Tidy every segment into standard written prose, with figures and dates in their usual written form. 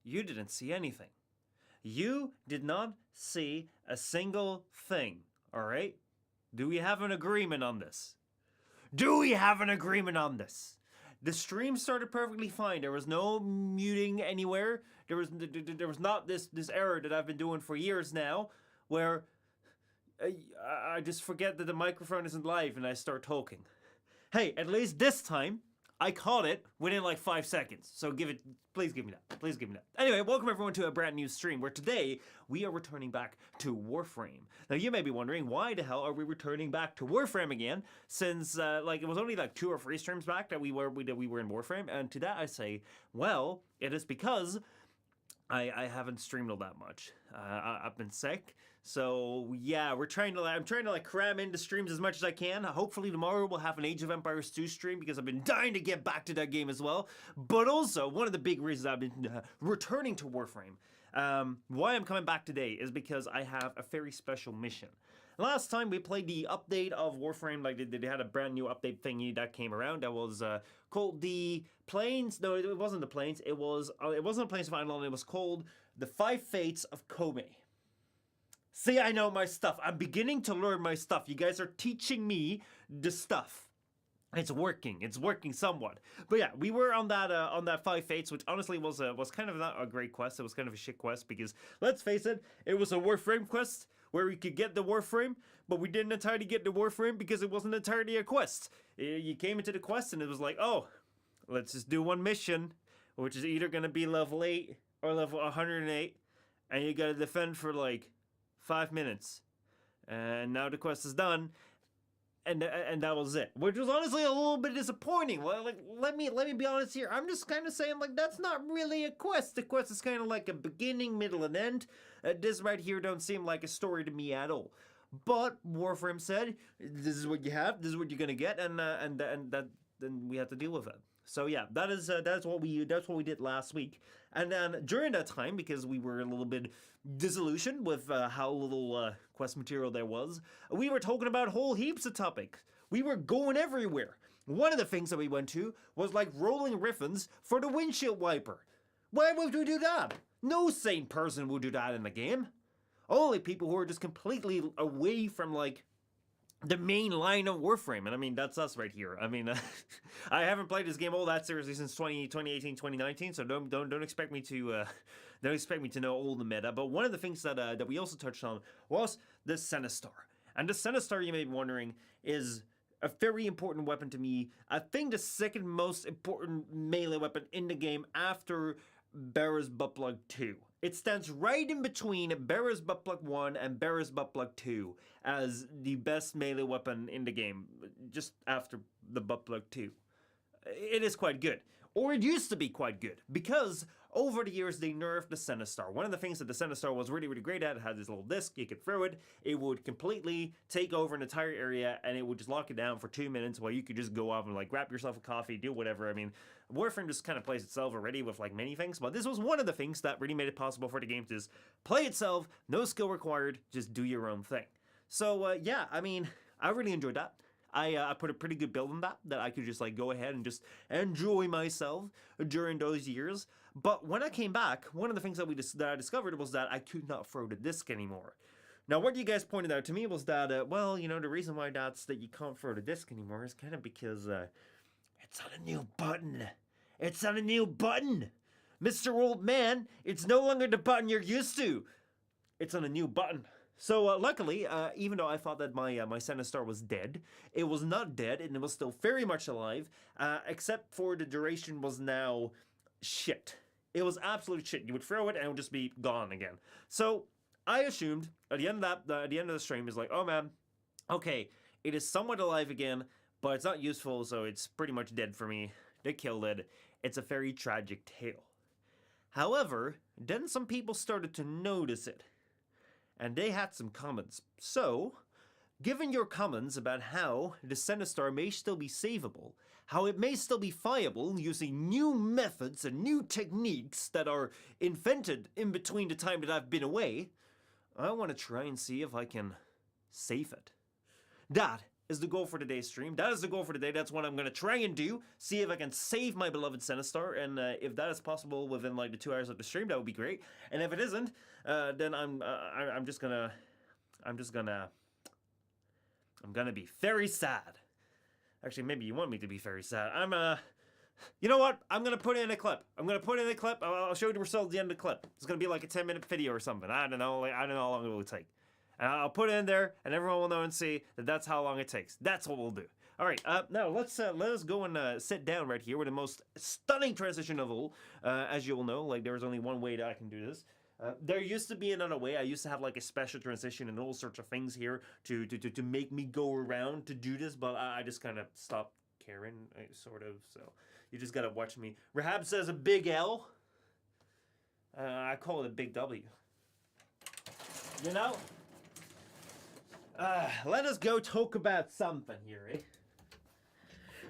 you didn't see anything. You did not see a single thing, alright? Do we have an agreement on this? Do we have an agreement on this? The stream started perfectly fine. There was no muting anywhere. There was not this error that I've been doing for years now, where I just forget that the microphone isn't live and I start talking. Hey, at least this time, I caught it within like 5 seconds. So please give me that. Please give me that. Anyway, welcome everyone to a brand new stream where today we are returning back to Warframe. Now you may be wondering, why the hell are we returning back to Warframe again? Since it was only like 2 or 3 streams back that we were in Warframe, and to that I say, well, it is because I haven't streamed all that much. I've been sick, so yeah, I'm trying to like cram into streams as much as I can. Hopefully tomorrow we'll have an Age of Empires 2 stream because I've been dying to get back to that game as well. But also, one of the big reasons I've been returning to Warframe, why I'm coming back today is because I have a very special mission. Last time we played the update of Warframe, like they had a brand new update thingy that came around that was called the Plains. No, it wasn't the Plains. It wasn't the Plains of Ireland. It was called the 5 Fates of Kome. See, I know my stuff. I'm beginning to learn my stuff. You guys are teaching me the stuff. It's working. It's working somewhat. But yeah, we were on that 5 Fates, which honestly was kind of not a great quest. It was kind of a shit quest because, let's face it, it was a Warframe quest where we could get the Warframe, but we didn't entirely get the Warframe because it wasn't entirely a quest. You came into the quest and it was like, oh, let's just do one mission, which is either going to be level 8 or level 108, and you got to defend for like 5 minutes. And now the quest is done. And that was it, which was honestly a little bit disappointing. Like, let me be honest here. I'm just kind of saying, like, that's not really a quest. The quest is kind of like a beginning, middle, and end. This right here don't seem like a story to me at all. But Warframe said, this is what you have, this is what you're gonna get, and then we have to deal with it. So yeah, that's what we did last week. And then during that time, because we were a little bit disillusioned with how little quest material there was, we were talking about whole heaps of topics. We were going everywhere. One of the things that we went to was like rolling riffins for the windshield wiper. Why would we do that? No sane person would do that in the game. Only people who are just completely away from like the main line of Warframe, and I mean, that's us right here. I mean, I haven't played this game all that seriously since 2018, 2019, so don't expect me to know all the meta. But one of the things that we also touched on was the Zenistar. And the Zenistar, you may be wondering, is a very important weapon to me. I think the second most important melee weapon in the game after Barra's Buttplug 2. It stands right in between Barra's Buttplug 1 and Barra's Buttplug 2 as the best melee weapon in the game, just after the Buttplug 2. It is quite good. Or it used to be quite good, because over the years they nerfed the Zenistar. One of the things that the Zenistar was really, really great at, it had this little disc, you could throw it, it would completely take over an entire area, and it would just lock it down for 2 minutes while you could just go off and like grab yourself a coffee, do whatever. I mean, Warframe just kind of plays itself already with like many things, but this was one of the things that really made it possible for the game to just play itself, no skill required, just do your own thing. So yeah, I mean, I really enjoyed that. I put a pretty good build on that I could just like go ahead and just enjoy myself during those years. But when I came back, one of the things that I discovered was that I could not throw the disc anymore. Now, what you guys pointed out to me was that, well, you know, the reason why that you can't throw the disc anymore is kind of because it's on a new button. It's on a new button. Mr. Old Man, it's no longer the button you're used to. It's on a new button. So luckily, even though I thought that my Zenistar was dead, it was not dead, and it was still very much alive, except for the duration was now shit. It was absolute shit. You would throw it, and it would just be gone again. So I assumed at the end of the stream is like, oh man, okay, it is somewhat alive again, but it's not useful, so it's pretty much dead for me. They killed it. It's a very tragic tale. However, then some people started to notice it. And they had some comments. So, given your comments about how the Zenistar may still be savable, how it may still be viable using new methods and new techniques that are invented in between the time that I've been away, I want to try and see if I can save it. That is the goal for today's stream. That is the goal for today. That's what I'm going to try and do. See if I can save my beloved Zenistar. And if that is possible within like the 2 hours of the stream, that would be great. And if it isn't, then I'm gonna be very sad. Actually, maybe you want me to be very sad. You know what? I'm gonna put in a clip. I'll show you the result at the end of the clip. It's gonna be like a 10-minute video or something. I don't know. I don't know how long it will take. And I'll put it in there, and everyone will know and see that that's how long it takes. That's what we'll do. All right. Now let us go and sit down right here with the most stunning transition of all. As you all know, like there's only one way that I can do this. There used to be another way. I used to have like a special transition and all sorts of things here to make me go around to do this, but I just kind of stopped caring, sort of. So you just gotta watch me. Rahab says a big L. I call it a big W. You know? Let us go talk about something here, eh?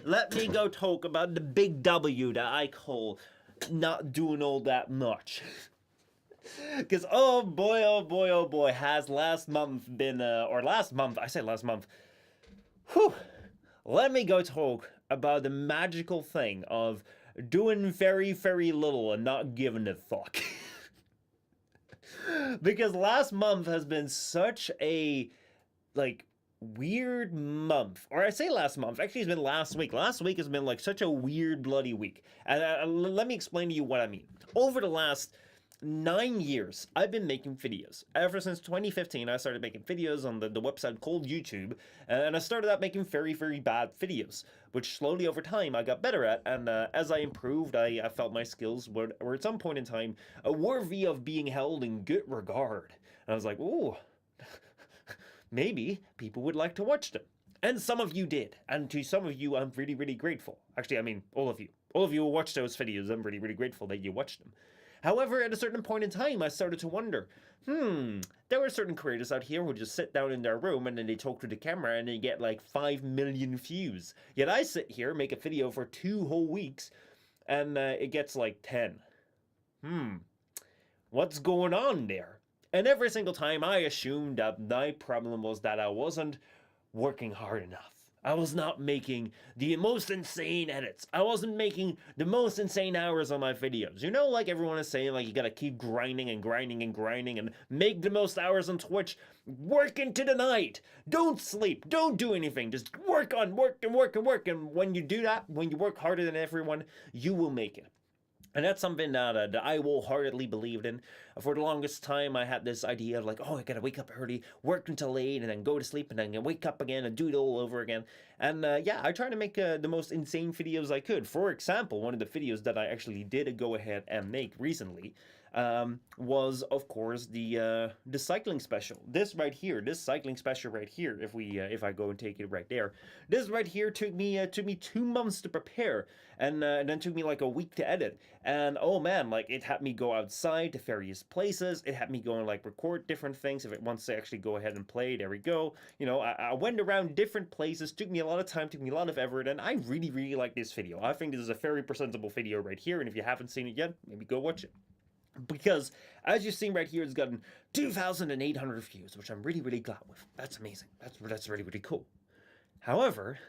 Let me go talk about the big W that I call not doing all that much. Because, oh boy, has last month been, I say last month, whew, let me go talk about the magical thing of doing very, very little and not giving a fuck. Because last month has been such a, like, weird month. Or I say last month, actually it's been last week. Last week has been, like, such a weird bloody week. And let me explain to you what I mean. Over the last 9 years, I've been making videos. Ever since 2015, I started making videos on the website called YouTube, and I started out making very, very bad videos, which slowly over time I got better at, and as I improved, I felt my skills were at some point in time worthy of being held in good regard. And I was like, ooh, maybe people would like to watch them. And some of you did, and to some of you, I'm really, really grateful. Actually, I mean, all of you. All of you who watched those videos, I'm really, really grateful that you watched them. However, at a certain point in time, I started to wonder, there were certain creators out here who just sit down in their room and then they talk to the camera and they get like 5 million views. Yet I sit here, make a video for 2 whole weeks, and it gets like 10. What's going on there? And every single time I assumed that my problem was that I wasn't working hard enough. I was not making the most insane edits. I wasn't making the most insane hours on my videos. You know, like everyone is saying, like you gotta keep grinding and grinding and grinding and make the most hours on Twitch. Work into the night. Don't sleep. Don't do anything. Just work and work. And when you do that, when you work harder than everyone, you will make it. And that's something that I wholeheartedly believed in. For the longest time, I had this idea of like, oh, I gotta wake up early, work until late, and then go to sleep, and then wake up again and do it all over again. And yeah, I tried to make the most insane videos I could. For example, one of the videos that I actually did go ahead and make recently was, of course, the cycling special. This right here, this cycling special right here. If I go and take it right there, this right here took me 2 months to prepare, and then took me like a week to edit. And oh man, like it had me go outside to various places. It had me go and like record different things. If it wants to actually go ahead and play, there we go. You know, I went around different places. Took me a lot of time. Took me a lot of effort, and I really, really like this video. I think this is a very presentable video right here. And if you haven't seen it yet, maybe go watch it. Because, as you've seen right here, it's gotten 2,800 views, which I'm really, really glad with. That's amazing. That's really, really cool. However,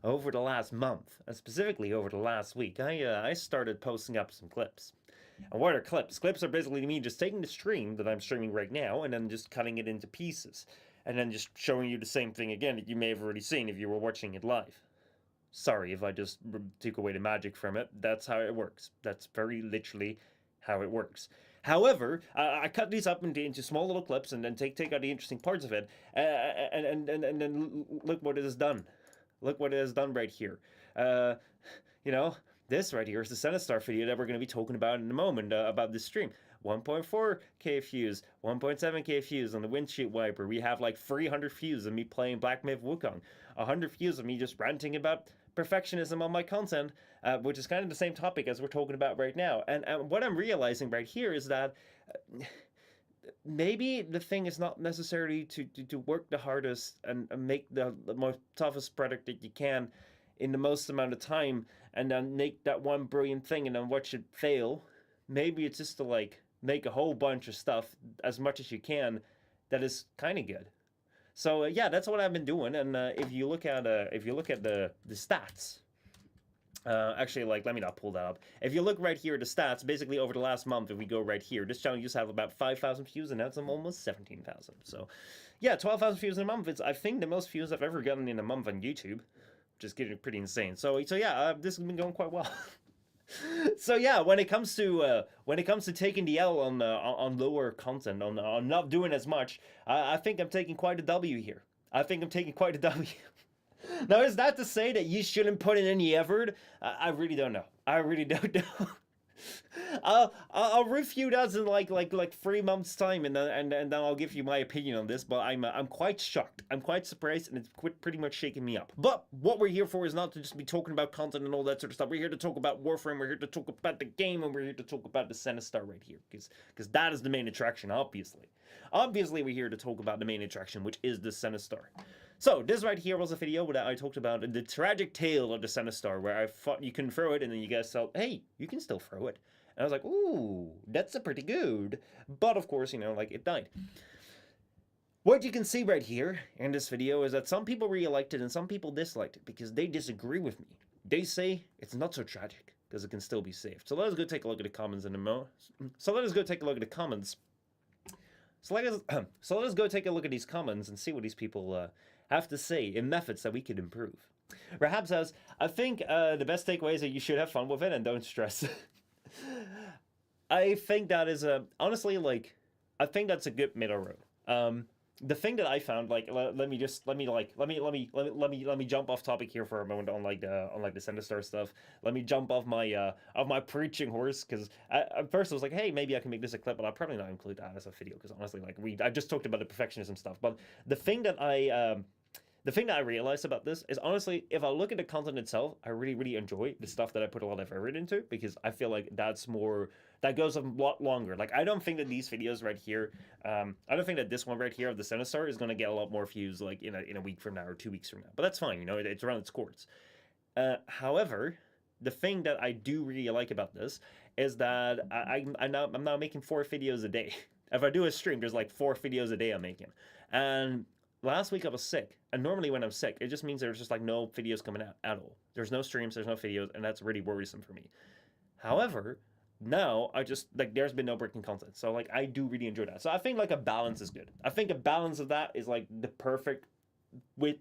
over the last month, and specifically over the last week, I started posting up some clips. And what are clips? Clips are basically me just taking the stream that I'm streaming right now, and then just cutting it into pieces. And then just showing you the same thing again that you may have already seen if you were watching it live. Sorry if I just took away the magic from it. That's how it works. That's very literally how it works. However, I cut these up into small little clips and then take out the interesting parts of it, and then look what it has done. Look what it has done right here. You know, this right here is the Zenistar video that we're going to be talking about in a moment about this stream. 1.4k views, 1.7k views on the windshield wiper. We have like 300 views of me playing Black Myth Wukong. 100 views of me just ranting about perfectionism on my content, which is kind of the same topic as we're talking about right now. And what I'm realizing right here is that maybe the thing is not necessarily to work the hardest and make the most toughest product that you can in the most amount of time and then make that one brilliant thing and then watch it fail. Maybe it's just to like make a whole bunch of stuff as much as you can that is kind of good. So yeah, that's what I've been doing. And if you look at the stats, actually, like, let me not pull that up. If you look right here at the stats, basically over the last month, if we go right here, this channel used to have about 5,000 views, and now it's almost 17,000. So, yeah, 12,000 views in a month. It's, I think, the most views I've ever gotten in a month on YouTube, which is getting pretty insane. So yeah, this has been going quite well. So yeah, when it comes to taking the L on lower content, on not doing as much, I think I'm taking quite a W here. I think I'm taking quite a W. Now, is that to say that you shouldn't put in any effort? I really don't know. I really don't know. I'll review that in like 3 months time, and then I'll give you my opinion on this. But I'm quite shocked. I'm quite surprised, and it's pretty much shaking me up. But what we're here for is not to just be talking about content and all that sort of stuff. We're here to talk about Warframe. We're here to talk about the game, and we're here to talk about the Zenistar right here, because that is the main attraction. Obviously, we're here to talk about the main attraction, which is the Zenistar. So, this right here was a video where I talked about the tragic tale of the Zenistar, where I thought you can throw it, and then you guys felt, hey, you can still throw it. And I was like, ooh, that's a pretty good. But, of course, you know, like, it died. What you can see right here in this video is that some people really liked it, and some people disliked it, because they disagree with me. They say it's not so tragic, because it can still be saved. So, let us go take a look at the comments in a moment. So, let us go take a look at the comments. So let us go take a look at these comments and see what these people have to say in methods that we could improve. Rahab says, I think the best takeaway is that you should have fun with it and don't stress. I think that is honestly, like, I think that's a good middle road. The thing that I found, like, let me jump off topic here for a moment on the Zenistar stuff. Let me jump off my preaching horse, because at first I was like, hey, maybe I can make this a clip, but I'll probably not include that as a video, because honestly, like, I just talked about the perfectionism stuff. But the thing that I realized about this is, honestly, if I look at the content itself, I really, really enjoy the stuff that I put a lot of effort into, because I feel like that goes a lot longer. Like, I don't think that these videos right here, I don't think that this one right here of the Zenistar is going to get a lot more views, like, in a week from now or 2 weeks from now. But that's fine, you know, it's around its courts. However, the thing that I do really like about this is that I'm now making 4 videos a day. If I do a stream, there's like 4 videos a day I'm making. And last week I was sick, and normally when I'm sick, it just means there's just like no videos coming out at all. There's no streams, there's no videos, and that's really worrisome for me. However, now I just, like, there's been no breaking content, so like I do really enjoy that. So I think like a balance is good. I think a balance of that is like the perfect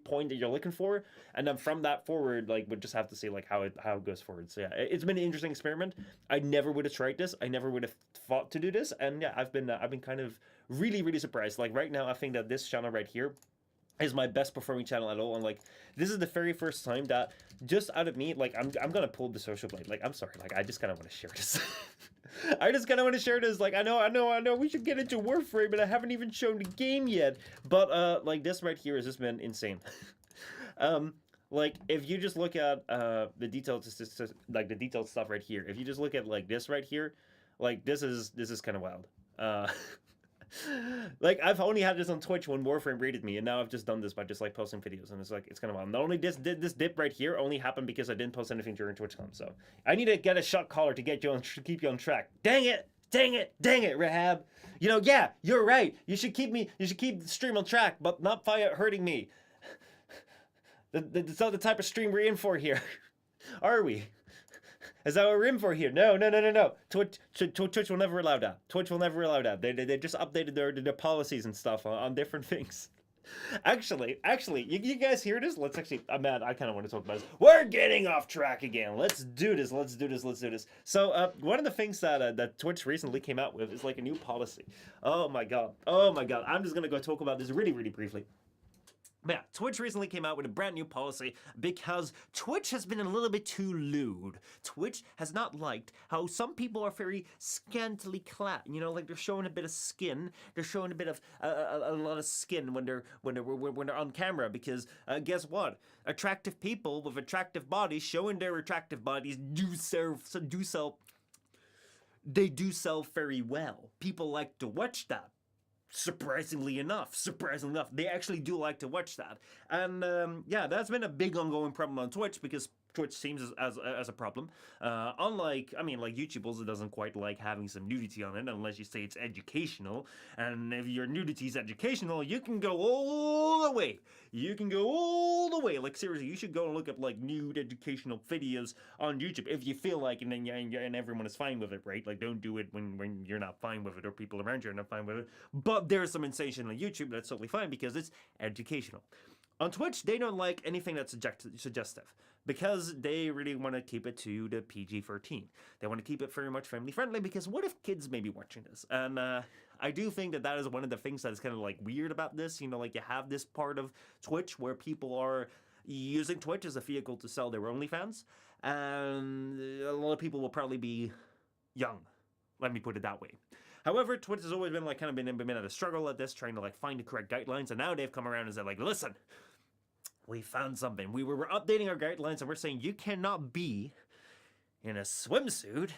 point that you're looking for, and then from that forward, like, we'll just have to see like how it goes forward. So yeah, it's been an interesting experiment. I never would have tried this. I never would have thought to do this, and yeah, I've been kind of really, really surprised. Like, right now, I think that this channel right here is my best performing channel at all, and like, this is the very first time that just out of me, like, I'm gonna pull the social blade. Like, I'm sorry, like, I just kind of want to share this. I just kind of want to share this. Like, I know we should get into Warframe, but I haven't even shown the game yet. But like, this right here has just been insane. Like, if you just look at the details, like the detailed stuff right here, if you just look at like this right here, like, this is kind of wild. Like, I've only had this on Twitch when Warframe raided me, and now I've just done this by just like posting videos, and it's like, it's kind of wild. Not only this dip right here only happened because I didn't post anything during TwitchCon, so I need to get a shot caller to keep you on track. Dang it, Rahab. You know, yeah, you're right. You should keep the stream on track, but not by hurting me. That's not the type of stream we're in for here, are we? Is that what we're in for here? No. Twitch will never allow that. Twitch will never allow that. They just updated their policies and stuff on different things. Actually, you guys hear this? Let's actually, I'm mad. I kind of want to talk about this. We're getting off track again. Let's do this. So, one of the things that Twitch recently came out with is like a new policy. Oh my god. I'm just gonna go talk about this really, really briefly. But yeah, Twitch recently came out with a brand new policy because Twitch has been a little bit too lewd. Twitch has not liked how some people are very scantily clad. You know, like, they're showing a bit of skin. They're showing a bit of a lot of skin when they're on camera, because guess what? Attractive people with attractive bodies showing their attractive bodies do sell very well. People like to watch that. Surprisingly enough, they actually do like to watch that. And yeah, that's been a big ongoing problem on Twitch, because Twitch seems as a problem. Unlike, I mean, like YouTube also doesn't quite like having some nudity on it unless you say it's educational. And if your nudity is educational, you can go all the way. You can go all the way. Like seriously, you should go and look up like nude educational videos on YouTube if you feel like, and then and everyone is fine with it, right? Like don't do it when you're not fine with it or people around you are not fine with it. But there's some sensation on YouTube that's totally fine because it's educational. On Twitch, they don't like anything that's suggestive because they really want to keep it to the PG-13. They want to keep it very much family-friendly because what if kids may be watching this? And I do think that is one of the things that is kind of like weird about this. You know, like you have this part of Twitch where people are using Twitch as a vehicle to sell their OnlyFans, and a lot of people will probably be young. Let me put it that way. However, Twitch has always been like been at a struggle at this, trying to like find the correct guidelines, and now they've come around and said like, listen, we found something. We're updating our guidelines, and we're saying you cannot be in a swimsuit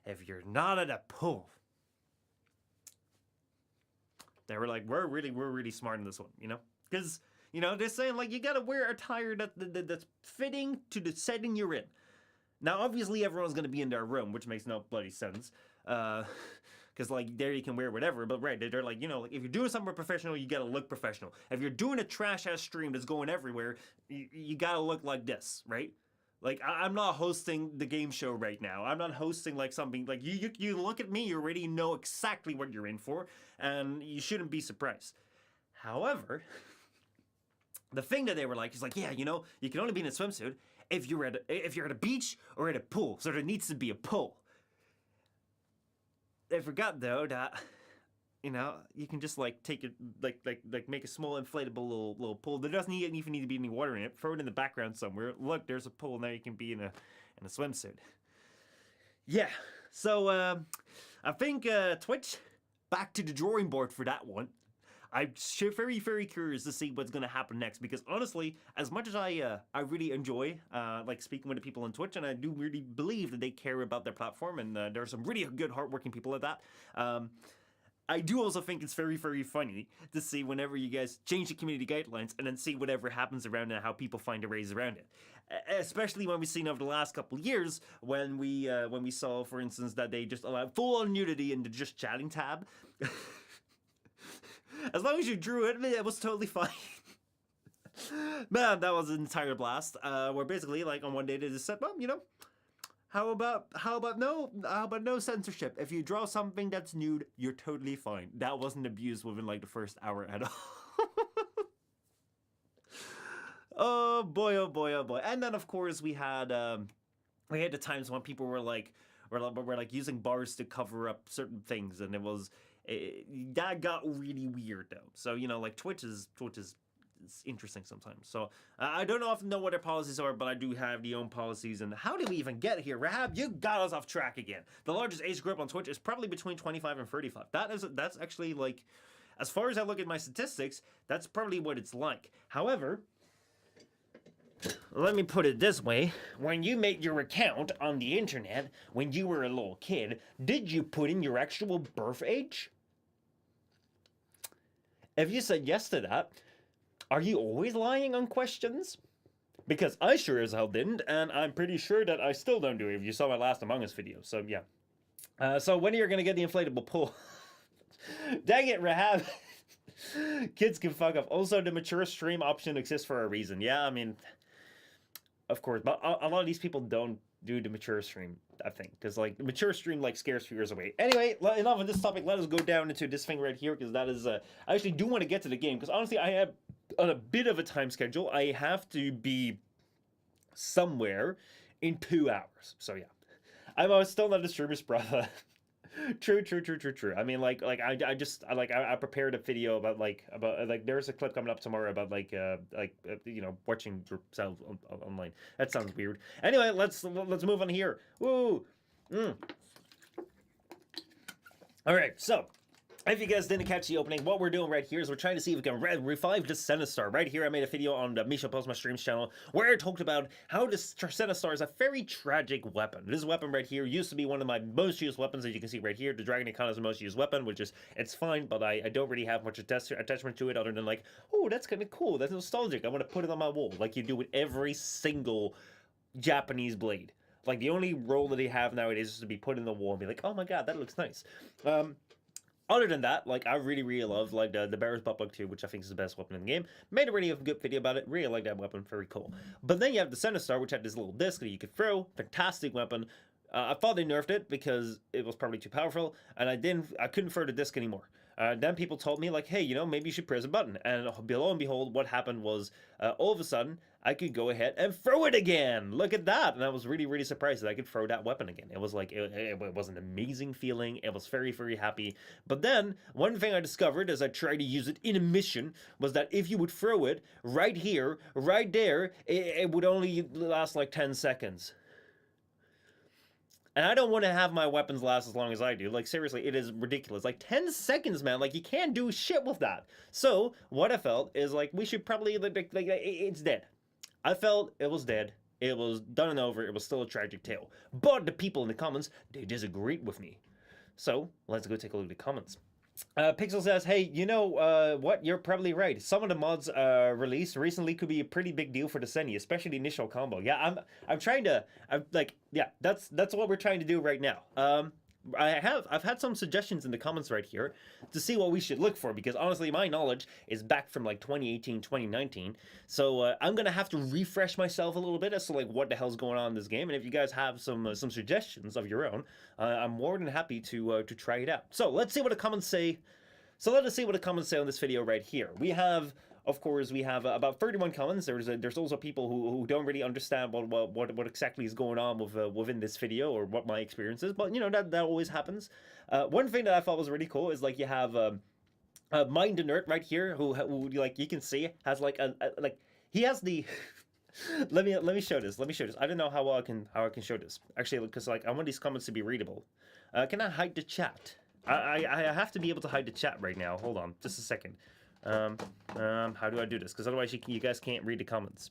if you're not at a pool. They were like, we're really smart in this one, you know, because you know they're saying like you gotta wear attire that's fitting to the setting you're in. Now, obviously, everyone's gonna be in their room, which makes no bloody sense. Because like there you can wear whatever, but right, they're like, you know, like if you're doing something professional, you gotta look professional. If you're doing a trash ass stream that's going everywhere, you gotta look like this, right? Like I'm not hosting the game show right now. I'm not hosting like something like you look at me, you already know exactly what you're in for, and you shouldn't be surprised. However, the thing that they were like is like, yeah, you know, you can only be in a swimsuit if you're at a beach or at a pool, so there needs to be a pool. They forgot though that, you know, you can just like take it like make a small inflatable little pool. There doesn't even need to be any water in it. Throw it in the background somewhere. Look, there's a pool. Now you can be in a swimsuit. Yeah. So I think Twitch back to the drawing board for that one. I'm very, very curious to see what's going to happen next because honestly, as much as I really enjoy like speaking with the people on Twitch, and I do really believe that they care about their platform, and there are some really good, hardworking people at that. I do also think it's very, very funny to see whenever you guys change the community guidelines and then see whatever happens around it and how people find a ways around it. Especially when we've seen over the last couple of years when we saw, for instance, that they just allowed full-on nudity in the just chatting tab. As long as you drew it, it was totally fine. Man, that was an entire blast. Where basically, like on one day they just said, well, you know, how about no censorship? If you draw something that's nude, you're totally fine. That wasn't abused within like the first hour at all. Oh boy, oh boy, oh boy. And then of course we had the times when people were like using bars to cover up certain things, and that got really weird though. So you know, like Twitch is it's interesting sometimes. So I don't know what their policies are, but I do have the own policies. And how did we even get here? Rahab, you got us off track again. The largest age group on Twitch is probably between 25 and 35. That's actually like, as far as I look at my statistics, that's probably what it's like. However, let me put it this way. When you made your account on the internet when you were a little kid, did you put in your actual birth age? If you said yes to that, are you always lying on questions? Because I sure as hell didn't, and I'm pretty sure that I still don't do it if you saw my last Among Us video, so yeah. So when are you gonna get the inflatable pool? Dang it, Rahab. Kids can fuck off. Also, the mature stream option exists for a reason. Yeah, I mean, of course, but a lot of these people don't do the mature stream, I think, because like the mature stream like scares fears away. Anyway, enough of this topic. Let us go down into this thing right here, because that is I actually do want to get to the game, because honestly I have on a bit of a time schedule. I have to be somewhere in 2 hours, so yeah. I'm still not a streamer's brother. True. I mean, like I prepared a video about there's a clip coming up tomorrow about you know, watching yourself online. That sounds weird. Anyway, let's move on here. Woo. All right, so if you guys didn't catch the opening, what we're doing right here is we're trying to see if we can revive the Zenistar. Right here, I made a video on the Postma Streams channel where I talked about how the Zenistar is a very tragic weapon. This weapon right here used to be one of my most used weapons, as you can see right here. The Dragon Icon is the most used weapon, which is, it's fine, but I don't really have much attachment to it other than like, oh, that's kind of cool, that's nostalgic, I want to put it on my wall, like you do with every single Japanese blade. Like, the only role that they have nowadays is to be put in the wall and be like, oh my god, that looks nice. Other than that, like, I really, really love, like, the Bearer's Butt Plug 2, which I think is the best weapon in the game. Made a really good video about it. Really like that weapon. Very cool. But then you have the Zenistar, which had this little disc that you could throw. Fantastic weapon. I thought they nerfed it because it was probably too powerful, and I couldn't throw the disc anymore. Then people told me, like, hey, you know, maybe you should press a button. And lo and behold, what happened was, all of a sudden, I could go ahead and throw it again. Look at that. And I was really, really surprised that I could throw that weapon again. It was like, it was an amazing feeling. It was very, very happy. But then, one thing I discovered as I tried to use it in a mission was that if you would throw it right here, right there, it would only last like 10 seconds. And I don't want to have my weapons last as long as I do. Like, seriously, it is ridiculous. Like, 10 seconds, man. Like, you can't do shit with that. So, what I felt is, like, we should probably, like it's dead. I felt it was dead. It was done and over. It was still a tragic tale. But the people in the comments, they disagreed with me. So, let's go take a look at the comments. Pixel says, hey, you know what? You're probably right. Some of the mods released recently could be a pretty big deal for the Zeni, especially the initial combo. Yeah, I'm trying to, yeah, that's what we're trying to do right now. I've had some suggestions in the comments right here to see what we should look for, because honestly my knowledge is back from like 2018, 2019. So I'm gonna have to refresh myself a little bit as to like what the hell's going on in this game. And if you guys have some suggestions of your own, I'm more than happy to try it out. So let's see what the comments say. So let us see what the comments say on this video right here. We have, of course, we have about 31 comments. There's also people who don't really understand what exactly is going on within this video or what my experience is. But you know, that always happens. One thing that I thought was really cool is like you have Mind the Nerd right here, who like you can see has like like he has the. let me show this. Let me show this. I don't know how I can show this actually, because like I want these comments to be readable. Can I hide the chat? I have to be able to hide the chat right now. Hold on, just a second. How do I do this? Because otherwise you guys can't read the comments.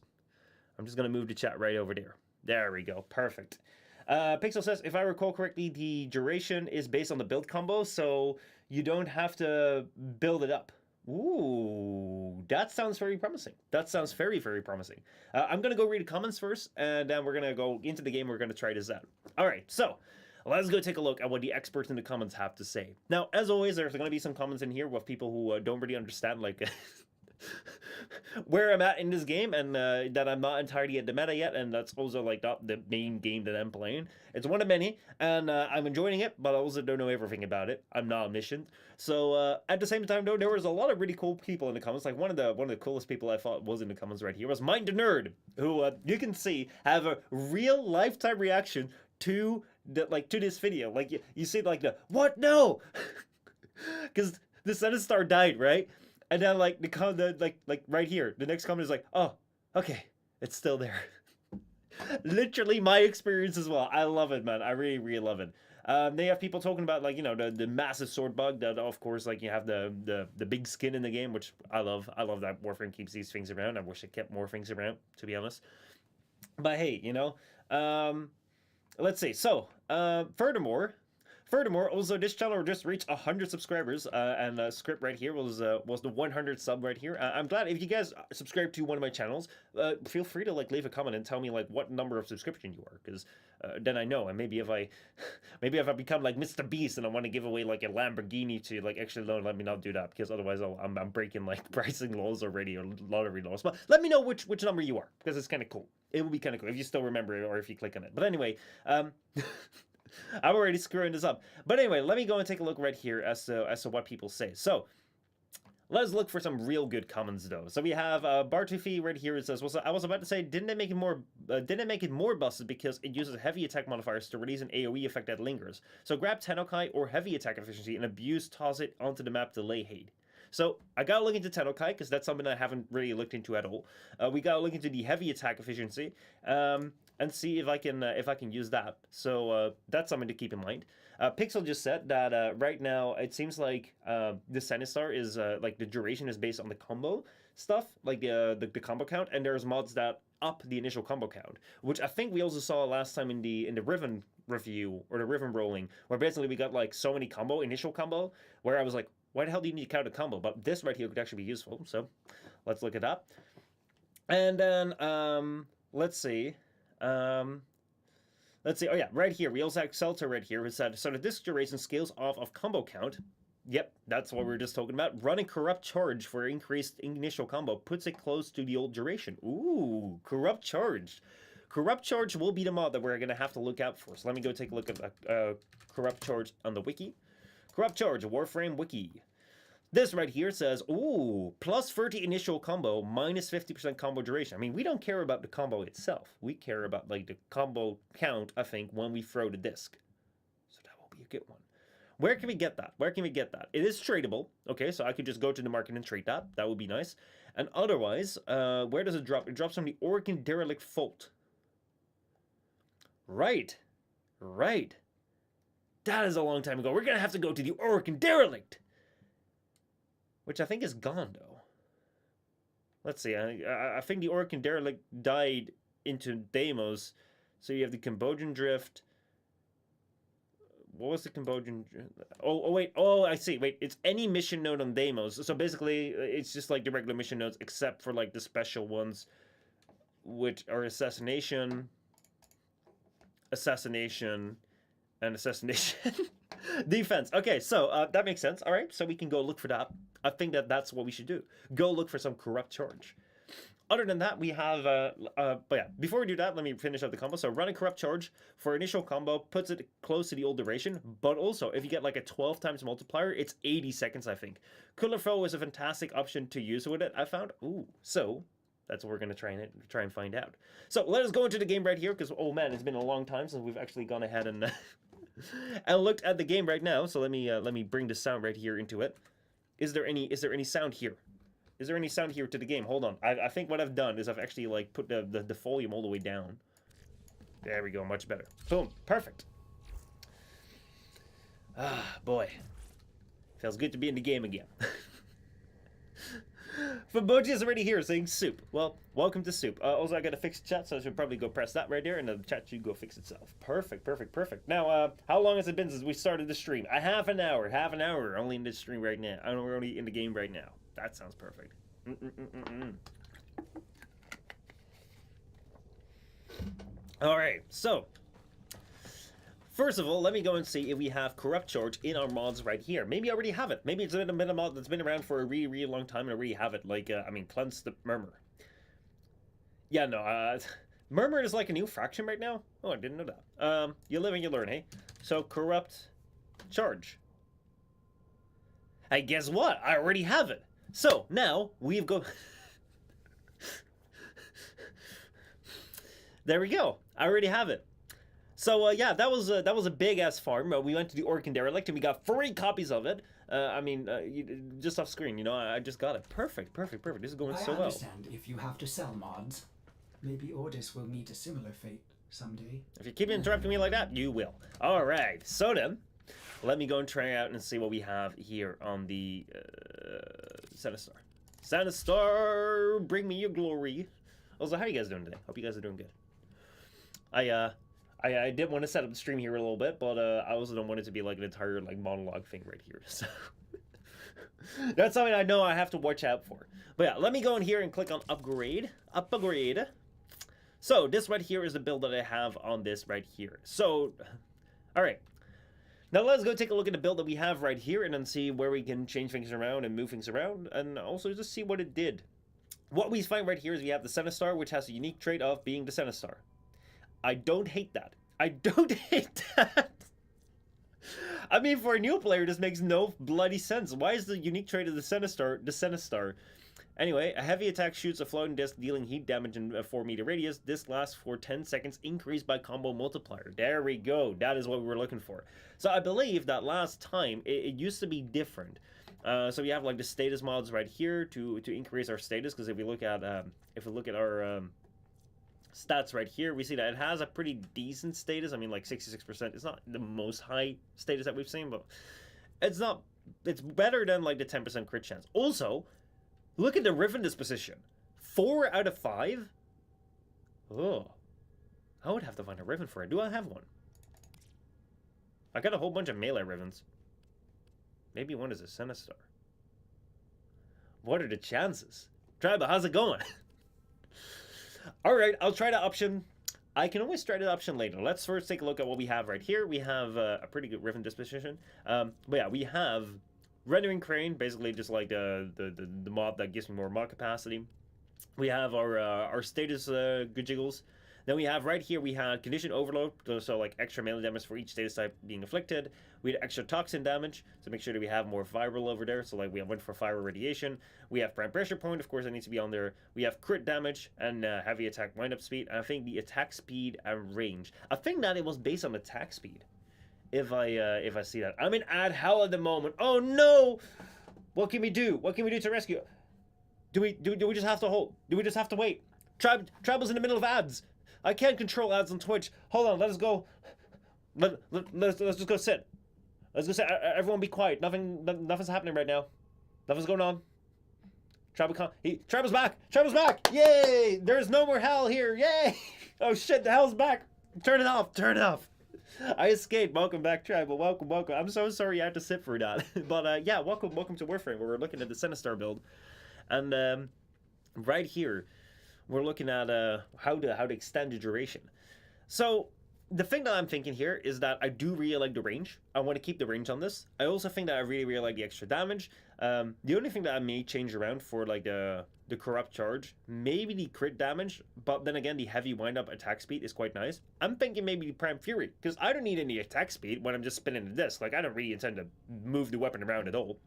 I'm just gonna move the chat right over there. There we go. Perfect. Pixel says, if I recall correctly, the duration is based on the build combo, so you don't have to build it up. Ooh, that sounds very promising. That sounds very, very promising. I'm gonna go read the comments first, and then we're gonna go into the game. We're gonna try this out. All right, so let's go take a look at what the experts in the comments have to say. Now, as always, there's going to be some comments in here with people who don't really understand, like, where I'm at in this game, and that I'm not entirely at the meta yet, and that's also, like, not the main game that I'm playing. It's one of many, and I'm enjoying it, but I also don't know everything about it. I'm not omniscient. So, at the same time, though, there was a lot of really cool people in the comments. Like, one of the coolest people I thought was in the comments right here was Mind the Nerd, who, you can see, have a real lifetime reaction to to this video. Like you see like the what, no, because the Zenistar died, right? And then like like right here the next comment is like, oh, okay, it's still there. Literally my experience as well. I love it, man. I really, really love it. They have people talking about, like, you know, the massive sword bug, that of course, like, you have the big skin in the game, which I love. I love that Warframe keeps these things around. I wish it kept more things around, to be honest. But hey, you know, let's see. So, furthermore, also this channel just reached 100 subscribers, and script right here was the 100 sub right here. I'm glad if you guys subscribe to one of my channels. Feel free to like leave a comment and tell me like what number of subscription you are, because then I know. And maybe if I become like Mr. Beast and I want to give away like a Lamborghini to like, actually no, let me not do that, because otherwise I'm breaking like pricing laws already, or lottery laws. But let me know which number you are, because it's kind of cool. It would be kind of cool if you still remember it, or if you click on it. But anyway, I'm already screwing this up. But anyway, let me go and take a look right here as to what people say. So let's look for some real good comments though. So we have Bartufi right here. It says, well, so I was about to say, didn't they make it more busted because it uses heavy attack modifiers to release an AoE effect that lingers? So grab Tennokai or heavy attack efficiency and toss it onto the map to lay hate. So I gotta look into Tennokai, because that's something I haven't really looked into at all. We gotta look into the heavy attack efficiency, and see if I can use that. So that's something to keep in mind. Pixel just said that right now it seems like the Zenistar is like the duration is based on the combo stuff, like the combo count, and there's mods that up the initial combo count, which I think we also saw last time in the Riven review, or the Riven rolling, where basically we got like so many initial combo, where I was like, why the hell do you need to count a combo? But this right here could actually be useful. So let's look it up. And then let's see. Let's see. Oh yeah, right here. We also have Celta right here. Is that so the disc duration scales off of combo count. Yep, that's what we were just talking about. Running Corrupt Charge for increased initial combo puts it close to the old duration. Ooh, Corrupt Charge. Corrupt Charge will be the mod that we're going to have to look out for. So let me go take a look at Corrupt Charge on the wiki. Corrupt Charge, Warframe wiki. This right here says, ooh, plus 30 initial combo, minus 50% combo duration. I mean, we don't care about the combo itself. We care about, like, the combo count, I think, when we throw the disc. So that will be a good one. Where can we get that? Where can we get that? It is tradable. Okay, so I could just go to the market and trade that. That would be nice. And otherwise, where does it drop? It drops from the Oregon Derelict Fault. Right. Right. That is a long time ago. We're going to have to go to the Oregon Derelict. Which I think is gone, though. Let's see. I think the Oregon Derelict died into Deimos. So you have the Cambodian Drift. What was the Cambodian? Oh, wait. Oh, I see. Wait, it's any mission node on Deimos. So basically, it's just like the regular mission nodes, except for like the special ones, which are assassination, and assassination. Defense. Okay, so that makes sense. All right, so we can go look for that. I think that's what we should do. Go look for some Corrupt Charge. Other than that, we have, but yeah, before we do that, let me finish up the combo. So running Corrupt Charge for initial combo puts it close to the old duration, but also if you get like a 12 times multiplier, it's 80 seconds, I think. Cooler Foe is a fantastic option to use with it, I found. Ooh, so that's what we're going to try and find out. So let us go into the game right here, because, oh man, it's been a long time since we've actually gone ahead and, and looked at the game right now. So let me bring the sound right here into it. Is there any sound here? Is there any sound here to the game? Hold on. I think what I've done is I've actually like put the volume all the way down. There we go. Much better. Boom. Perfect. Ah, boy. Feels good to be in the game again. Faboji is already here saying soup. Well, welcome to soup. Also, I got to fix the chat, so I should probably go press that right there, and the chat should go fix itself. Perfect, perfect, perfect. Now, how long has it been since we started the stream? Half an hour. Only in the stream right now. We're only in the game right now. That sounds perfect. All right, so first of all, let me go and see if we have Corrupt Charge in our mods right here. Maybe I already have it. Maybe it's been a mod that's been around for a really, really long time and I already have it. Like, I mean, Cleanse the Murmur. Yeah, no, Murmur is like a new fraction right now? Oh, I didn't know that. You live and you learn, hey? So, Corrupt Charge. Hey, guess what? I already have it. So, now, we've got... There we go. I already have it. So, yeah, that was a big-ass farm. We went to the Oregon Derelict, and we got 3 copies of it. I mean, just off screen, you know, I just got it. Perfect, perfect, perfect. This is going so well. I understand if you have to sell mods. Maybe Ordis will meet a similar fate someday. If you keep interrupting me like that, you will. All right, so then, let me go and try out and see what we have here on the Zenistar. Zenistar, bring me your glory. Also, how are you guys doing today? Hope you guys are doing good. I did want to set up the stream here a little bit, but I also don't want it to be like an entire like monologue thing right here. So that's something I know I have to watch out for. But yeah, let me go in here and click on upgrade. Upgrade. So this right here is the build that I have on this right here. So, all right. Now let's go take a look at the build that we have right here and then see where we can change things around and move things around and also just see what it did. What we find right here is we have the Zenistar, which has a unique trait of being the Zenistar. I don't hate that. I don't hate that. I mean, for a new player, this makes no bloody sense. Why is the unique trait of the Zenistar? Anyway, a heavy attack shoots a floating disc, dealing heat damage in a 4-meter radius. This lasts for 10 seconds, increased by combo multiplier. There we go. That is what we were looking for. So I believe that last time, it used to be different. So we have like the status mods right here to increase our status, because if we look at our stats right here, we see that it has a pretty decent status. I mean, like 66%. It's not the most high status that we've seen, but it's better than like the 10% crit chance. Also, look at the Riven disposition. 4 out of 5? Oh. I would have to find a Riven for it. Do I have one? I got a whole bunch of melee Rivens. Maybe one is a Zenistar. What are the chances? Tribe, how's it going? Alright, I'll try the option. I can always try the option later. Let's first take a look at what we have right here. We have a pretty good ribbon disposition. But yeah, we have rendering crane, basically just like the mod that gives me more mod capacity. We have our status good jiggles. Then we have right here, we had condition overload, so like extra melee damage for each status type being afflicted. We had extra toxin damage, so make sure that we have more viral over there. So like we have one for fire radiation. We have prime pressure point, of course, that needs to be on there. We have crit damage and heavy attack wind up speed. And I think the attack speed and range. I think that it was based on attack speed. If I see that, I'm in ad hell at the moment. Oh no! What can we do? What can we do to rescue? Do we just have to hold? Do we just have to wait? Tribal's in the middle of ads. I can't control ads on Twitch. Hold on, let us go. Let's just go sit. Let's go sit. Everyone be quiet. Nothing's happening right now. Nothing's going on. Tribal's back. Tribal's back. Yay! There's no more hell here. Yay! Oh shit, the hell's back. Turn it off. Turn it off. I escaped. Welcome back, Tribal. Welcome. I'm so sorry you had to sit for that. But yeah, welcome to Warframe, where we're looking at the Zenistar build. And right here, we're looking at how to extend the duration. So the thing that I'm thinking here is that I do really like the range. I want to keep the range on this. I also think that I really like the extra damage. The only thing that I may change around for like the corrupt charge, maybe the crit damage, but then again the heavy wind up attack speed is quite nice. I'm thinking maybe the prime fury, because I don't need any attack speed when I'm just spinning the disc. Like I don't really intend to move the weapon around at all.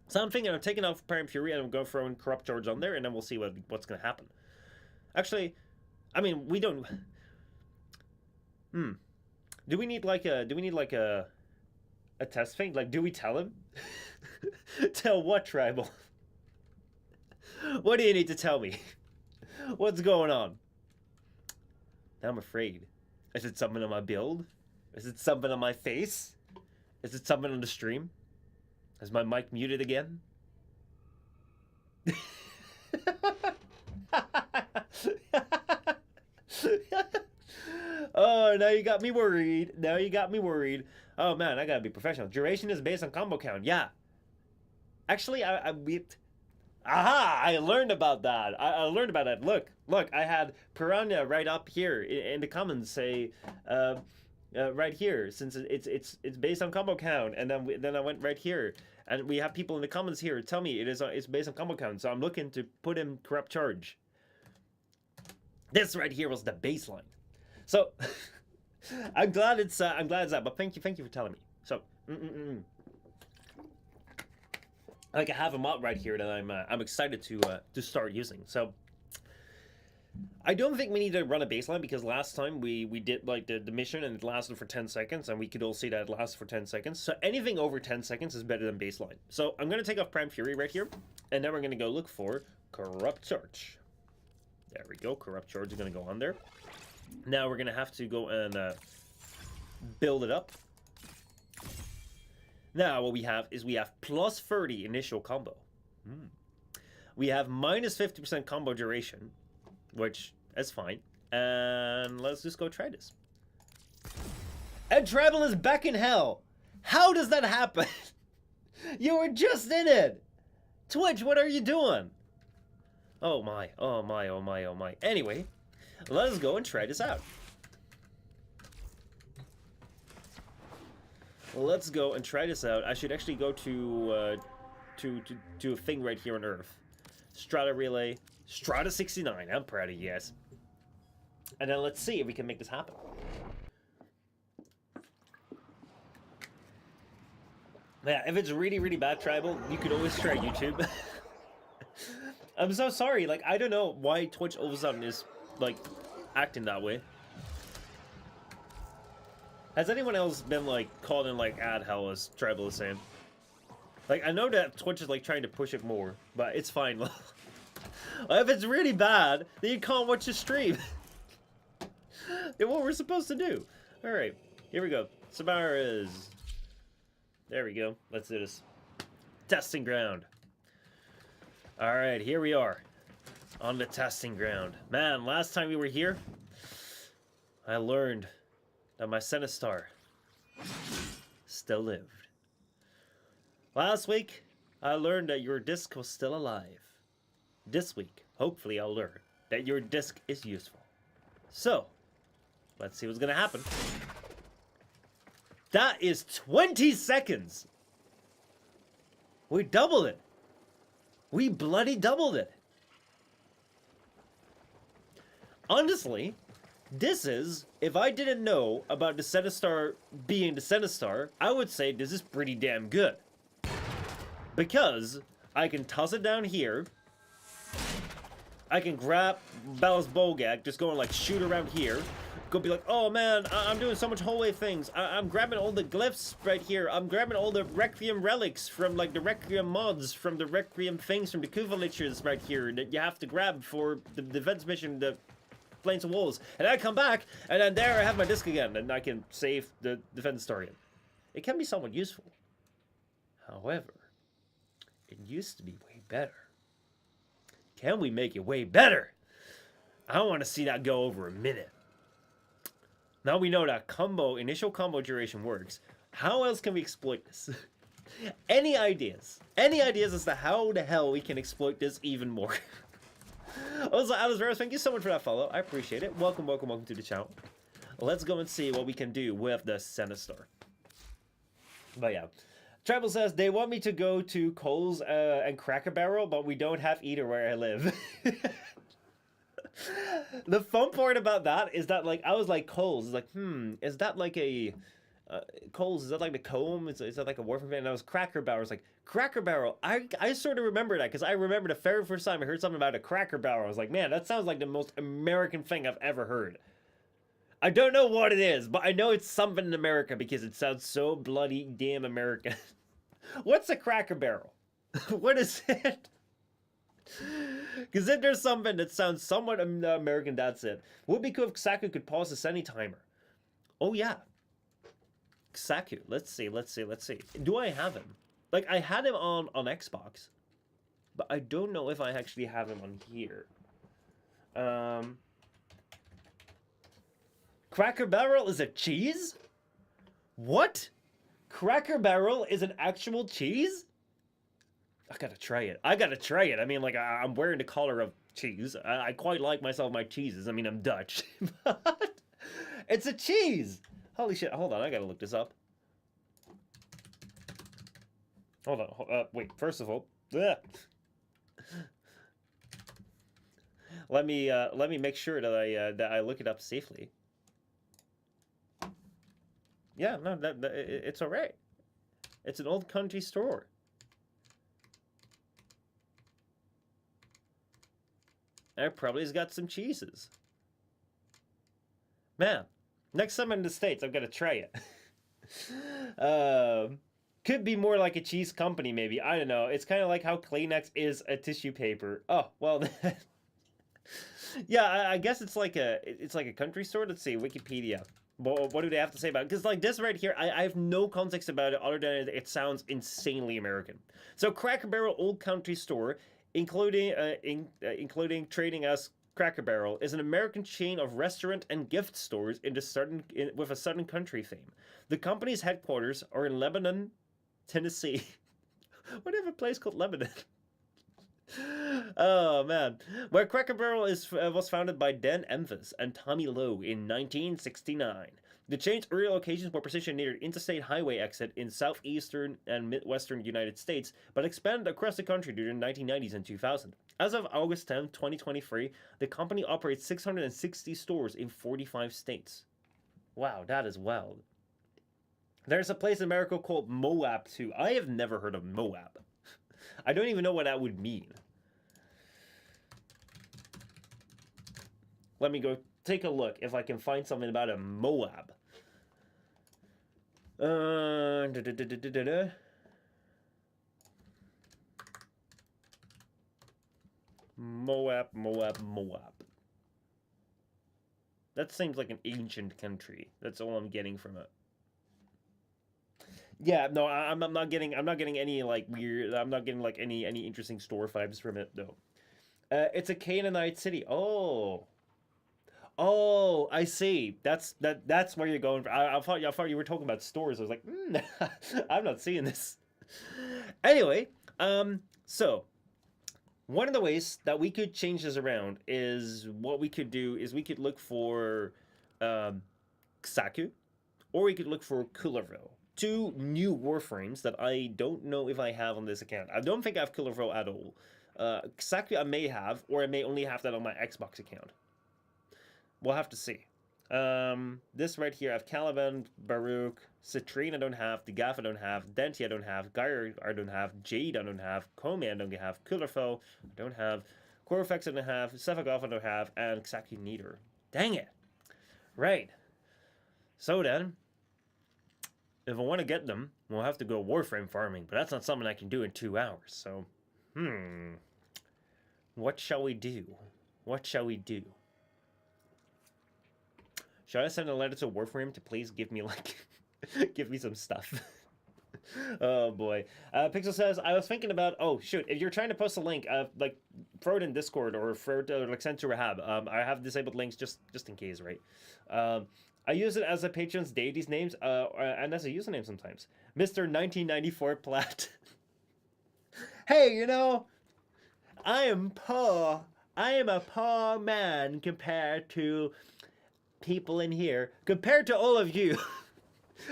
So I'm thinking I'm taking off prime fury and I'm going to throw in corrupt charge on there, and then we'll see what's going to happen. Actually, I mean, we don't. Do we need like a test thing? Like, do we tell him? Tell what, Tribal? What do you need to tell me? What's going on? Now I'm afraid. Is it something on my build? Is it something on my face? Is it something on the stream? Is my mic muted again? Oh, now you got me worried. Now you got me worried. Oh man, I gotta be professional. Duration is based on combo count. Yeah. Actually, I learned about that. I learned about that. Look, I had Piranha right up here in the comments say, right here, since it's based on combo count, and then I went right here, and we have people in the comments here tell me it's based on combo count. So I'm looking to put in corrupt charge. This right here was the baseline. So I'm glad it's that. But thank you for telling me. So like I have a mod right here that I'm excited to start using. So I don't think we need to run a baseline, because last time we did like the mission and it lasted for 10 seconds, and we could all see that it lasted for 10 seconds. So anything over 10 seconds is better than baseline. So I'm gonna take off Prime Fury right here, and then we're gonna go look for Corrupt Charge. There we go. Corrupt Charge is gonna go on there. Now we're gonna have to go and build it up. Now what we have is plus 30 initial combo. We have minus 50% combo duration, which is fine. And let's just go try this. And Tribal is back in hell. How does that happen? You were just in it. Twitch, what are you doing? Oh my, oh my, oh my, oh my. Anyway, let's go and try this out. Let's go and try this out. I should actually go to a thing right here on Earth. Strata Relay. Strata 69. I'm proud of you guys. And then let's see if we can make this happen. Yeah, if it's really, really bad, Tribal, you could always try YouTube. I'm so sorry. Like, I don't know why Twitch all of a sudden is, like, acting that way. Has anyone else been, like, caught in, like, ad hell, as Tribal is saying? Like, I know that Twitch is, like, trying to push it more, but it's fine. If it's really bad, then you can't watch the stream. Then what we're supposed to do. Alright, here we go. Samara's. There we go. Let's do this. Testing ground. Alright, here we are. On the testing ground. Man, last time we were here, I learned that my Zenistar still lived. Last week, I learned that your disc was still alive. This week, hopefully I'll learn that your disc is useful. So, Let's see what's gonna happen. That is 20 seconds. We doubled it. We bloody doubled it. Honestly, this is, if I didn't know about the Zenistar being the Zenistar, I would say this is pretty damn good. Because I can toss it down here. I can grab Ballast Bogak, just go and like shoot around here. Go be like, oh man, I'm doing so much hallway things. I'm grabbing all the glyphs right here. I'm grabbing all the Requiem relics from like the Requiem mods, from the Requiem things, from the Kuvalicious right here that you have to grab for the defense mission, the Plains of Wolves. And I come back, and then there I have my disc again, and I can save the defense story. It can be somewhat useful. However, it used to be way better. Can we make it way better? I want to see that go over a minute. Now we know that initial combo duration works. How else can we exploit this? Any ideas? Any ideas as to how the hell we can exploit this even more? Also, Alice Rose, thank you so much for that follow. I appreciate it. Welcome, welcome, welcome to the channel. Let's go and see what we can do with the Zenistar. But yeah. Travel says, they want me to go to Coles and Cracker Barrel, but we don't have either where I live. The fun part about that is that, like, I was like, Coles. It's like, is that like a... Coles, is that like the comb? Is that like a Warframe fan? And I was Cracker Barrel. I was like, Cracker Barrel. I sort of remember that, because I remember the very first time I heard something about a Cracker Barrel. I was like, man, that sounds like the most American thing I've ever heard. I don't know what it is, but I know it's something in America because it sounds so bloody damn American. What's a Cracker Barrel? What is it? Because if there's something that sounds somewhat American, that's it. Would be cool if Xaku could pause the Seni timer. Oh yeah. Xaku. Let's see. Do I have him? Like, I had him on Xbox. But I don't know if I actually have him on here. Cracker Barrel is a cheese? What? Cracker Barrel is an actual cheese? I gotta try it. I mean, like, I'm wearing the collar of cheese. I quite like myself my cheeses. I mean, I'm Dutch. But it's a cheese! Holy shit. Hold on, I gotta look this up. Hold on. Wait, first of all... Ugh. Let me make sure that I look it up safely. Yeah, no, it's alright. It's an old country store. And it probably has got some cheeses. Man, next time I'm in the States, I've got to try it. Could be more like a cheese company, maybe. I don't know. It's kind of like how Kleenex is a tissue paper. Oh, well... Yeah, I guess it's like a country store. Let's see, Wikipedia. What do they have to say about it? Because like this right here, I have no context about it other than it sounds insanely American. So Cracker Barrel Old Country Store, including trading as Cracker Barrel, is an American chain of restaurant and gift stores with a southern country theme. The company's headquarters are in Lebanon, Tennessee. What do you have a place called Lebanon? Oh man, where Cracker Barrel was founded by Dan Emphas and Tommy Lowe in 1969. The chain's early locations were positioned near the interstate highway exit in southeastern and midwestern United States, but expanded across the country during the 1990s and 2000. As of August 10, 2023, the company operates 660 stores in 45 states. Wow, that is wild. There's a place in America called Moab too. I have never heard of Moab. I don't even know what that would mean. Let me go take a look if I can find something about a Moab. Moab. That seems like an ancient country. That's all I'm getting from it. Yeah, no, I'm not getting any like weird. I'm not getting like any interesting store vibes from it though. It's a Canaanite city. Oh, I see. That's where you're going. I thought you were talking about stores. I was like, I'm not seeing this. Anyway, so one of the ways that we could change this around is what we could do is we could look for Saku, or we could look for Kullervo. Two new Warframes that I don't know if I have on this account. I don't think I have Kullervo at all. Saku I may have, or I may only have that on my Xbox account. We'll have to see. This right here, I have Caliban, Baruch, Citrine I don't have, Degaf I don't have, Denti I don't have, Gyre I don't have, Jade I don't have, Komi I don't have, Kullervo I don't have, Corfex I don't have, Sephagov I don't have, and Xaki neither. Dang it! Right. So then, if I want to get them, we'll have to go Warframe farming, but that's not something I can do in 2 hours, so... What shall we do? What shall we do? Should I send a letter to Warframe to please give me, like... give me some stuff? Oh, boy. Pixel says, I was thinking about... Oh, shoot. If you're trying to post a link, like, throw it in Discord or throw it, like, send to Rahab. I have disabled links just in case, right? I use it as a patron's deity's names, and as a username sometimes. Mr. 1994 Plat. Hey, you know, I am poor. I am a poor man compared to people in here. Compared to all of you.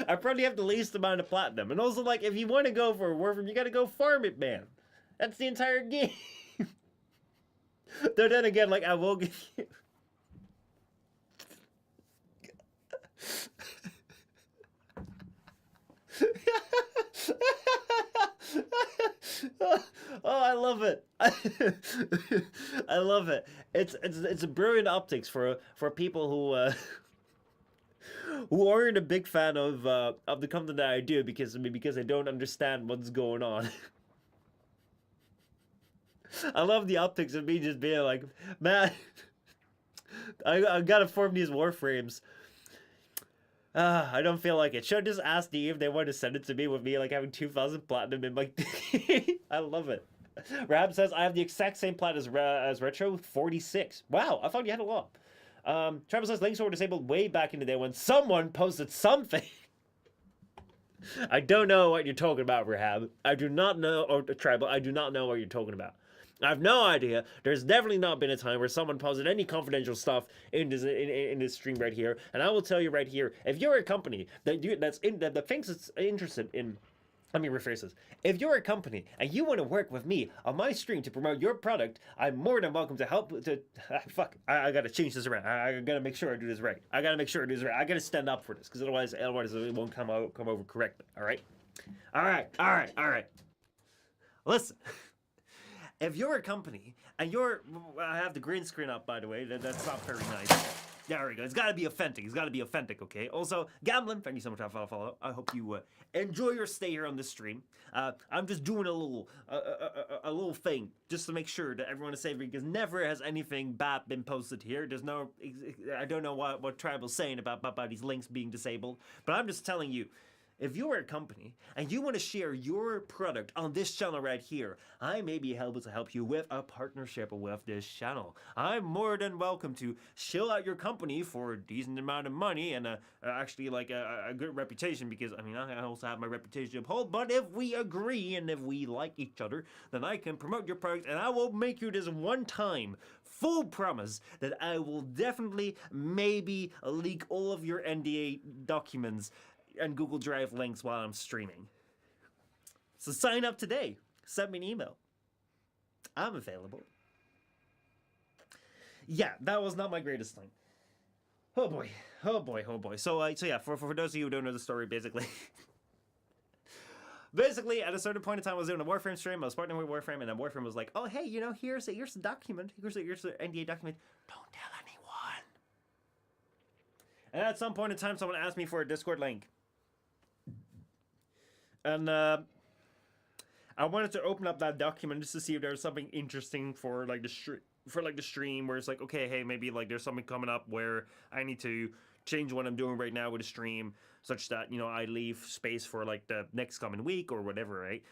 I probably have the least amount of platinum. And also, like, if you want to go for a Warframe, you gotta go farm it, man. That's the entire game. Though then again, like, I will give you... Oh, I love it. I love it. It's a brilliant optics for people who aren't a big fan of the content that I do because they don't understand what's going on. I love the optics of me just being like, man, I gotta form these Warframes. I don't feel like it. Should I just ask Steve if they want to send it to me with me like having 2,000 platinum in my... I love it. Rab says, I have the exact same plat as Retro, 46. Wow, I thought you had a lot. Travis says, links were disabled way back in the day when someone posted something. I don't know what you're talking about, Rahab. I do not know, or Tribal, I do not know what you're talking about. I have no idea. There's definitely not been a time where someone posted any confidential stuff in this stream right here. And I will tell you right here, if you're a company that thinks it's interested in, let me rephrase this. If you're a company and you want to work with me on my stream to promote your product, I'm more than welcome to help. I gotta change this around. I gotta make sure I do this right. I gotta stand up for this because otherwise it won't come over correctly. All right. Listen. If you're a company and I have the green screen up, by the way. That's not very nice. There we go. It's got to be authentic. Okay. Also, Gamblin, thank you so much for follow. I hope you enjoy your stay here on this stream. I'm just doing a little thing just to make sure that everyone is safe because never has anything bad been posted here. I don't know what Tribal's saying about these links being disabled, but I'm just telling you. If you are a company and you want to share your product on this channel right here, I may be able to help you with a partnership with this channel. I'm more than welcome to shill out your company for a decent amount of money and actually like a good reputation because, I mean, I also have my reputation to uphold, but if we agree and if we like each other, then I can promote your product and I will make you this one-time full promise that I will definitely maybe leak all of your NDA documents and Google Drive links while I'm streaming. So sign up today. Send me an email. I'm available. Yeah, that was not my greatest thing. Oh boy. So yeah, for those of you who don't know the story, basically, at a certain point in time, I was doing a Warframe stream. I was partnering with Warframe, and then Warframe was like, "Oh, hey, you know, here's the document. Here's the NDA document. Don't tell anyone." And at some point in time, someone asked me for a Discord link. And I wanted to open up that document just to see if there was something interesting for like the stream where it's like, okay, hey, maybe like there's something coming up where I need to change what I'm doing right now with the stream such that, you know, I leave space for like the next coming week or whatever, right?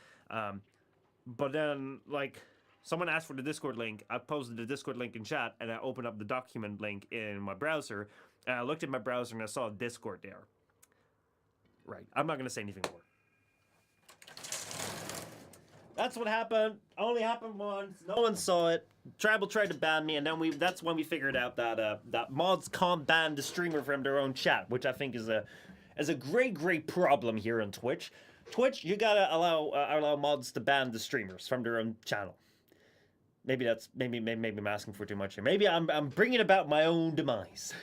But then like someone asked for the Discord link. I posted the Discord link in chat and I opened up the document link in my browser and I looked at my browser and I saw Discord there. Right. I'm not going to say anything more. That's what happened. Only happened once. No one saw it. Tribal tried to ban me, and then that's when we figured out that that mods can't ban the streamer from their own chat, which I think is a great problem here on Twitch. Twitch, you gotta allow mods to ban the streamers from their own channel. Maybe I'm asking for too much here. Maybe I'm bringing about my own demise.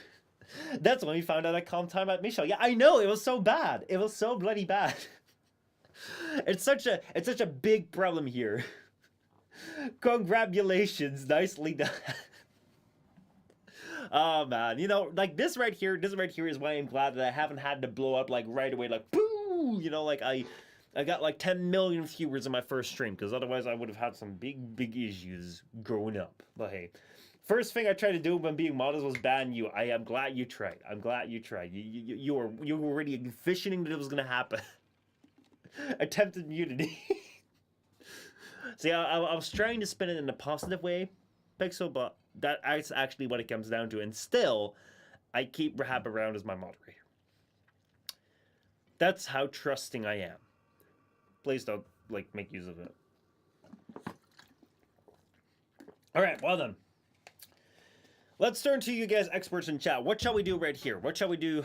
That's when we found out I can't time out Michelle. Yeah, I know, it was so bad. It was so bloody bad. It's such a big problem here. Congratulations, nicely done. Oh man, you know, like this right here is why I'm glad that I haven't had to blow up like right away, like boo. You know, like I got like 10 million viewers in my first stream, because otherwise I would have had some big issues growing up. But hey, first thing I tried to do when being modest was ban you. I am glad you tried. I'm glad you tried. You were already envisioning that it was gonna happen. Attempted mutiny. See, I was trying to spin it in a positive way, Pixel, but that's actually what it comes down to. And still, I keep Rahab around as my moderator. That's how trusting I am. Please don't, like, make use of it. Alright, well done. Let's turn to you guys experts in chat. What shall we do right here? What shall we do?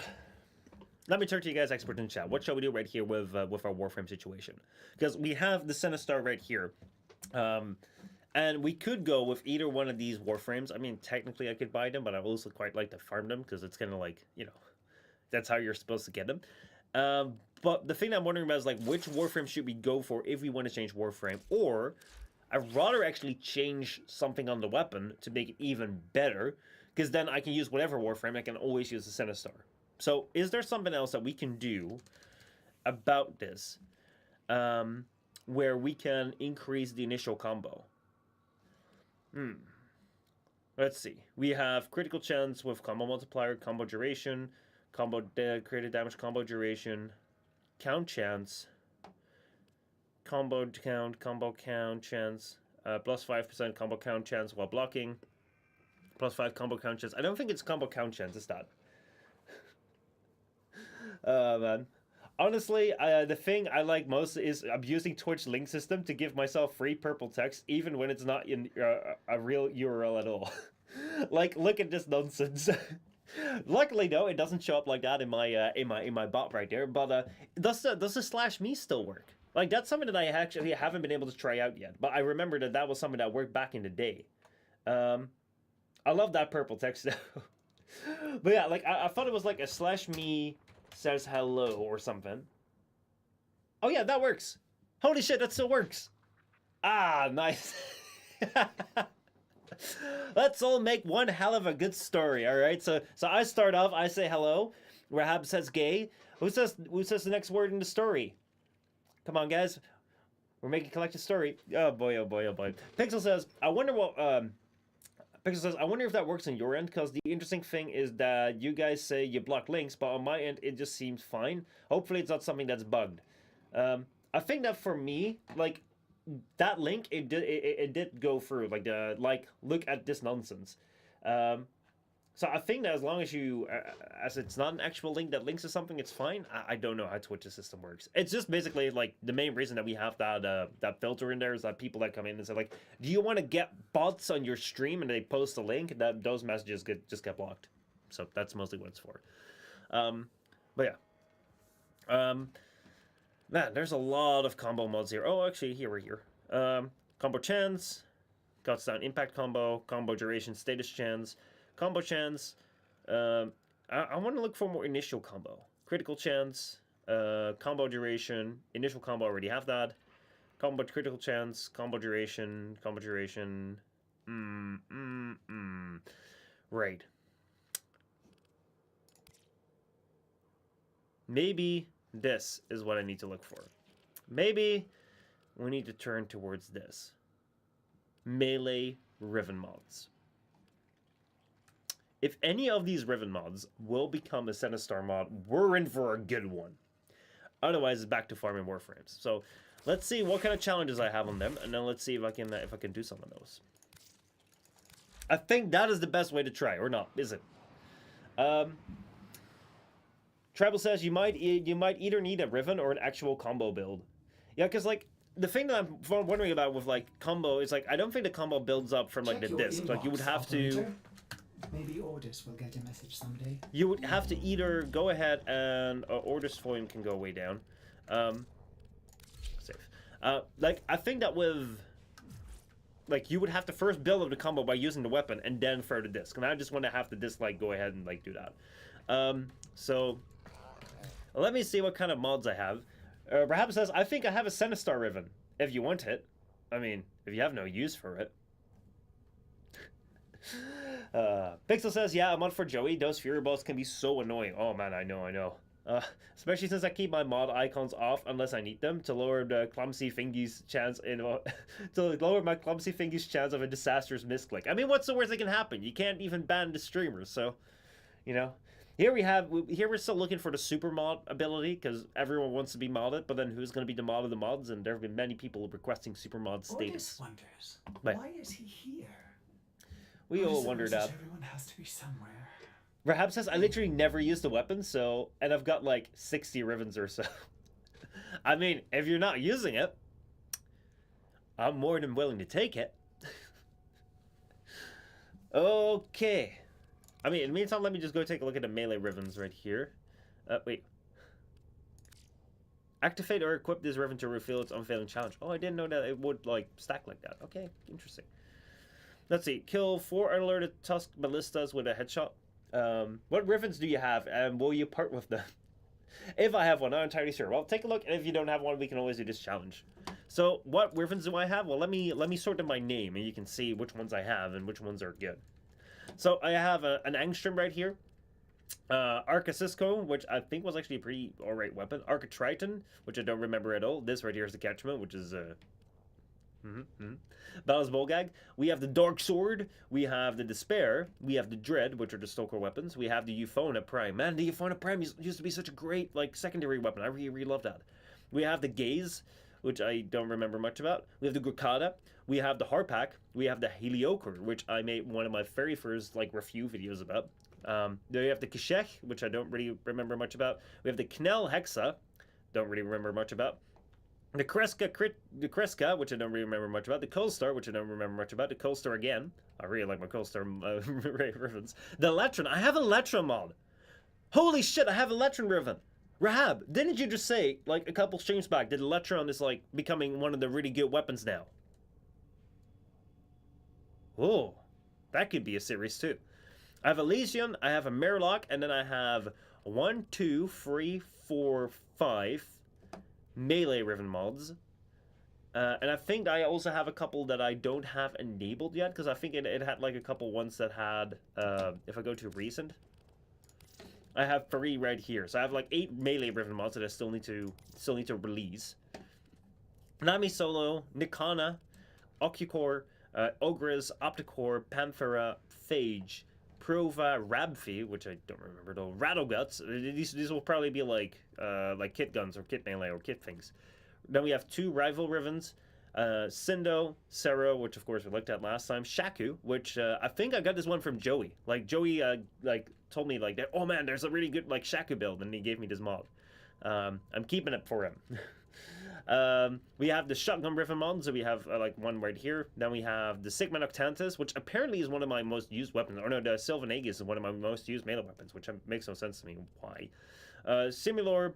Let me turn to you guys experts in chat. What shall we do right here with our Warframe situation? Because we have the Zenistar right here. And we could go with either one of these Warframes. I mean, technically I could buy them, but I also quite like to farm them, because it's kind of like, you know, that's how you're supposed to get them. But the thing I'm wondering about is, like, which Warframe should we go for if we want to change Warframe? Or I'd rather actually change something on the weapon to make it even better, because then I can use whatever Warframe. I can always use the Zenistar. So is there something else that we can do about this where we can increase the initial combo? Let's see. We have critical chance with combo multiplier, combo duration, combo created damage, combo duration, count chance, combo count chance, plus 5% combo count chance while blocking, plus 5 combo count chance. I don't think it's combo count chance, it's that. Man. Honestly, the thing I like most is I'm using Twitch link system to give myself free purple text, even when it's not in a real URL at all. Like, look at this nonsense. Luckily, though, it doesn't show up like that in my bot right there. But does the slash me still work? Like, that's something that I actually haven't been able to try out yet. But I remember that was something that worked back in the day. I love that purple text though. But yeah, like I thought it was like a slash me says hello or something. Oh yeah, that works. Holy shit, that still works. Ah, nice. Let's all make one hell of a good story, all right? So I start off, I say hello. Rahab says gay. Who says the next word in the story? Come on, guys. We're making a collective story. Oh boy, oh boy, oh boy. Pixel says, I wonder what Pixel says, I wonder if that works on your end, because the interesting thing is that you guys say you block links, but on my end, it just seems fine. Hopefully, it's not something that's bugged. I think that for me, like, that link, it did go through, like, look at this nonsense. So I think that as long as you, as it's not an actual link that links to something, it's fine. I don't know how Twitch's system works. It's just basically like the main reason that we have that filter in there is that people that come in and say like, do you want to get bots on your stream, and they post a link, that those messages just get blocked. So that's mostly what it's for. But yeah. Man, there's a lot of combo mods here. Oh, actually, here we're here. Combo chance, cuts down impact combo, combo duration, status chance. Combo chance, I want to look for more initial combo. Critical chance, combo duration, initial combo, I already have that. Combo critical chance, combo duration. Right. Maybe this is what I need to look for. Maybe we need to turn towards this. Melee Riven mods. If any of these Riven mods will become a Zenistar mod, we're in for a good one. Otherwise, it's back to farming Warframes. So let's see what kind of challenges I have on them, and then let's see if I can do some of those. I think that is the best way to try, or not, is it? Tribal says you might either need a Riven or an actual combo build. Yeah, because like the thing that I'm wondering about with like combo is like I don't think the combo builds up from like Check the your disc. Like you would inbox, have to. operator. Maybe Ordis will get a message someday. You would have to either go ahead and Orders volume can go way down. Safe. Like I think that with like you would have to first build up the combo by using the weapon and then throw the disc. And I just want to have the disc like go ahead and like do that. So let me see what kind of mods I have. Perhaps says I think I have a Zenistar Riven if you want it. I mean, if you have no use for it. Pixel says, yeah, a mod for Joey. Those Fury Balls can be so annoying. Oh man, I know. Especially since I keep my mod icons off unless I need them to lower the clumsy fingies chance to lower my clumsy fingies chance of a disastrous misclick. I mean, what's the worst that can happen? You can't even ban the streamers, so you know. Here we're still looking for the super mod ability because everyone wants to be modded, but then who's going to be the mod of the mods? And there have been many people requesting super mod status. Ordis wonders, But why is he here? we I all suppose wondered that that. everyone has to be somewhere. Rahab says, I literally never used the weapon, and I've got like 60 Rivens or so. I mean, if you're not using it, I'm more than willing to take it. Okay. I mean, in the meantime, let me just go take a look at the melee Rivens right here. Wait. Activate or equip this Riven to reveal its unfailing challenge. Oh, I didn't know that it would, like, stack like that. Okay, interesting. Let's see. Kill 4 unalerted Tusk Ballistas with a headshot. What Rivens do you have, and will you part with them? If I have one, I'm not entirely sure. Well, take a look, and if you don't have one, we can always do this challenge. So, what Rivens do I have? Well, let me sort them by name, and you can see which ones I have and which ones are good. So, I have an Angstrom right here. Arca Cisco, which I think was actually a pretty alright weapon. Arca Triton, which I don't remember at all. This right here is the Catchment, which is Ballast Bolgag. We have the Dark Sword. We have the Despair. We have the Dread, which are the Stalker weapons. We have the Euphona Prime. Man, the Euphona Prime used to be such a great like secondary weapon. I really love that. We have the Gaze, which I don't remember much about. We have the Grukada. We have the Harpak. We have the Helioker, which I made one of my very first like review videos about. Then we have the Kashech, which I don't really remember much about. We have the Knell Hexa. Don't really remember much about. The Kreska, which I don't really remember much about. The Coalstar, which I don't remember much about. The Coalstar again. I really like my Coalstar Rivens. The Electron. I have a Electron mod. Holy shit, I have Electron Riven. Rahab, didn't you just say, like, a couple streams back, that Electron is, like, becoming one of the really good weapons now? Oh, that could be a series, too. I have Elysian, I have a Murloc, and then I have 1, 2, 3, 4, 5... melee Riven mods. And I think I also have a couple that I don't have enabled yet, because I think it had like a couple ones that had, if I go to recent, I have 3 right here. So I have like 8 melee Riven mods that I still need to release. Nami Solo, Nikana, Ocucore, Ogres, Opticore, Panthera, Phage, Prova, Rabfi, which I don't remember though, Rattleguts. These will probably be like kit guns or kit melee or kit things. Then we have 2 rival Rivens, Sindo, Sero, which of course we looked at last time, Shaku, which I think I got this one from Joey. Like Joey like told me like that, oh man, there's a really good like Shaku build, and he gave me this mod. I'm keeping it for him. We have the Shotgun Riven mod, so we have like one right here. Then we have the Sigma Noctantis, which apparently is one of my most used weapons. Or no, the Sylvan Aegis is one of my most used melee weapons, which makes no sense to me. Why? Simulor,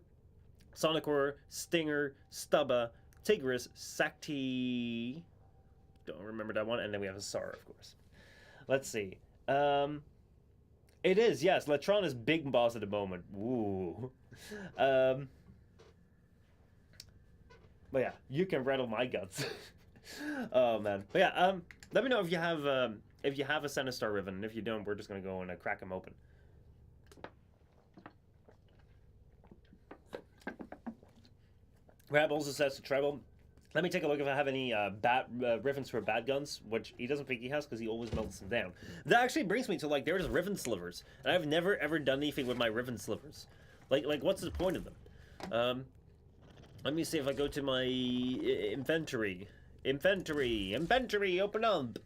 Sonicor, Stinger, Stubba, Tigris, Sakti. Don't remember that one. And then we have a Sara, of course. Let's see. It is, yes. Latron is big boss at the moment. Ooh. But yeah, you can rattle my guts. Oh man. But yeah, let me know if you have a Zenistar Riven, and if you don't, we're just gonna go and crack them open. Rab also says to Treble, let me take a look if I have any Rivens for bad guns, which he doesn't think he has because he always melts them down. That actually brings me to like there's Riven slivers, and I've never ever done anything with my Riven slivers. Like what's the point of them? Let me see if I go to my inventory. Inventory, open up.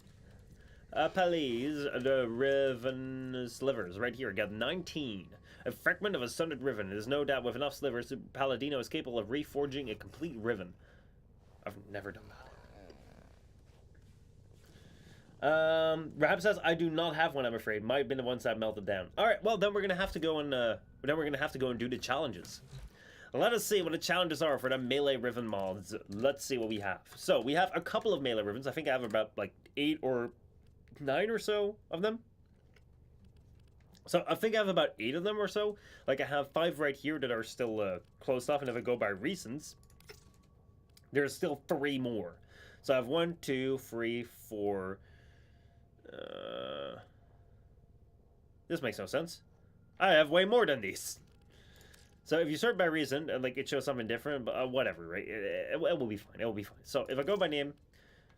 Please, the Riven slivers right here. I got 19. A fragment of a sundered Riven. There's no doubt with enough slivers, Paladino is capable of reforging a complete Riven. I've never done that. Rahab says, I do not have one, I'm afraid. Might have been the ones that melted down. Alright, well, then we're gonna have to go and, do the challenges. Let us see what the challenges are for the melee ribbon mods. Let's see what we have. So, we have a couple of melee ribbons. I think I have about, like, 8 or 9 or so of them. So, I think I have about 8 of them or so. Like, I have 5 right here that are still closed off, and if I go by recents, there's still 3 more. So, I have 1, 2, 3, 4... this makes no sense. I have way more than these. So if you sort by reason, like it shows something different, but whatever, right? It will be fine. It will be fine. So if I go by name,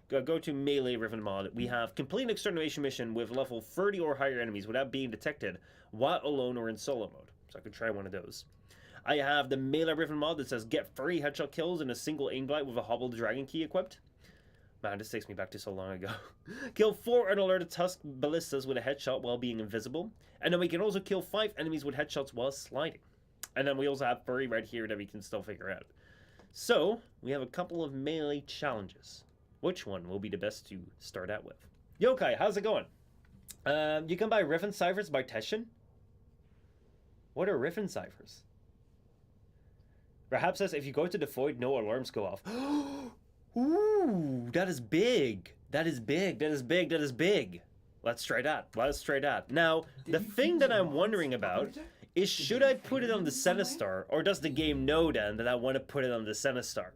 go to melee ribbon mod, we have complete an extermination mission with level 30 or higher enemies without being detected while alone or in solo mode. So I could try one of those. I have the melee ribbon mod that says get 30 headshot kills in a single aim glide with a hobbled dragon key equipped. Man, this takes me back to so long ago. Kill 4 unalerted tusk ballistas with a headshot while being invisible. And then we can also kill 5 enemies with headshots while sliding. And then we also have 30 right here that we can still figure out. So, we have a couple of melee challenges. Which one will be the best to start out with? Yokai, how's it going? You can buy Riven Ciphers by Teshin. What are Riven Ciphers? Rahab says if you go to the void, no alarms go off. Ooh, that is big. That is big. That is big. That is big. Let's try that. Let's try that. Now, the thing that I'm wondering about is should I put it on the Zenistar, or does the game know then that I want to put it on the Zenistar?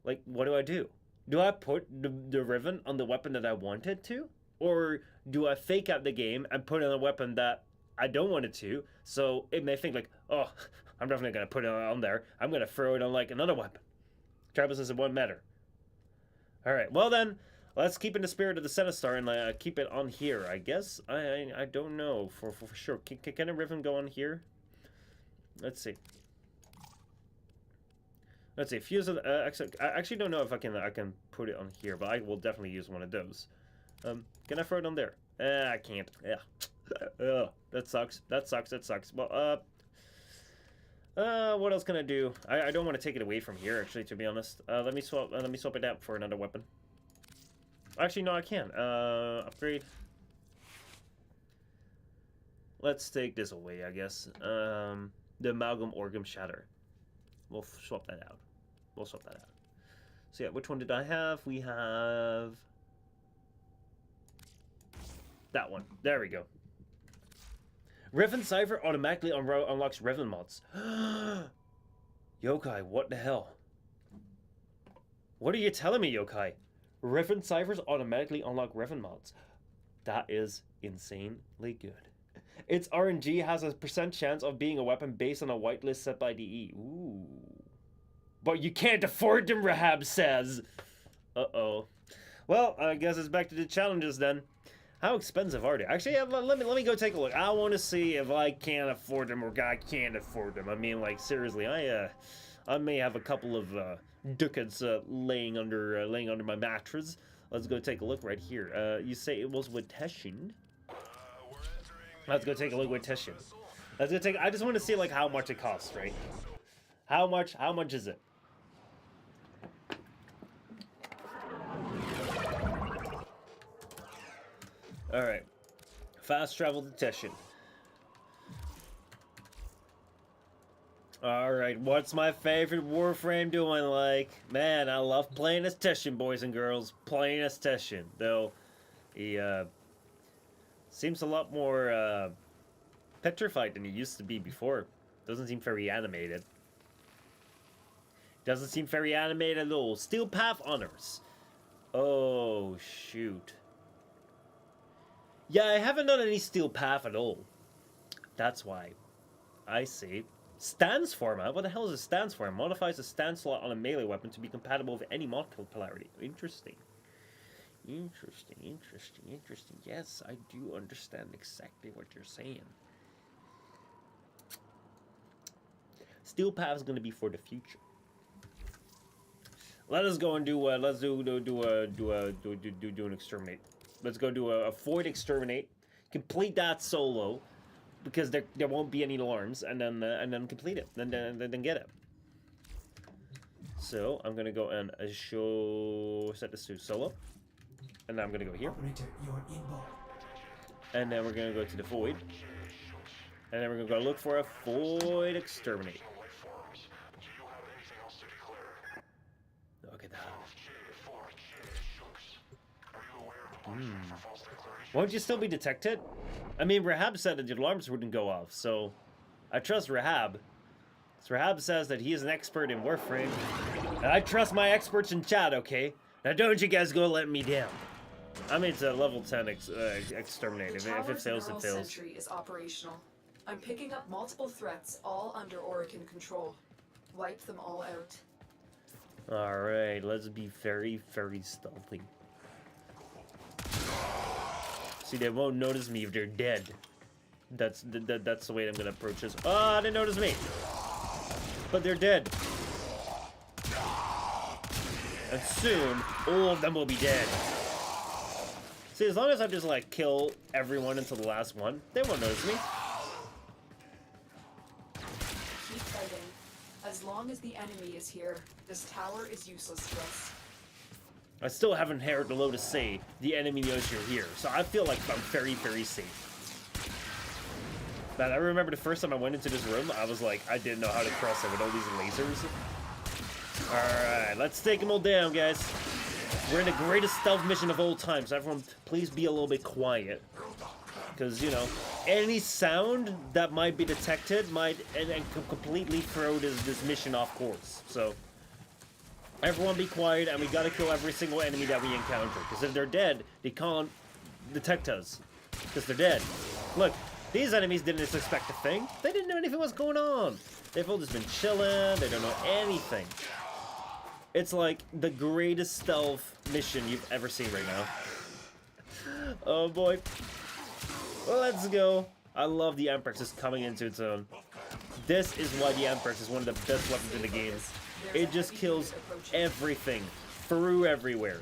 Like, what do? Do I put the Riven on the weapon that I wanted to? Or do I fake out the game and put it on a weapon that I don't want it to, so it may think like, oh, I'm definitely going to put it on there. I'm going to throw it on like another weapon. Travis says it won't matter. Alright, well then, let's keep in the spirit of the Zenistar and keep it on here, I guess. I don't know for sure. Can a Riven go on here? Let's see. Let's see. Fuse it. I actually don't know if I can put it on here, but I will definitely use one of those. Can I throw it on there? I can't. Yeah. That sucks. That sucks. That sucks. Well, what else can I do? I don't want to take it away from here, actually, to be honest. Let me swap it out for another weapon. Actually, no, I can. Upgrade. Let's take this away, I guess. The Amalgam Orgum Shatter. We'll swap that out. We'll swap that out. So yeah, which one did I have? We have that one. There we go. Riven Cipher automatically unlocks Riven mods. Yokai, what the hell? What are you telling me, Yokai? Riven Ciphers automatically unlock Riven mods. That is insanely good. Its RNG has a % chance of being a weapon based on a whitelist set by DE. Ooh. But you can't afford them, Rahab says. Uh-oh. Well, I guess it's back to the challenges then. How expensive are they? Actually, let me go take a look. I want to see if I can afford them or I can't afford them. I mean, like, seriously, I may have a couple of ducats laying under my mattress. Let's go take a look right here. You say it was with Teshin? Let's go take a look with Teshin. Let's go take. I just want to see like how much it costs, right? How much is it? All right, fast travel to Teshin. All right, what's my favorite Warframe doing like? Man, I love playing as Teshin, boys and girls. Playing as Teshin, though he seems a lot more petrified than he used to be before. Doesn't seem very animated. Doesn't seem very animated at all. Steel Path honors. Oh shoot. Yeah, I haven't done any Steel Path at all. That's why. I see. Stance format? What the hell is a stance format? Modifies the stance slot on a melee weapon to be compatible with any mod polarity. Interesting. Interesting. Yes, I do understand exactly what you're saying. Steel Path is going to be for the future. Let us go and do an exterminate. Let's go do a void exterminate. Complete that solo, because there won't be any alarms, and then complete it. Then get it. So I'm gonna go and set this to solo, and then I'm gonna go here, Operator, you're inbound. and then we're gonna go to the void, and then we're gonna go look for a void exterminate. Look at that. Won't you still be detected? I mean, Rahab said that the alarms wouldn't go off, so I trust Rahab. So Rahab says that he is an expert in Warframe, and I trust my experts in chat, okay? Now don't you guys go let me down. I mean, it's a level 10 exterminate. If it fails, it fails. Sentry is operational. I'm picking up multiple threats, all under Orokin control. Wipe them all out. Alright, let's be very, very stealthy. See, they won't notice me if they're dead. That's the way I'm gonna approach this. Oh, they notice me! But they're dead. And soon, all of them will be dead. See, as long as I just, like, kill everyone until the last one, they won't notice me. Keep fighting. As long as the enemy is here, this tower is useless to us. I still haven't heard the Lotus say the enemy knows you're here, so I feel like I'm very, very safe. But I remember the first time I went into this room, I was like, I didn't know how to cross it with all these lasers. Alright, let's take them all down, guys. We're in the greatest stealth mission of all time, so everyone, please be a little bit quiet. Because, you know, any sound that might be detected might and completely throw this mission off course. So, everyone be quiet, and we gotta kill every single enemy that we encounter. Because if they're dead, they can't detect us. Because they're dead. Look, these enemies didn't expect a thing. They didn't know anything was going on. They've all just been chilling. They don't know anything. It's like the greatest stealth mission you've ever seen right now. Oh boy. Well, let's go. I love the Emprex just coming into its own. This is why the Emprex is one of the best weapons in the game. It just kills everything. Through everywhere.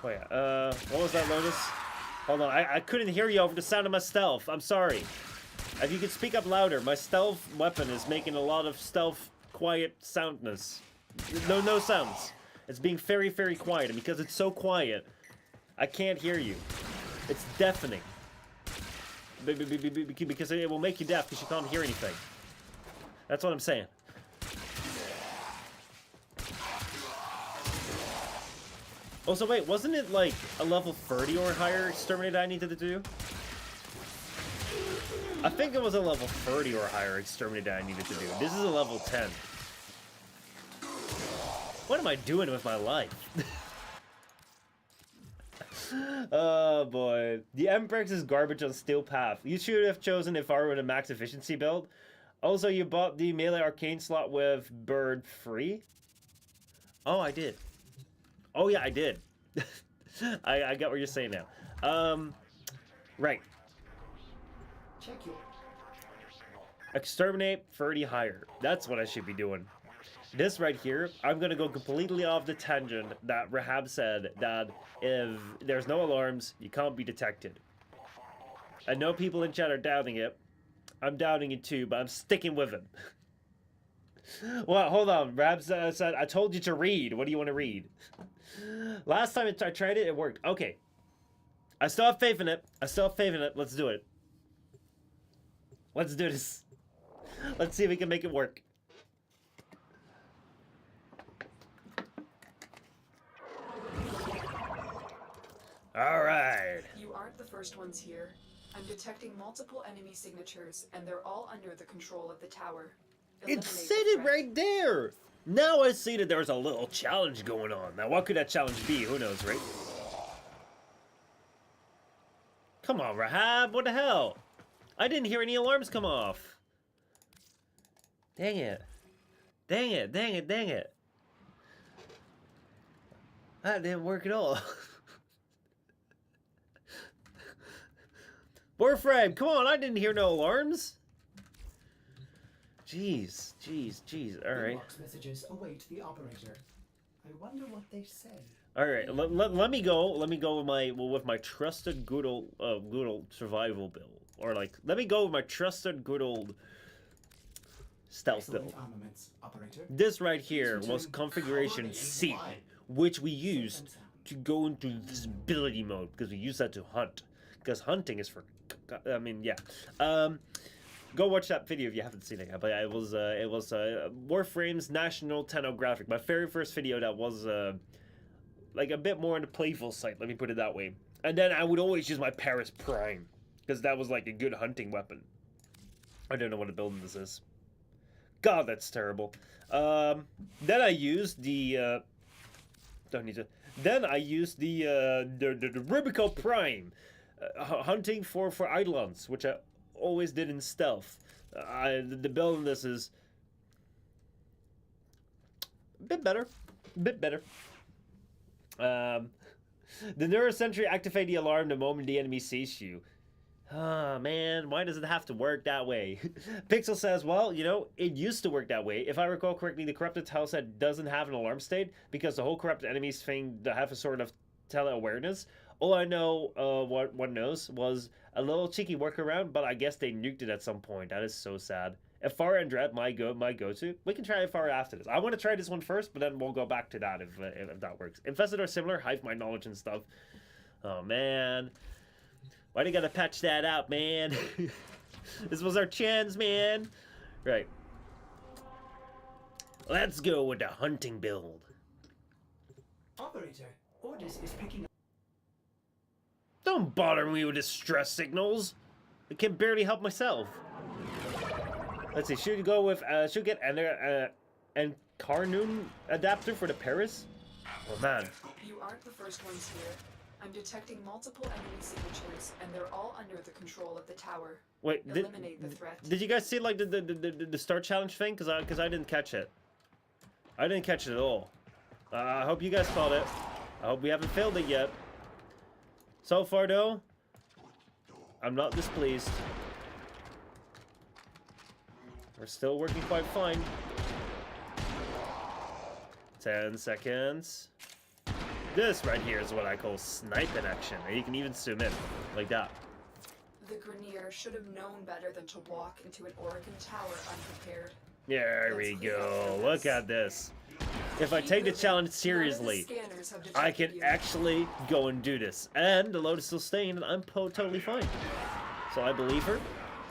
Oh yeah, what was that, Lotus? Hold on, I couldn't hear you over the sound of my stealth. I'm sorry. If you could speak up louder, my stealth weapon is making a lot of stealth, quiet soundness. No sounds. It's being very, very quiet, and because it's so quiet, I can't hear you. It's deafening. Because it will make you deaf because you can't hear anything. That's what I'm saying. Also, wait, wasn't it like a level 30 or higher exterminate I needed to do? I think it was a level 30 or higher exterminate I needed to do. This is a level 10. What am I doing with my life? Oh boy. The Emprex is garbage on Steel Path. You should have chosen Ifar with a max efficiency build. Also, you bought the melee arcane slot with bird free? Oh, I did. Oh yeah, I did. I got what you're saying now. Right. Check your... Exterminate 30 higher. That's what I should be doing. This right here, I'm gonna go completely off the tangent that Rahab said that if there's no alarms, you can't be detected. I know people in chat are doubting it. I'm doubting it too, but I'm sticking with him. Well, hold on. Rahab said, I told you to read. What do you want to read? Last time I tried it, it worked. Okay. I still have faith in it. I still have faith in it. Let's do it. Let's do this. Let's see if we can make it work. All right. You aren't the first ones here. I'm detecting multiple enemy signatures, and they're all under the control of the tower. It said it right there. Now I see that there's a little challenge going on. Now, what could that challenge be? Who knows, right? Come on, Rahab. What the hell? I didn't hear any alarms come off. Dang it. Dang it, dang it, dang it. That didn't work at all. Warframe, come on, I didn't hear no alarms. Jeez, jeez, jeez. Alright. Inbox messages await the operator. I wonder what they say. Alright, let me go. Let me go with my trusted good old survival build. Or like, let me go with my trusted good old stealth Excellent build. armaments, operator. This right here Please was return configuration coordinates. C, Why? which we Safe used and sound. to go into visibility mode because we use that to hunt. Because hunting is for, I mean, yeah. Go watch that video if you haven't seen it yet. But yeah, it was Warframe's National Tenographic, my very first video that was like a bit more on the playful side. Let me put it that way. And then I would always use my Paris Prime because that was like a good hunting weapon. I don't know what a building this is. God, that's terrible. Then I used the don't need to. Then I used the Rubico Prime, hunting for Eidolons, which I always did in stealth. The build in this is a bit better, The neurosentry activate the alarm the moment the enemy sees you. Ah, man, why does it have to work that way? Pixel says, well, you know, it used to work that way. If I recall correctly, the corrupted tileset doesn't have an alarm state because the whole corrupted enemies thing to have a sort of tele-awareness. All I know, what one knows, was a little cheeky workaround, but I guess they nuked it at some point. That is so sad. If Far and Dread my go-to, we can try Far after this. I want to try this one first, but then we'll go back to that if that works. Infested are similar, hive my knowledge and stuff. Oh, man. Why do you gotta patch that out, man? This was our chance, man. Right. Let's go with the hunting build. Operator, Ordis is picking up. Don't bother me with distress signals. I can barely help myself. Let's see. Should we go with? Should we get an Carnoon adapter for the Paris? Oh man. You aren't the first ones here. I'm detecting multiple enemy signatures, and they're all under the control of the tower. Wait, Eliminate the threat. did you guys see like the start challenge thing? Cause I didn't catch it. I didn't catch it at all. I hope you guys caught it. I hope we haven't failed it yet. So far though, I'm not displeased. We're still working quite fine. 10 seconds. This right here is what I call sniping action. And you can even zoom in, like that. The Grenier should have known better than to walk into an Oregon tower unprepared. There we go. Look at this. If I take the challenge seriously, I can actually go and do this. And the load is still staying, and I'm totally fine. So I believe her,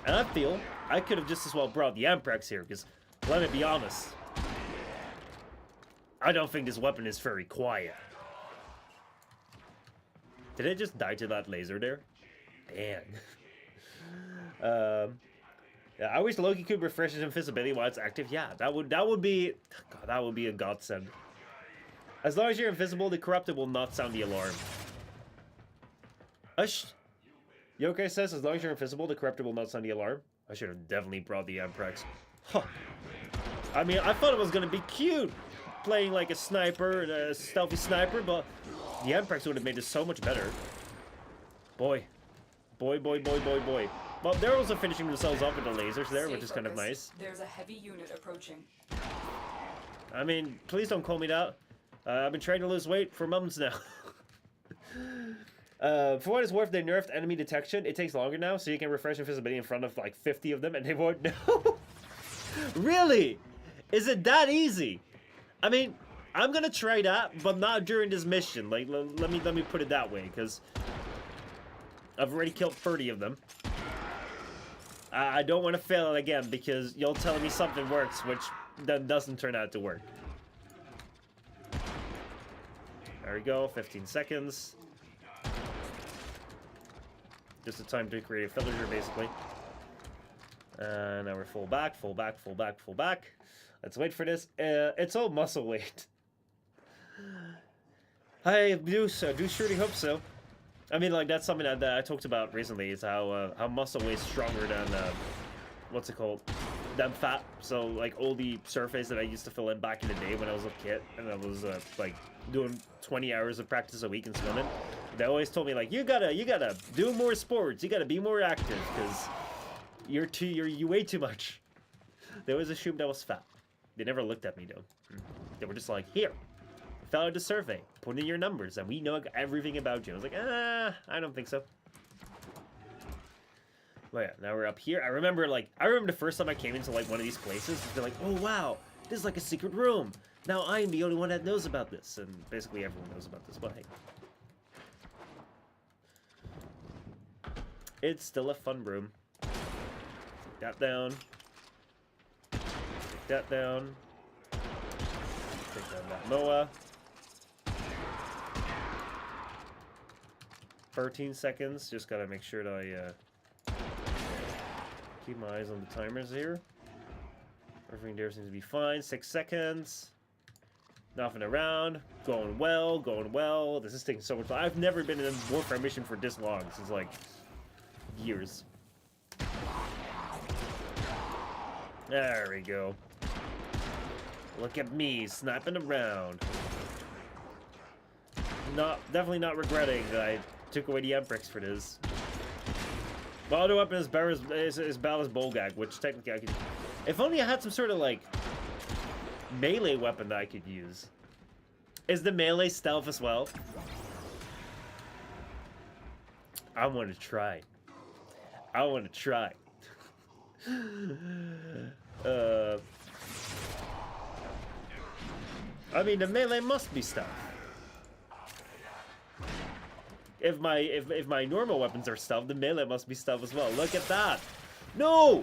and I feel I could have just as well brought the Amprex here, because, let me be honest, I don't think this weapon is very quiet. Did it just die to that laser there? Damn. Yeah, I wish Loki could refresh his invisibility while it's active. Yeah, that would be God, that would be a godsend. As long as you're invisible, the corrupted will not sound the alarm. Ush. Yokai says, as long as you're invisible, the corrupted will not sound the alarm. I should have definitely brought the Amprex. Huh. I mean, I thought it was gonna be cute, playing like a sniper, a stealthy sniper, but the Amprex would have made it so much better. Boy. Boy. Well, they're also finishing themselves off with the lasers there, which is kind of nice. There's a heavy unit approaching. I mean, please don't call me that. I've been trying to lose weight for months now. For what it's worth, they nerfed enemy detection. It takes longer now, so you can refresh invisibility in front of like 50 of them, and they won't know. Really? Is it that easy? I mean, I'm gonna try that, but not during this mission. Like, let me put it that way, because I've already killed 30 of them. I don't want to fail it again, because you're telling me something works, which then doesn't turn out to work. There we go, 15 seconds. Just the time to create a villager, basically. Now we're full back. Let's wait for this. It's all muscle weight. I do surely hope so. I mean, like, that's something that I talked about recently, is how muscle weight's stronger than, what's it called? Than fat. So, like, all the surface that I used to fill in back in the day when I was a kid, and I was, like, doing 20 hours of practice a week in swimming, they always told me, like, you gotta do more sports, you gotta be more active, because you weigh too much. They always assumed I was fat. They never looked at me, though. They were just like, here, fill out the survey, put in your numbers, and we know everything about you. I was like, I don't think so. Well, yeah, now we're up here. I remember the first time I came into like one of these places, they're like, oh wow, this is like a secret room. Now I am the only one that knows about this, and basically everyone knows about this, but hey. It's still a fun room. Take that down. Take that down. Take down that Moa. 13 seconds. Just gotta make sure that I keep my eyes on the timers here. Everything there seems to be fine. 6 seconds. Nothing around. Going well. Going well. This is taking so much time. I've never been in a Warframe mission for this long. Since like years. There we go. Look at me sniping around. Definitely not regretting that I took away the Emprix for this. My other weapon is Ballast Bolgag, which technically I could. If only I had some sort of like melee weapon that I could use. Is the melee stealth as well? I want to try. I want to try. I mean, the melee must be stealth. If my normal weapons are stealth, the melee must be stealth as well. Look at that! No!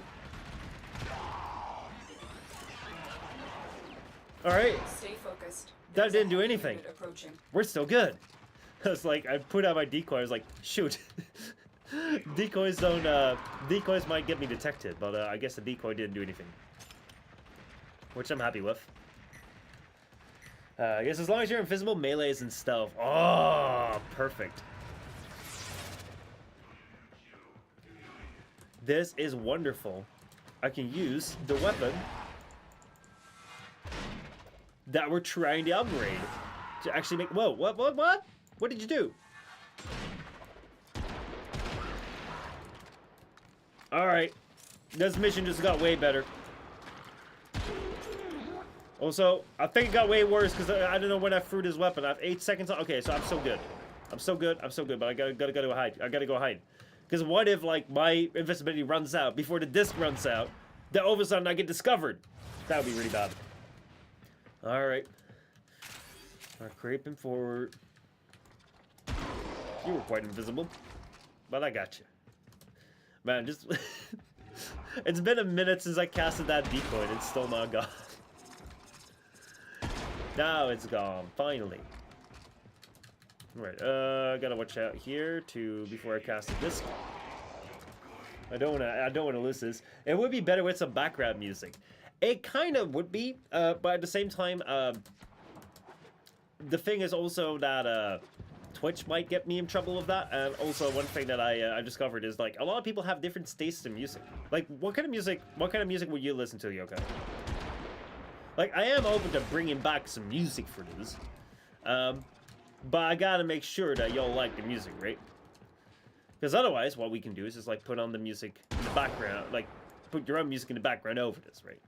Alright. Stay focused. That didn't do anything. Approaching. We're still good. It's like, I put out my decoy, I was like, shoot. Decoys might get me detected, but I guess the decoy didn't do anything. Which I'm happy with. I guess as long as you're invisible, melee is in stealth. Oh, perfect. This is wonderful. I can use the weapon that we're trying to upgrade to actually make. Whoa! What? What did you do? All right, this mission just got way better. Also, I think it got way worse because I don't know when I threw this weapon. I have 8 seconds. Okay, so I'm so good. I'm so good. But I gotta go hide. I gotta go hide. Because what if like my invisibility runs out before the disc runs out? Then all of a sudden I get discovered. That would be really bad. All right. I'm creeping forward. You were quite invisible, but I got you. Man, just it's been a minute since I casted that decoy and it's still not gone. Now it's gone, finally. Right, gotta watch out here before I cast the disc. I don't wanna lose this. It would be better with some background music. It kind of would be, but at the same time, the thing is also that Twitch might get me in trouble with that. And also one thing that I discovered is like a lot of people have different tastes in music. Like what kind of music would you listen to, Yokai? Like I am open to bringing back some music for this. But I gotta make sure that y'all like the music, right? Because otherwise, what we can do is just like put on the music in the background, like put your own music in the background over this, right?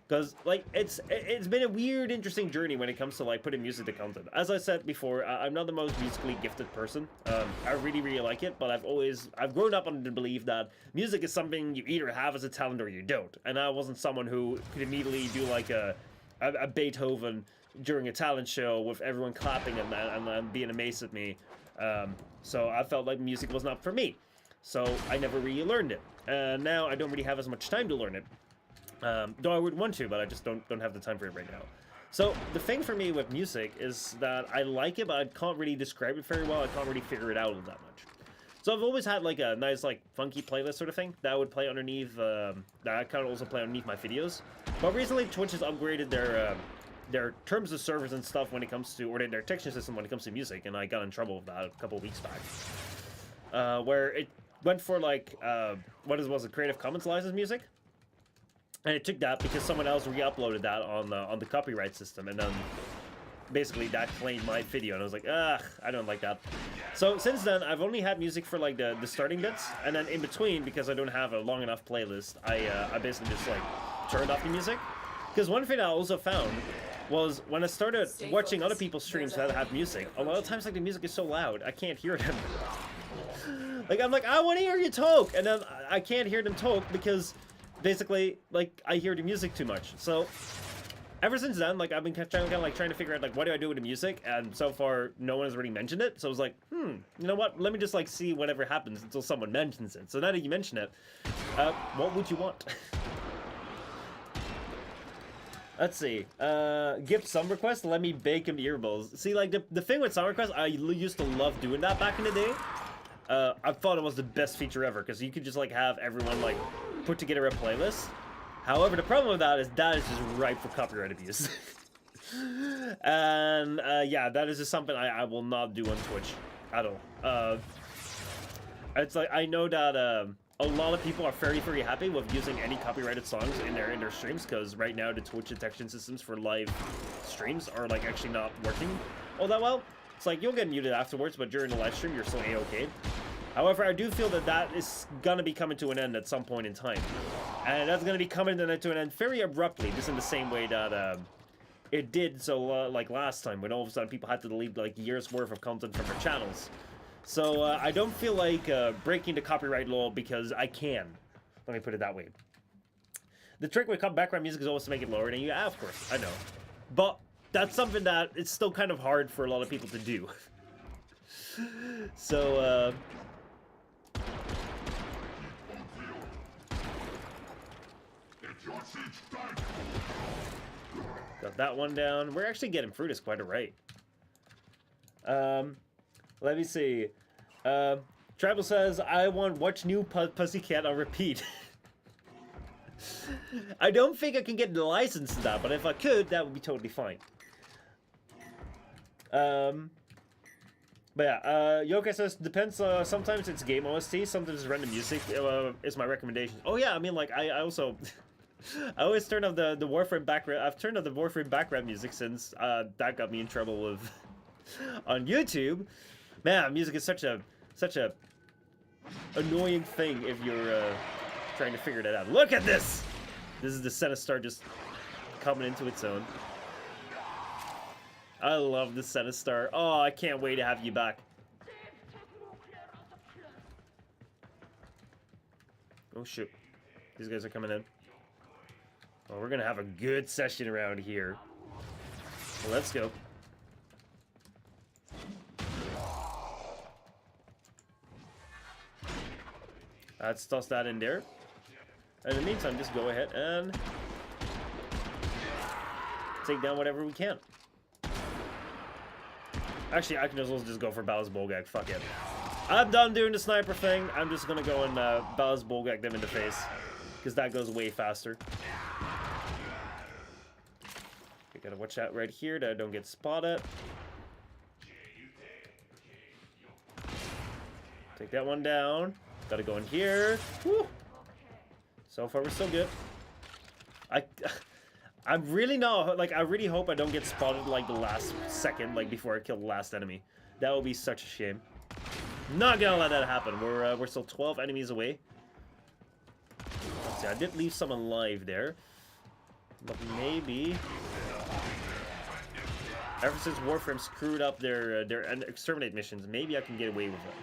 Because like it's been a weird, interesting journey when it comes to like putting music to content. As I said before, I'm not the most musically gifted person. I really like it, but I've grown up under the belief that music is something you either have as a talent or you don't. And I wasn't someone who could immediately do like a Beethoven during a talent show with everyone clapping and being amazed at me. So I felt like music was not for me. So I never really learned it. And now I don't really have as much time to learn it. Though I would want to, but I just don't have the time for it right now. So the thing for me with music is that I like it, but I can't really describe it very well. I can't really figure it out that much. So I've always had like a nice like funky playlist sort of thing that I would play underneath, that I kind of also play underneath my videos. But recently Twitch has upgraded their terms of service and stuff when it comes to, or their detection system when it comes to music, and I got in trouble with that a couple of weeks back. Where it went for like, was it Creative Commons licensed music? And it took that because someone else re-uploaded that on the copyright system, and then basically that claimed my video, and I was like, ugh, I don't like that. So since then, I've only had music for like the starting bits, and then in between, because I don't have a long enough playlist, I basically just like turned off the music. Because one thing I also found was when I started watching other people's streams that have music, a lot of times like the music is so loud, I can't hear them. Like, I'm like, I want to hear you talk, and then I can't hear them talk because basically, like, I hear the music too much. So ever since then, like, I've been kind of trying to figure out, like, what do I do with the music? And so far, no one has really mentioned it. So I was like, you know what? Let me just, like, see whatever happens until someone mentions it. So now that you mention it, what would you want? Let's see. Gift some request. Let me bake him earballs. See, like, the thing with some requests, I used to love doing that back in the day. I thought it was the best feature ever because you could just, like, have everyone, like, put together a playlist. However, the problem with that is just ripe for copyright abuse. And, yeah, that is just something I will not do on Twitch at all. It's like, I know that, a lot of people are very, very happy with using any copyrighted songs in their streams because right now the Twitch detection systems for live streams are, like, actually not working all that well. It's like, you'll get muted afterwards, but during the live stream, you're still A-okay. However, I do feel that that is going to be coming to an end at some point in time. And that's going to be coming to an end very abruptly, just in the same way that it did so, like, last time, when all of a sudden people had to delete, like, years' worth of content from their channels. So, I don't feel like breaking the copyright law because I can. Let me put it that way. The trick with background music is always to make it lower, and yeah, of course, I know. But that's something that it's still kind of hard for a lot of people to do. So, got that one down. We're actually getting through this quite alright. Let me see. Tribal says, I want Watch New Pussycat on repeat. I don't think I can get the license to that, but if I could, that would be totally fine. But yeah, Yoka says, depends, sometimes it's game OST, sometimes it's random music, is my recommendation. Oh yeah, I mean, like, I also... I always turn off the Warframe background. I've turned off the Warframe background music since that got me in trouble with on YouTube. Man, music is such a annoying thing if you're trying to figure that out. Look at this. This is the Zenistar just coming into its own. I love the Zenistar. Oh, I can't wait to have you back. Oh shit, these guys are coming in. Well, we're gonna have a good session around here. Well, let's go. Let's toss that in there. In the meantime, just go ahead and take down whatever we can. Actually, I can as well just go for Ballast Bolgag. Fuck it. I'm done doing the sniper thing. I'm just gonna go and Ballast Bolgag them in the face. Because that goes way faster. You gotta watch out right here that I don't get spotted. Take that one down. Gotta go in here. Woo! So far we're still good. I'm really not, like, I really hope I don't get spotted, like, the last second, like, before I kill the last enemy. That would be such a shame. Not gonna let that happen. We're still 12 enemies away. Let's see, I did leave some alive there. But maybe... Ever since Warframe screwed up their exterminate missions, maybe I can get away with it.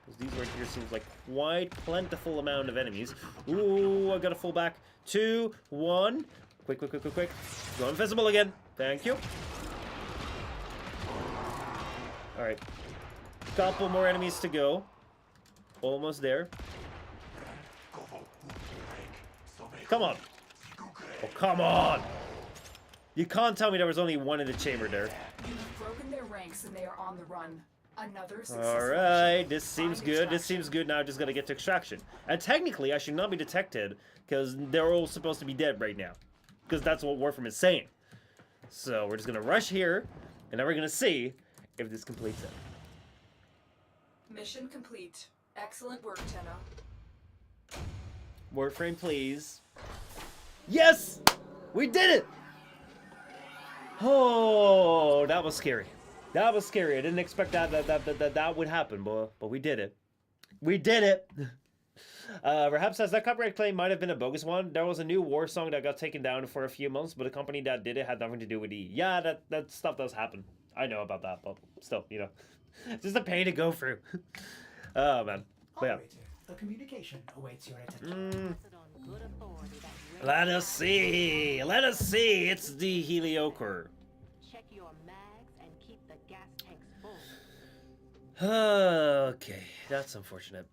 Because these right here seems like quite plentiful amount of enemies. Ooh, I gotta fall back. 2, 1. Quick, quick, quick, quick, quick. Go invisible again. Thank you. Alright. Couple more enemies to go. Almost there. Come on. Oh, come on. You can't tell me there was only one in the chamber there. You've broken their ranks and they are on the run. Another successful Alright, this seems good. This seems good. Now I just gotta get to extraction. And technically, I should not be detected because they're all supposed to be dead right now. Because that's what Warframe is saying. So we're just gonna rush here, and then we're gonna see if this completes it. Mission complete. Excellent work, Tenno. Warframe, please. Yes! We did it! Oh, that was scary. That was scary. I didn't expect that would happen, but we did it. We did it! Rahab says that copyright claim might have been a bogus one. There was a new war song that got taken down for a few months, but the company that did it had nothing to do with E. Yeah, that stuff does happen. I know about that, but still, you know. Just a pain to go through. Oh man. But yeah. Operator, a communication awaits your attention. Let us see. Let us see. It's the Heliocore. Check your mags and keep the gas tanks full. Okay, that's unfortunate.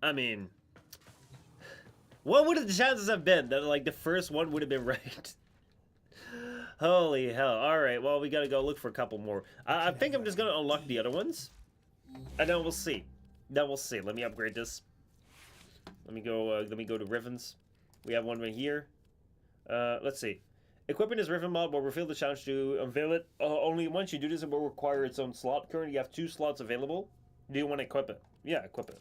I mean, what would the chances have been that like the first one would have been right? Holy hell! All right, well we gotta go look for a couple more. I think I'm just gonna unlock the other ones, and then we'll see. Then we'll see. Let me upgrade this. Let me go. Let me go to Rivens. We have one right here. Let's see. Equipping this Riven mod will reveal the challenge to unveil it. Only once you do this, it will require its own slot. Currently, you have 2 slots available. Do you want to equip it? Yeah, equip it.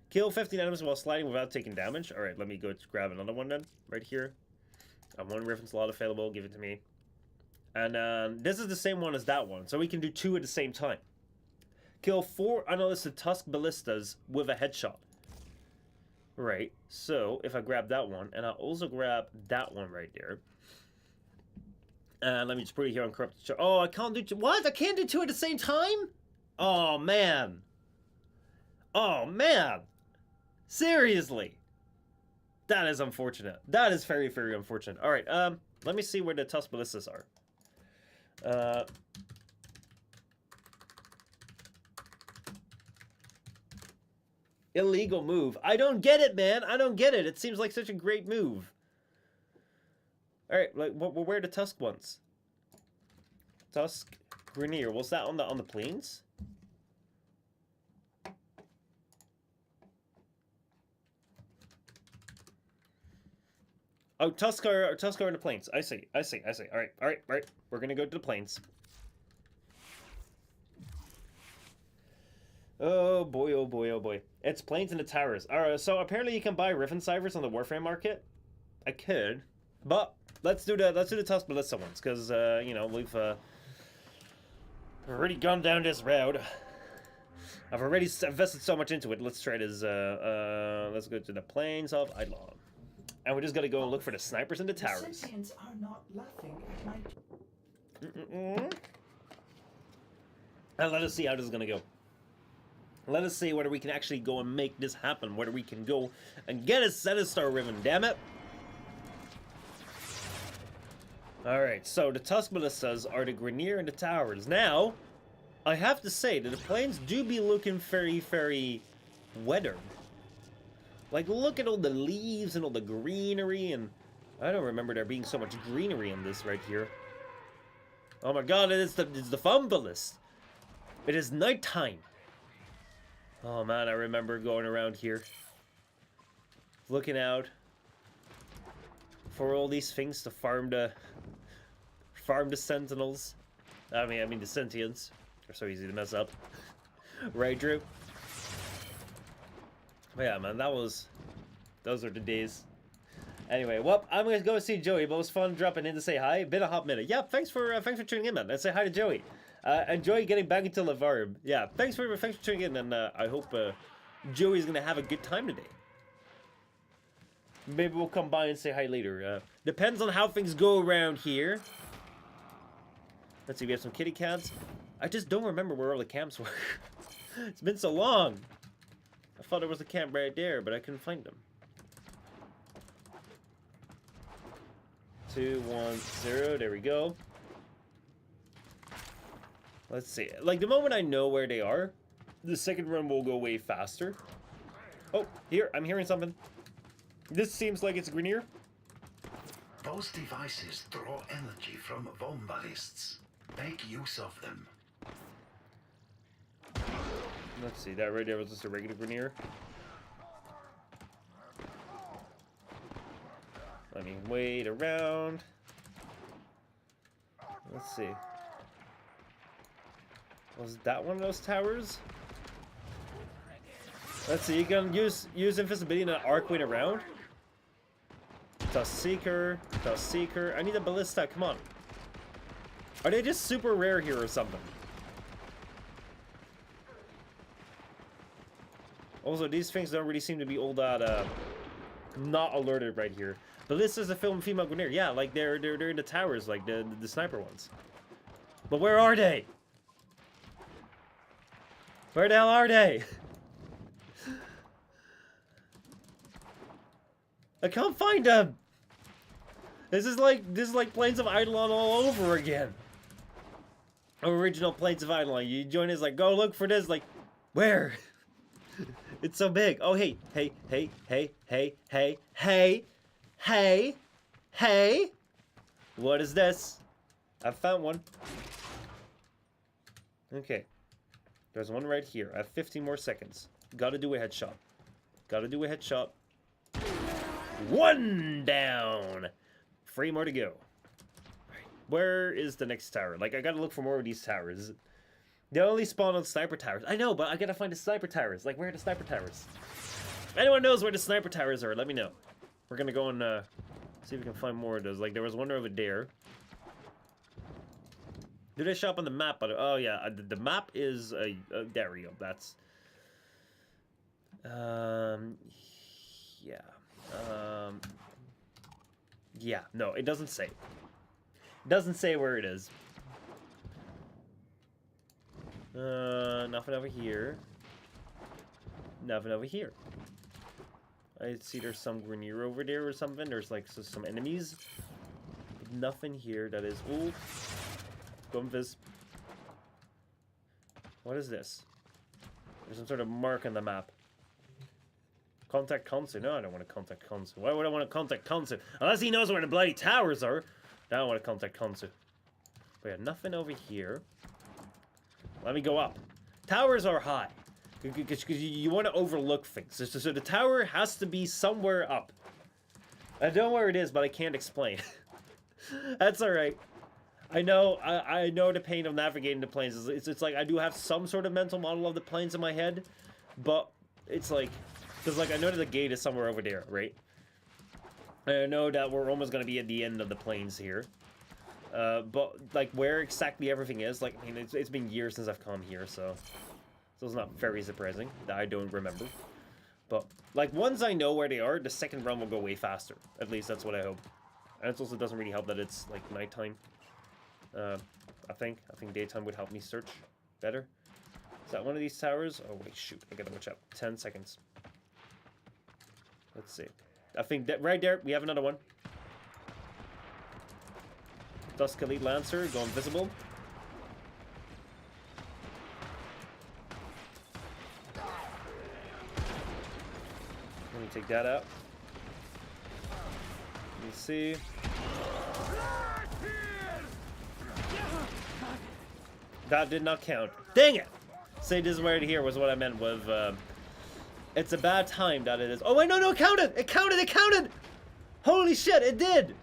Kill 15 enemies while sliding without taking damage. All right, let me go grab another one then. Right here. I have 1 Riven slot available. Give it to me. And this is the same one as that one, so we can do 2 at the same time. Kill 4 unlisted Tusk Ballistas with a headshot. Right, so if I grab that one, and I also grab that one right there. And let me just put it here on corrupted. Oh, I can't do 2. What? I can't do 2 at the same time? Oh, man. Oh, man. Seriously. That is unfortunate. That is very, very unfortunate. All right, let me see where the Tusk Ballistas are. Illegal move. I don't get it, man. I don't get it. It seems like such a great move. All right, like where are the Tusk ones? Tusk Grenier. Was that on the plains? Oh, Tusk are in the plains. I see. All right. We're gonna go to the plains. Oh boy, oh boy, oh boy. It's planes in the towers. Alright, so apparently you can buy Riven Cybers on the Warframe market. I could. But let's do the Tusk Ballista ones, because you know, we've already gone down this road. I've already invested so much into it. Let's try this let's go to the plains of Eidolon. And we just gotta go and look for the snipers in the towers. The sentients are not laughing at my... And let us see how this is gonna go. Let us see whether we can actually go and make this happen. Whether we can go and get a Zenistar Riven, damn it. Alright, so the Tusk Ballistas are the Grenier and the towers. Now, I have to say that the plains do be looking very, very weathered. Like, look at all the leaves and all the greenery, and I don't remember there being so much greenery in this right here. Oh my god, it's the Fumbalist. It is nighttime. Oh man, I remember going around here, looking out for all these things to farm the sentinels. I mean the sentients. They're so easy to mess up, right, Drew? But yeah, man, those are the days. Anyway, well, I'm gonna go see Joey, but it was fun dropping in to say hi. Been a hot minute. Yeah, thanks for tuning in, man. Let's say hi to Joey. Enjoy getting back into Lavarm. Yeah, thanks for tuning in, and I hope Joey's gonna have a good time today. Maybe we'll come by and say hi later. Depends on how things go around here. Let's see, we have some kitty cats. I just don't remember where all the camps were. It's been so long. I thought there was a camp right there, but I couldn't find them. 210, there we go. Let's see. Like, the moment I know where they are, the second run will go way faster. Oh, here, I'm hearing something. This seems like it's Grenier. Those devices draw energy from Vombalists. Make use of them. Let's see, that right there was just a regular Grenier. Let me wait around. Let's see. Was that one of those towers? Let's see, you can use invisibility in an arc way around. Dust Seeker. I need a Ballista, come on. Are they just super rare here or something? Also, these things don't really seem to be all that not alerted right here. But this is a film female Grenier. Yeah, like they're in the towers, like the sniper ones. But where are they? Where the hell are they? I can't find them. This is like Plains of Eidolon all over again. Original Plains of Eidolon. You join us like, go look for this. Like, where? It's so big. Oh, hey, hey, hey, hey, hey, hey, hey, hey, hey. What is this? I found one. Okay. There's one right here. I have 15 more seconds. Gotta do a headshot. Gotta do a headshot. One down. 3 more to go. Where is the next tower? Like, I gotta look for more of these towers. They only spawn on sniper towers. I know, but I gotta find the sniper towers. Like, where are the sniper towers? If anyone knows where the sniper towers are, let me know. We're gonna go and see if we can find more of those. Like, there was one over there. Do they show up on the map? But oh yeah, the map is there we go. That's yeah. Yeah. No, it doesn't say. It doesn't say where it is. Nothing over here. Nothing over here. I see there's some Grenier over there or something. There's like some enemies. But nothing here that is. Ooh. Go invis. What is this? There's some sort of mark on the map. Contact Konsu. No, I don't want to contact Konsu. Why would I want to contact Konsu? Unless he knows where the bloody towers are. I don't want to contact Konsu. But yeah, nothing over here. Let me go up. Towers are high. Because you want to overlook things. So the tower has to be somewhere up. I don't know where it is, but I can't explain. That's alright. I know the pain of navigating the planes. It's like I do have some sort of mental model of the planes in my head. But it's like... Because like I know that the gate is somewhere over there, right? I know that we're almost going to be at the end of the plains here. But like where exactly everything is, like I mean it's been years since I've come here, so it's not very surprising that I don't remember. But like once I know where they are, the second run will go way faster. At least that's what I hope. And it also doesn't really help that it's like nighttime. I think daytime would help me search better. Is that one of these towers? Oh wait, shoot! I gotta watch out. 10 seconds. Let's see. I think that right there we have another one. Dusk Elite Lancer, go invisible. Let me take that out. Let me see. That did not count. Dang it! Say this right here was what I meant with, it's a bad time that it is. Oh wait, no, it counted! It counted! It counted! Holy shit, it did!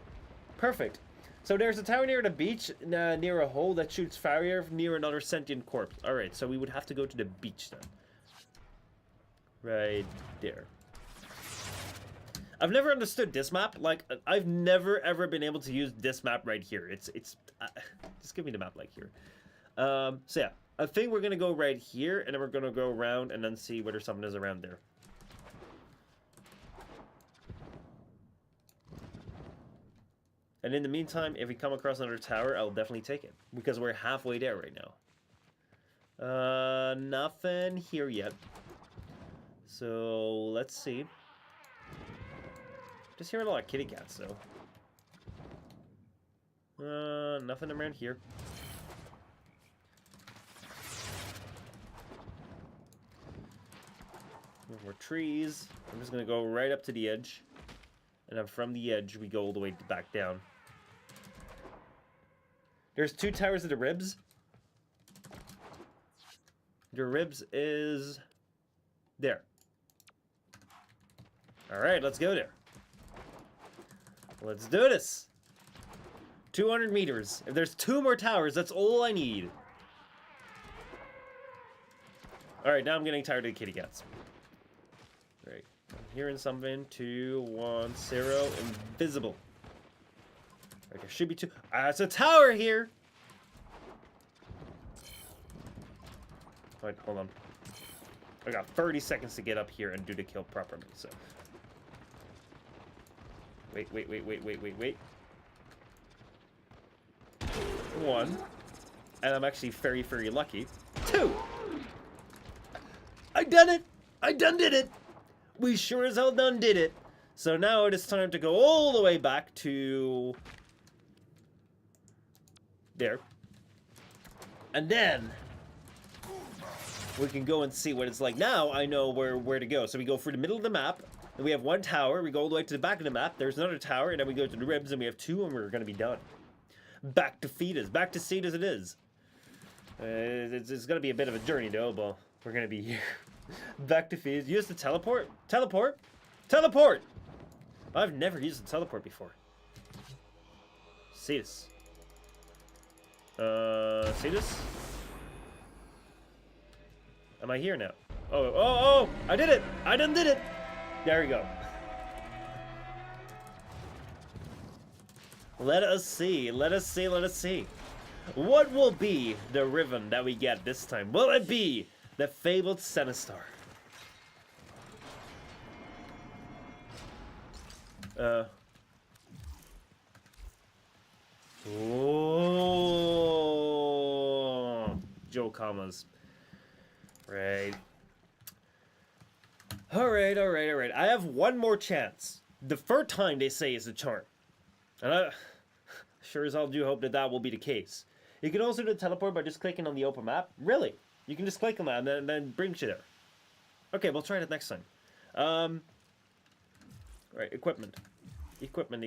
Perfect. So there's a tower near the beach, near a hole that shoots fire near another sentient corpse. Alright, so we would have to go to the beach then. Right there. I've never understood this map. Like, I've never ever been able to use this map right here. Just give me the map like here. So yeah, I think we're gonna go right here, and then we're gonna go around and then see whether something is around there. And in the meantime, if we come across another tower, I'll definitely take it. Because we're halfway there right now. Nothing here yet. So, let's see. Just hearing a lot of kitty cats, though. Nothing around here. More trees. I'm just gonna go right up to the edge. And then from the edge, we go all the way back down. There's 2 towers of the ribs. The ribs is there. Alright, let's go there. Let's do this. 200 meters. If there's 2 more towers, that's all I need. Alright, now I'm getting tired of the kitty cats. Right. I'm hearing something. 2, 1, 0. Invisible. Right, there should be 2. It's a tower here! Wait, hold on. I got 30 seconds to get up here and do the kill properly, so... Wait. 1. and I'm actually very, very lucky. 2! I done it! I done did it! We sure as hell done did it. So now it is time to go all the way back to... there. And then... we can go and see what it's like. Now I know where to go. So we go through the middle of the map. And we have one tower. We go all the way to the back of the map. There's another tower. And then we go to the ribs. And we have 2. And we're going to be done. Back to Fetus. Back to seed as it is. It's going to be a bit of a journey though. But we're going to be here. Back to Fetus. Use the teleport. Teleport. Teleport. I've never used the teleport before. Cetus. Cetus? Am I here now? Oh, I did it! I done did it! There we go. Let us see. Let us see. Let us see. What will be the ribbon that we get this time? Will it be the fabled Zenistar? Oh, Joe commas. Right. Alright. I have one more chance. The third time they say is a charm. And I sure as hell do hope that that will be the case. You can also do the teleport by just clicking on the open map. Really? You can just click on that and then brings you there. Okay, we'll try that next time. Right, equipment. Equipment.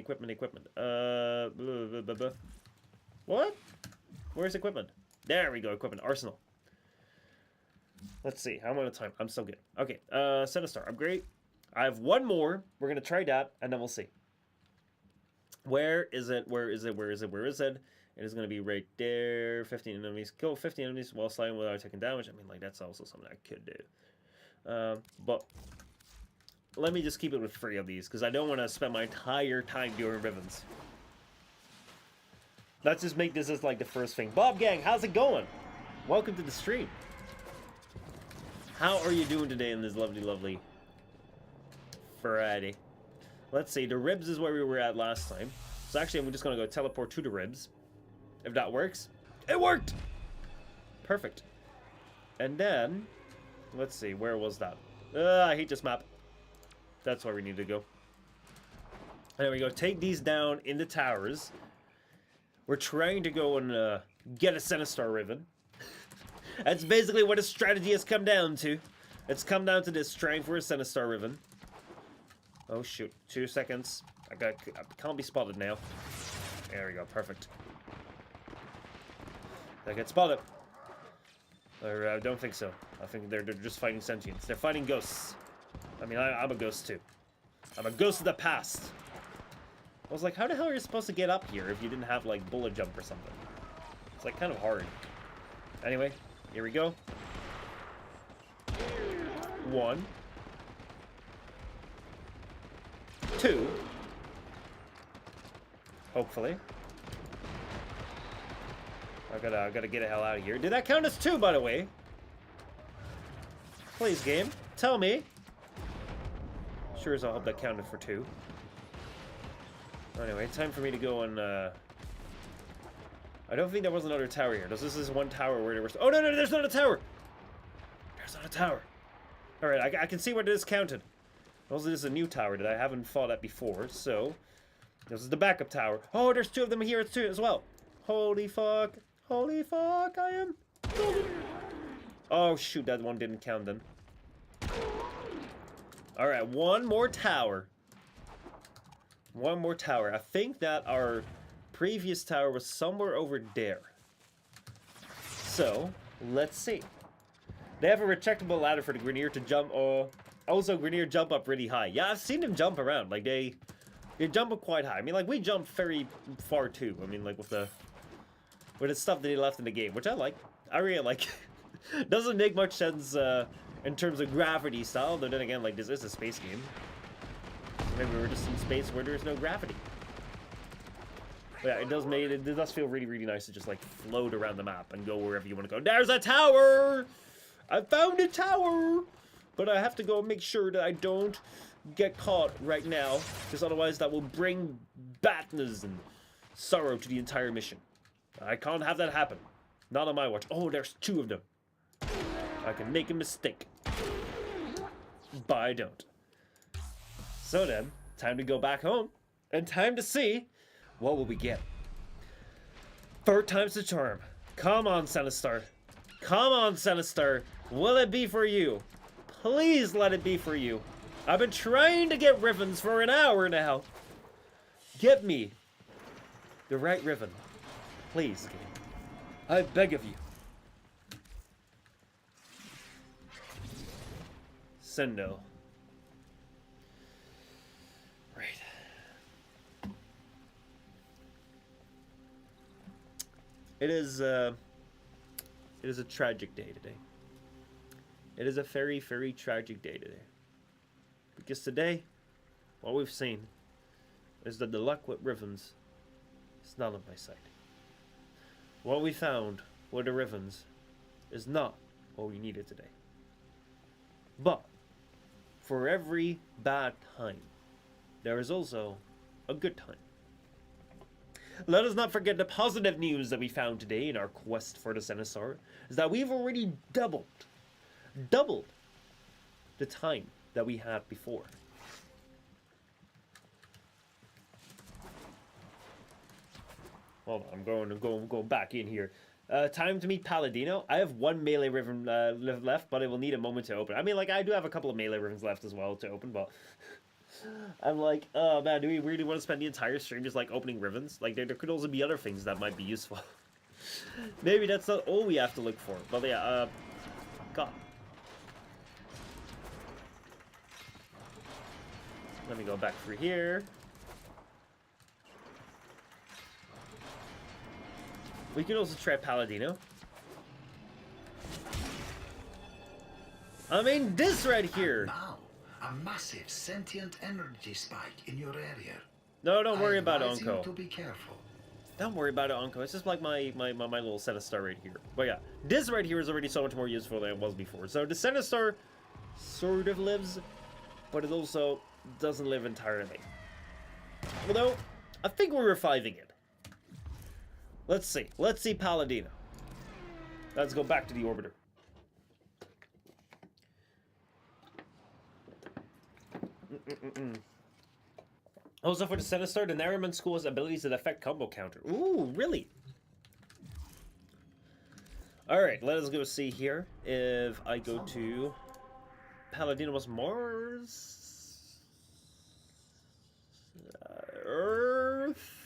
What? Where's equipment? There we go, equipment. Arsenal. Let's see, how am I on time? I'm so good. Okay, Zenistar, upgrade. I have one more. We're gonna try that, and then we'll see. Where is it? Where is it? It is gonna be right there. 15 enemies. Kill 15 enemies while sliding without taking damage. I mean, like, that's also something I could do. But let me just keep it with 3 of these, because I don't want to spend my entire time doing ribbons. Let's just make this as, like, the first thing. Bob Gang, how's it going? Welcome to the stream. How are you doing today in this lovely Friday? Let's see, the ribs is where we were at last time. So actually, I'm just going to go teleport to the ribs. If that works. It worked! Perfect. And then, let's see, where was that? I hate this map. That's where we need to go. There we go. Take these down in the towers. We're trying to go and get a Zenistar ribbon. That's basically what the strategy has come down to. It's come down to this, trying for a Zenistar ribbon. Oh shoot, 2 seconds. I can't be spotted now. There we go, perfect. I get spotted. Or I don't think so. I think they're just fighting sentients. They're fighting ghosts. I mean, I'm a ghost too. I'm a ghost of the past. I was like, how the hell are you supposed to get up here if you didn't have, like, bullet jump or something? It's, like, kind of hard. Anyway, here we go. 1. 2. Hopefully. I gotta get the hell out of here. Did that count as 2, by the way? Please, game. Tell me. Sure as I hope that counted for 2. Anyway, time for me to go and, I don't think there was another tower here. This is one tower where there was... Oh, no, there's not a tower! There's not a tower. Alright, I can see where this counted. Also, this is a new tower that I haven't fought at before, so... This is the backup tower. Oh, there's 2 of them here too, as well. Holy fuck. Holy fuck, I am... Oh, shoot, that one didn't count then. Alright, one more tower. One more tower. I think that our previous tower was somewhere over there. So, let's see. They have a retractable ladder for the Grenier to jump. Oh, also Grenier jump up really high. Yeah, I've seen them jump around. Like, they jump up quite high. I mean, like, we jump very far too. I mean, like, with the stuff that they left in the game, which I like. I really like. Doesn't make much sense in terms of gravity style, but then again, like, this is a space game. Maybe we're just in space where there's no gravity. But yeah, it does feel really, really nice to just, like, float around the map and go wherever you want to go. There's a tower! I found a tower! But I have to go make sure that I don't get caught right now, because otherwise that will bring badness and sorrow to the entire mission. I can't have that happen. Not on my watch. Oh, there's 2 of them. I can make a mistake. But I don't. So then, time to go back home. And time to see what will we get. 3rd time's the charm. Come on, Zenistar. Come on, Zenistar. Will it be for you? Please let it be for you. I've been trying to get ribbons for an hour now. Get me the right ribbon. Please, game. I beg of you. Sendo. Right. It is a tragic day today. It is a very, very tragic day today. Because today, what we've seen is that the luck with ribbons is not on my side. What we found with the ribbons is not what we needed today. But for every bad time, there is also a good time. Let us not forget the positive news that we found today in our quest for the Zenistar is that we've already doubled the time that we had before. Hold on, I'm going back in here. Time to meet Paladino. I have 1 melee ribbon left, but I will need a moment to open. I mean, like, I do have a couple of melee ribbons left as well to open, but I'm like, oh man, do we really want to spend the entire stream just like opening ribbons? Like, there could also be other things that might be useful. Maybe that's not all we have to look for. But yeah, God. Let me go back through here. We could also try Paladino. I mean, this right here. Now, a massive sentient energy spike in your area. No, don't worry about advise you Onko. to be careful. Don't worry about it, Onko. It's just like my little Zenistar right here. But yeah, this right here is already so much more useful than it was before. So the Zenistar sort of lives, but it also doesn't live entirely. Although, I think we're reviving it. Let's see. Let's see Paladino. Let's go back to the orbiter. Also for the Zenistar, the Narrowman School has abilities that affect combo counter. Ooh, really? Alright, let us go see here if I go to Paladino was Mars, Earth,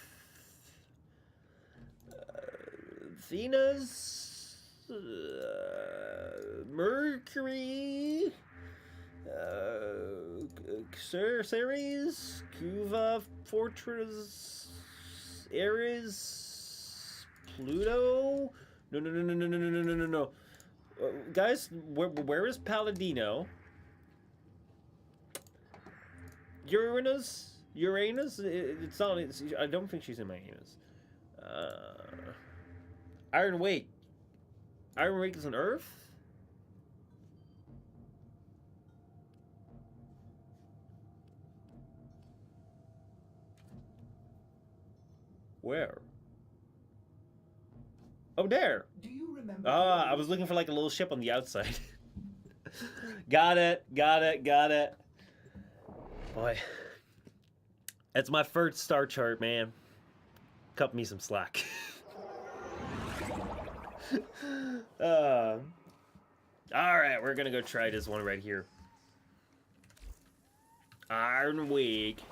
Venus, Mercury, Ceres, Cuva, Fortress, Ares, Pluto. No. Guys, where is Paladino? Uranus? It's not. I don't think she's in my Uranus. Iron Wake. Iron Wake is on Earth? Where? Oh, there. Do you remember? I was looking for like a little ship on the outside. Got it. Boy. It's my first star chart, man. Cut me some slack. Alright, we're gonna go try this one right here. Iron Wake.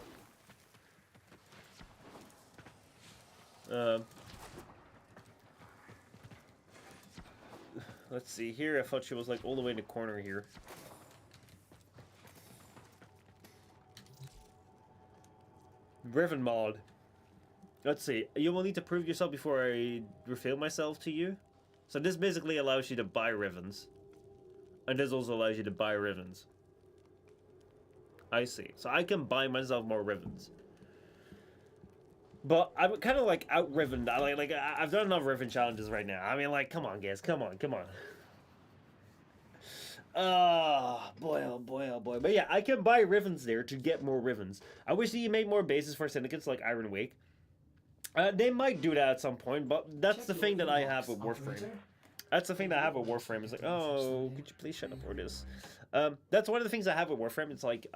Let's see here. I thought she was like all the way in the corner here. Riven mod. Let's see. You will need to prove yourself before I reveal myself to you. So this basically allows you to buy ribbons. And this also allows you to buy ribbons. I see. So I can buy myself more ribbons. But I'm kind of like out-ribboned. I've done enough ribbon challenges right now. I mean, like, come on, guys. Come on. Oh boy. But yeah, I can buy ribbons there to get more ribbons. I wish that you made more bases for syndicates like Iron Wake. They might do that at some point, but that's Check the your thing that I inbox, have with Warframe. operator. That's the thing that I have with Warframe. Is like, oh, could you please shut up or this? That's one of the things I have with Warframe. It's like,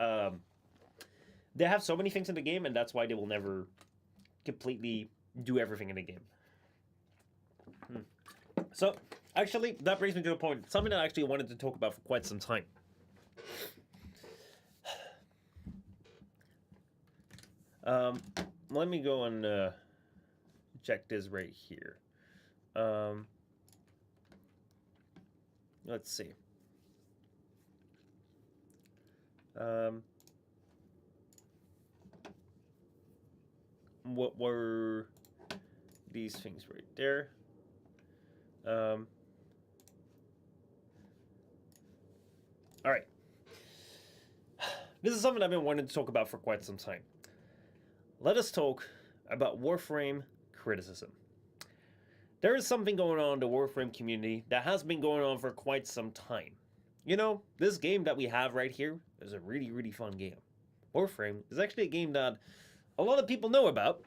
they have so many things in the game, and that's why they will never completely do everything in the game. So, actually, that brings me to a point. Something that I actually wanted to talk about for quite some time. Let me go and check this right here. Let's see. What were these things right there? All right. This is something I've been wanting to talk about for quite some time. Let us talk about Warframe criticism. There is something going on in the Warframe community that has been going on for quite some time. You know, this game that we have right here is a really, really fun game. Warframe is actually a game that a lot of people know about.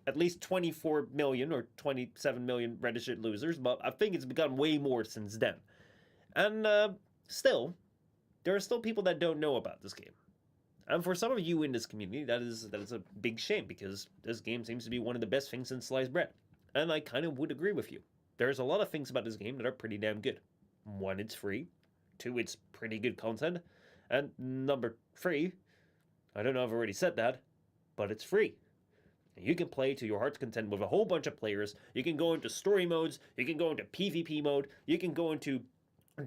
At least 24 million or 27 million registered users, but I think it's become way more since then. And still, there are still people that don't know about this game. And for some of you in this community, that is a big shame, because this game seems to be one of the best things since sliced bread. And I kind of would agree with you. There's a lot of things about this game that are pretty damn good. 1, it's free. 2, it's pretty good content. And number 3, I don't know if I've already said that, but it's free. You can play to your heart's content with a whole bunch of players. You can go into story modes. You can go into PvP mode. You can go into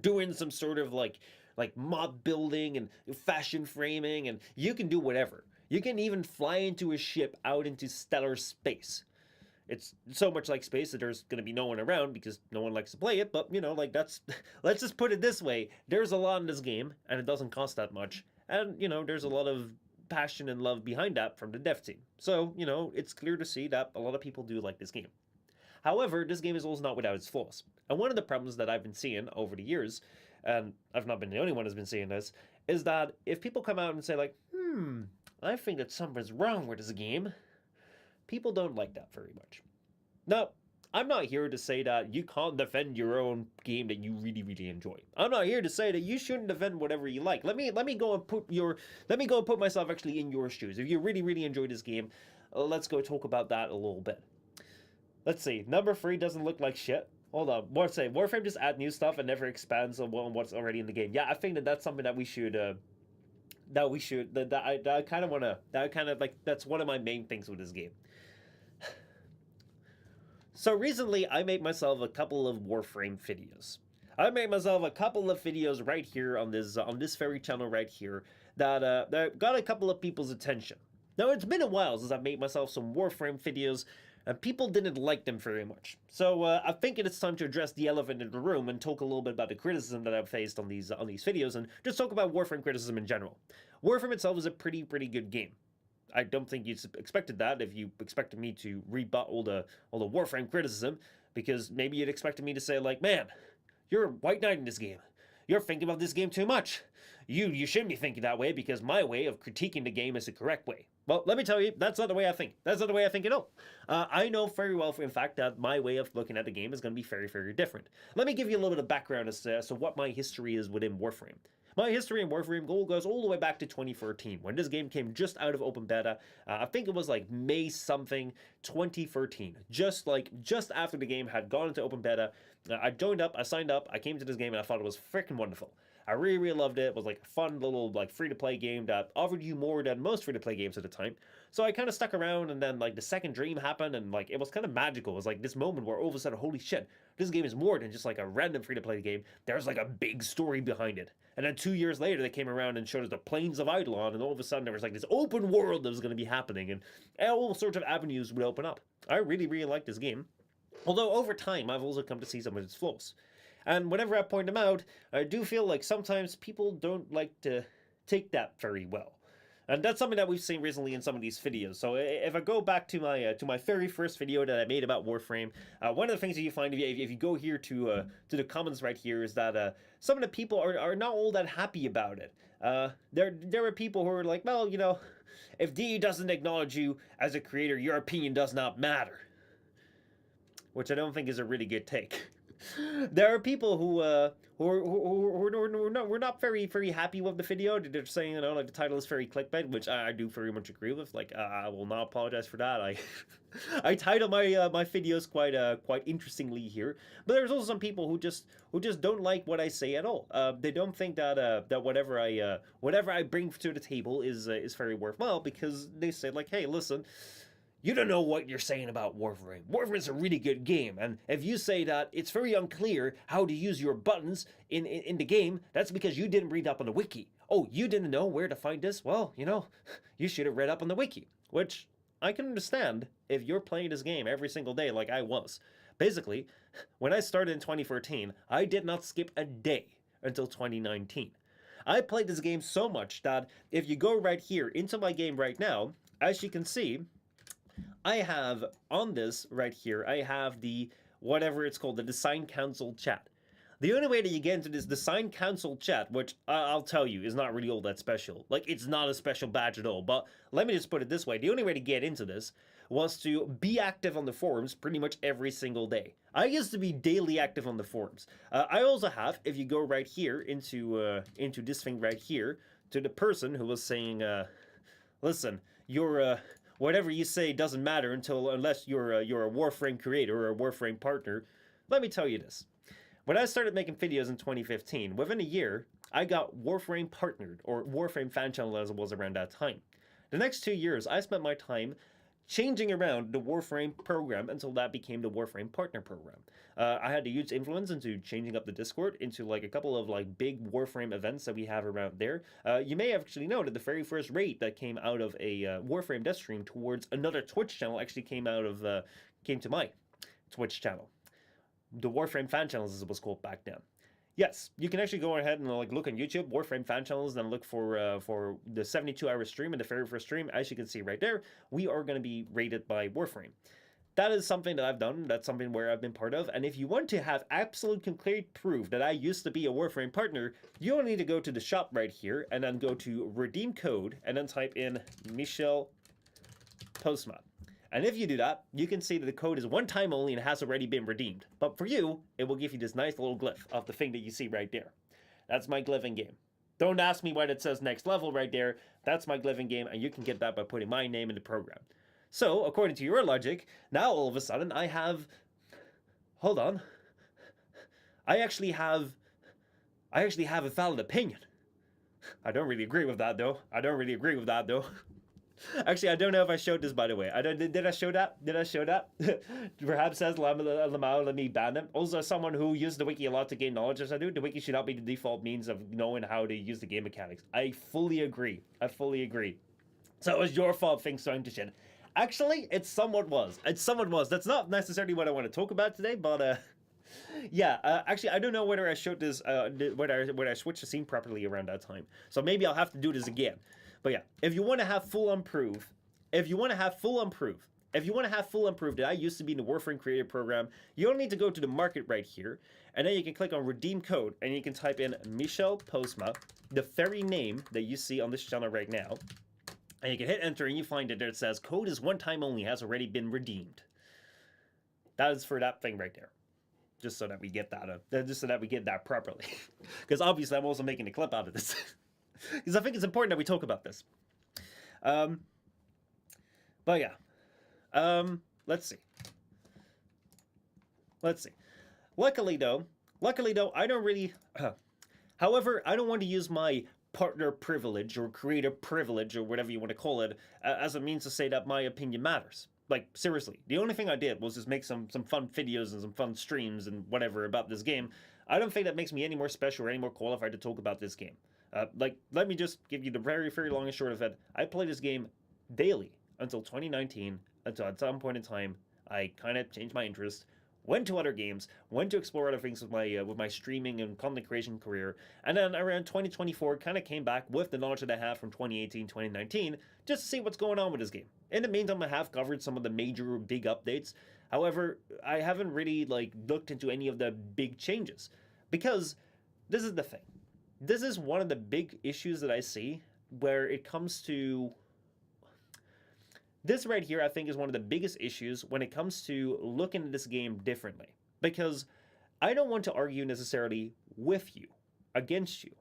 doing some sort of like mob building and fashion framing, and you can do whatever. You can even fly into a ship out into stellar space. It's so much like space that there's going to be no one around because no one likes to play it, but, you know, like, that's... Let's just put it this way. There's a lot in this game, and it doesn't cost that much. And, you know, there's a lot of passion and love behind that from the dev team. So, you know, it's clear to see that a lot of people do like this game. However, this game is also not without its flaws. And one of the problems that I've been seeing over the years, and I've not been the only one who's been seeing this, is that if people come out and say like, I think that something's wrong with this game, people don't like that very much. Now, I'm not here to say that you can't defend your own game that you really, really enjoy. I'm not here to say that you shouldn't defend whatever you like. Let me go and put myself actually in your shoes. If you really, really enjoy this game, let's go talk about that a little bit. Let's see. Number 3 doesn't look like shit. Hold on. Warframe just add new stuff and never expands on what's already in the game. Yeah, I think that's something that we should. I kind of wanna. That's one of my main things with this game. So recently, I made myself a couple of Warframe videos. I made myself a couple of videos right here on this very channel right here that got a couple of people's attention. Now, it's been a while since I've made myself some Warframe videos, and people didn't like them very much. So I think it's time to address the elephant in the room and talk a little bit about the criticism that I've faced on these videos, and just talk about Warframe criticism in general. Warframe itself is a pretty good game. I don't think you expected that if you expected me to rebut all the Warframe criticism, because maybe you'd expected me to say like, man, you're a white knight in this game. You're thinking about this game too much. You shouldn't be thinking that way, because my way of critiquing the game is the correct way. Well, let me tell you, that's not the way I think. That's not the way I think at all. I know very well, in fact, that my way of looking at the game is going to be very different. Let me give you a little bit of background as to what my history is within Warframe. My history in Warframe goes all the way back to 2013, when this game came just out of open beta. I think it was like May something 2013, just after the game had gone into open beta. I joined up, I signed up, I came to this game, and I thought it was freaking wonderful. I really loved it. It was like a fun little free-to-play game that offered you more than most free-to-play games at the time. So I kind of stuck around, and then the second dream happened, and it was kind of magical. It was like this moment where all of a sudden, holy shit, this game is more than just like a random free-to-play game. There's like a big story behind it. And then 2 years later, they came around and showed us the Plains of Eidolon, and all of a sudden there was like this open world that was going to be happening, and all sorts of avenues would open up. I really liked this game. Although over time, I've also come to see some of its flaws. And whenever I point them out, I do feel like sometimes people don't like to take that very well. And that's something that we've seen recently in some of these videos. So if I go back to my very first video that I made about Warframe, one of the things that you find if you go here to the comments right here is that some of the people are not all that happy about it. There are people who are like, well, you know, if DE doesn't acknowledge you as a creator, your opinion does not matter. which I don't think is a really good take. There are people who were not very happy with the video. They're saying, you know, like the title is very clickbait, which I do very much agree with. Like I will not apologize for that. I title my my videos quite interestingly here. But there's also some people who just don't like what I say at all. They don't think that that whatever I bring to the table is very worthwhile, because they say like, hey, listen, you don't know what you're saying about Warframe. Warframe's a really good game, and if you say that it's very unclear how to use your buttons in the game, that's because you didn't read up on the wiki. Oh, you didn't know where to find this? Well, you know, you should have read up on the wiki, which I can understand if you're playing this game every single day like I was. Basically, when I started in 2013, I did not skip a day until 2019. I played this game so much that if you go right here into my game right now, as you can see, I have on this right here, I have the, whatever it's called, the Design Council chat. The only way that you get into this Design Council chat, which I'll tell you is not really all that special. Like, it's not a special badge at all, but let me just put it this way. The only way to get into this was to be active on the forums pretty much every single day. I used to be daily active on the forums. I also have, if you go right here into this thing right here, to the person who was saying, listen, you're, whatever you say doesn't matter unless you're a Warframe creator or a Warframe partner. Let me tell you this. When I started making videos in 2015, within a year, I got Warframe partnered, or Warframe fan channel as it was around that time. The next 2 years, I spent my time changing around the Warframe program until that became the Warframe partner program. I had a huge influence into changing up the Discord into like a couple of like big Warframe events that we have around there. You may have actually noted the very first raid that came out of a Warframe death stream towards another Twitch channel actually came to my Twitch channel. The Warframe fan channels, as it was called back then. Yes, you can actually go ahead and like look on YouTube, Warframe fan channels, then look for the 72-hour stream and the very first stream. As you can see right there, we are going to be rated by Warframe. That is something that I've done. That's something where I've been part of. And if you want to have absolute concrete proof that I used to be a Warframe partner, you only need to go to the shop right here and then go to redeem code and then type in Michel Postma. And if you do that, you can see that the code is one time only and has already been redeemed. But for you, it will give you this nice little glyph of the thing that you see right there. That's my glyph in game. Don't ask me why it says next level right there. That's my glyph in game, and you can get that by putting my name in the program. So, according to your logic, now all of a sudden I have... Hold on. I actually have a valid opinion. I don't really agree with that, though. Actually, I don't know if I showed this, by the way. Did I show that? Perhaps says Lamau, let me ban them. Also, someone who used the wiki a lot to gain knowledge, as I do, the wiki should not be the default means of knowing how to use the game mechanics. I fully agree. So it was your fault, things starting to shit. Actually, it somewhat was. That's not necessarily what I want to talk about today, but yeah, actually, I don't know whether I showed this, whether I switched the scene properly around that time. So maybe I'll have to do this again. But yeah, if you want to have full-on proof that I used to be in the Warframe Creator Program, you only need to go to the market right here, and then you can click on Redeem Code, and you can type in Michel Postma, the very name that you see on this channel right now, and you can hit enter, and you find that there it says, code is one time only, has already been redeemed. That is for that thing right there. Just so that we get that, properly. Because obviously I'm also making a clip out of this. Because I think it's important that we talk about this. But yeah. Let's see. Luckily though, I don't really... however, I don't want to use my partner privilege or creator privilege or whatever you want to call it as a means to say that my opinion matters. Like, seriously, the only thing I did was just make some fun videos and some fun streams and whatever about this game. I don't think that makes me any more special or any more qualified to talk about this game. Like, let me just give you the very, very long and short of it. I played this game daily until 2019, until at some point in time, I kind of changed my interest, went to other games, went to explore other things with my streaming and content creation career, and then around 2024, kind of came back with the knowledge that I have from 2018, 2019, just to see what's going on with this game. In the meantime, I have covered some of the major big updates. However, I haven't really, like, looked into any of the big changes, because this is the thing. This is one of the big issues that I see where it comes to this right here, I think, is one of the biggest issues when it comes to looking at this game differently. Because I don't want to argue necessarily with you, against you.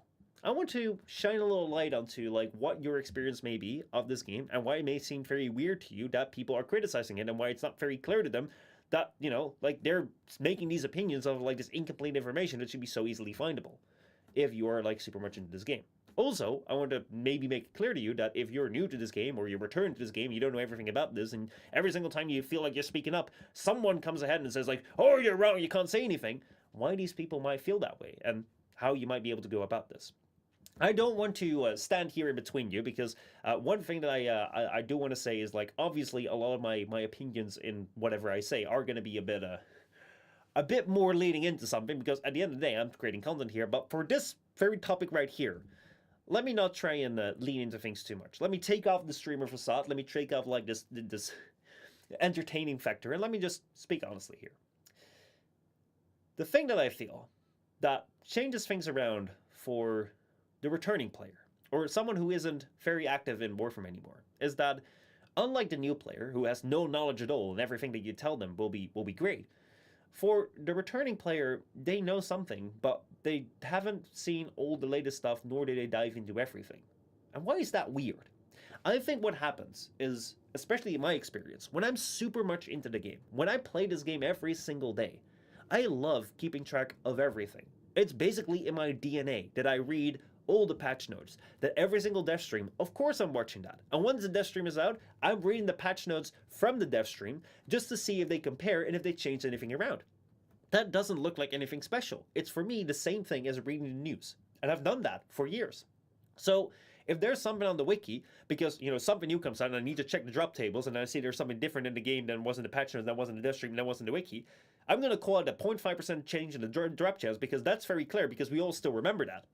I want to shine a little light onto like what your experience may be of this game and why it may seem very weird to you that people are criticizing it and why it's not very clear to them that, you know, like they're making these opinions of like this incomplete information that should be so easily findable if you are like super much into this game. Also, I want to maybe make it clear to you that if you're new to this game or you return to this game, you don't know everything about this, and every single time you feel like you're speaking up, someone comes ahead and says like, oh, you're wrong, you can't say anything, why these people might feel that way and how you might be able to go about this. I don't want to stand here in between you because one thing that I do want to say is like obviously a lot of my opinions in whatever I say are going to be a bit more leading into something because at the end of the day I'm creating content here, but for this very topic right here, let me not try and lean into things too much. Let me take off the streamer facade. Let me take off like this entertaining factor, and let me just speak honestly here. The thing that I feel that changes things around for the returning player, or someone who isn't very active in Warframe anymore, is that unlike the new player who has no knowledge at all and everything that you tell them will be great, for the returning player, they know something, but they haven't seen all the latest stuff, nor do they dive into everything. And why is that weird? I think what happens is, especially in my experience, when I'm super much into the game, when I play this game every single day, I love keeping track of everything. It's basically in my DNA that I read all the patch notes, that every single dev stream, of course I'm watching that. And once the dev stream is out, I'm reading the patch notes from the dev stream just to see if they compare and if they change anything around. That doesn't look like anything special. It's for me the same thing as reading the news. And I've done that for years. So if there's something on the wiki, because you know something new comes out and I need to check the drop tables and I see there's something different in the game than was in the patch notes, that wasn't the dev stream, that wasn't the wiki, I'm going to call it a 0.5% change in the drop tables because that's very clear because we all still remember that.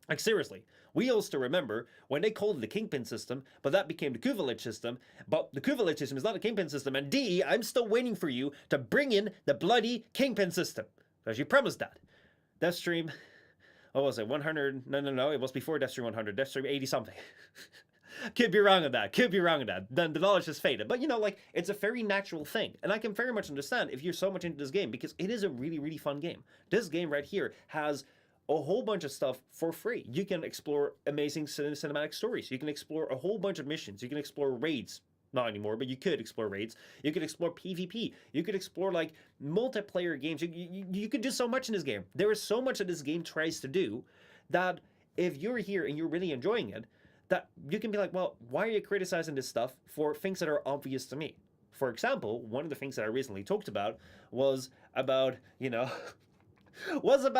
Like seriously, we all still remember when they called it the Kingpin system, but that became the Kuvalage system, but the Kuvalage system is not a Kingpin system, and D, I'm still waiting for you to bring in the bloody Kingpin system, because you promised that. Death Stream, what was it, 100, no, it was before Death Stream 100, Death Stream 80 something. Could be wrong on that, then the knowledge has faded, but you know, like, it's a very natural thing, and I can very much understand if you're so much into this game, because it is a really, really fun game. This game right here has a whole bunch of stuff for free. You can explore amazing cinematic stories. You can explore a whole bunch of missions. You can explore raids. Not anymore, but you could explore raids. You could explore PvP. You could explore like multiplayer games. You could do so much in this game. There is so much that this game tries to do that if you're here and you're really enjoying it, that you can be like, well, why are you criticizing this stuff for things that are obvious to me? For example, one of the things that I recently talked about was about, you know, one of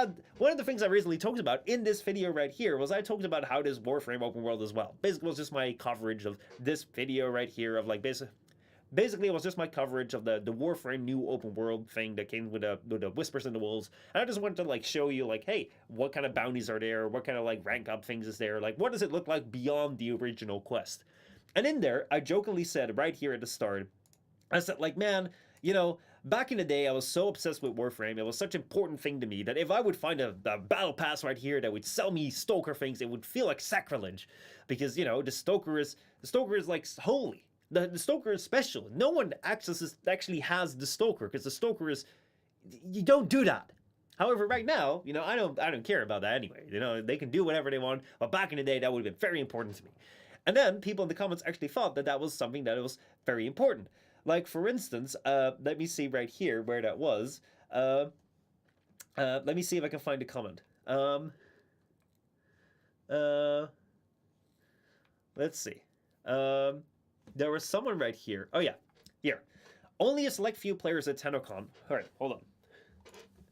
the things I recently talked about in this video right here was I talked about how this Warframe open world as well. Basically, it was just my coverage of this video right here of like basically it was just my coverage of the Warframe new open world thing that came with the Whispers in the Wolves. And I just wanted to like show you like, hey, what kind of bounties are there? What kind of like rank up things is there? Like, what does it look like beyond the original quest? And in there, I jokingly said right here at the start, I said like, man, you know, back in the day, I was so obsessed with Warframe. It was such an important thing to me that if I would find a battle pass right here that would sell me Stoker things, it would feel like sacrilege, because you know the Stoker is like holy. The Stoker is special. No one actually has the Stoker because the Stoker is, you don't do that. However, right now, you know, I don't care about that anyway. You know, they can do whatever they want. But back in the day, that would have been very important to me. And then people in the comments actually thought that was something that was very important. Like, for instance, let me see right here where that was. Let me see if I can find a comment. Let's see. There was someone right here. Oh, yeah. Here. Only a select few players at TennoCon. All right, hold on.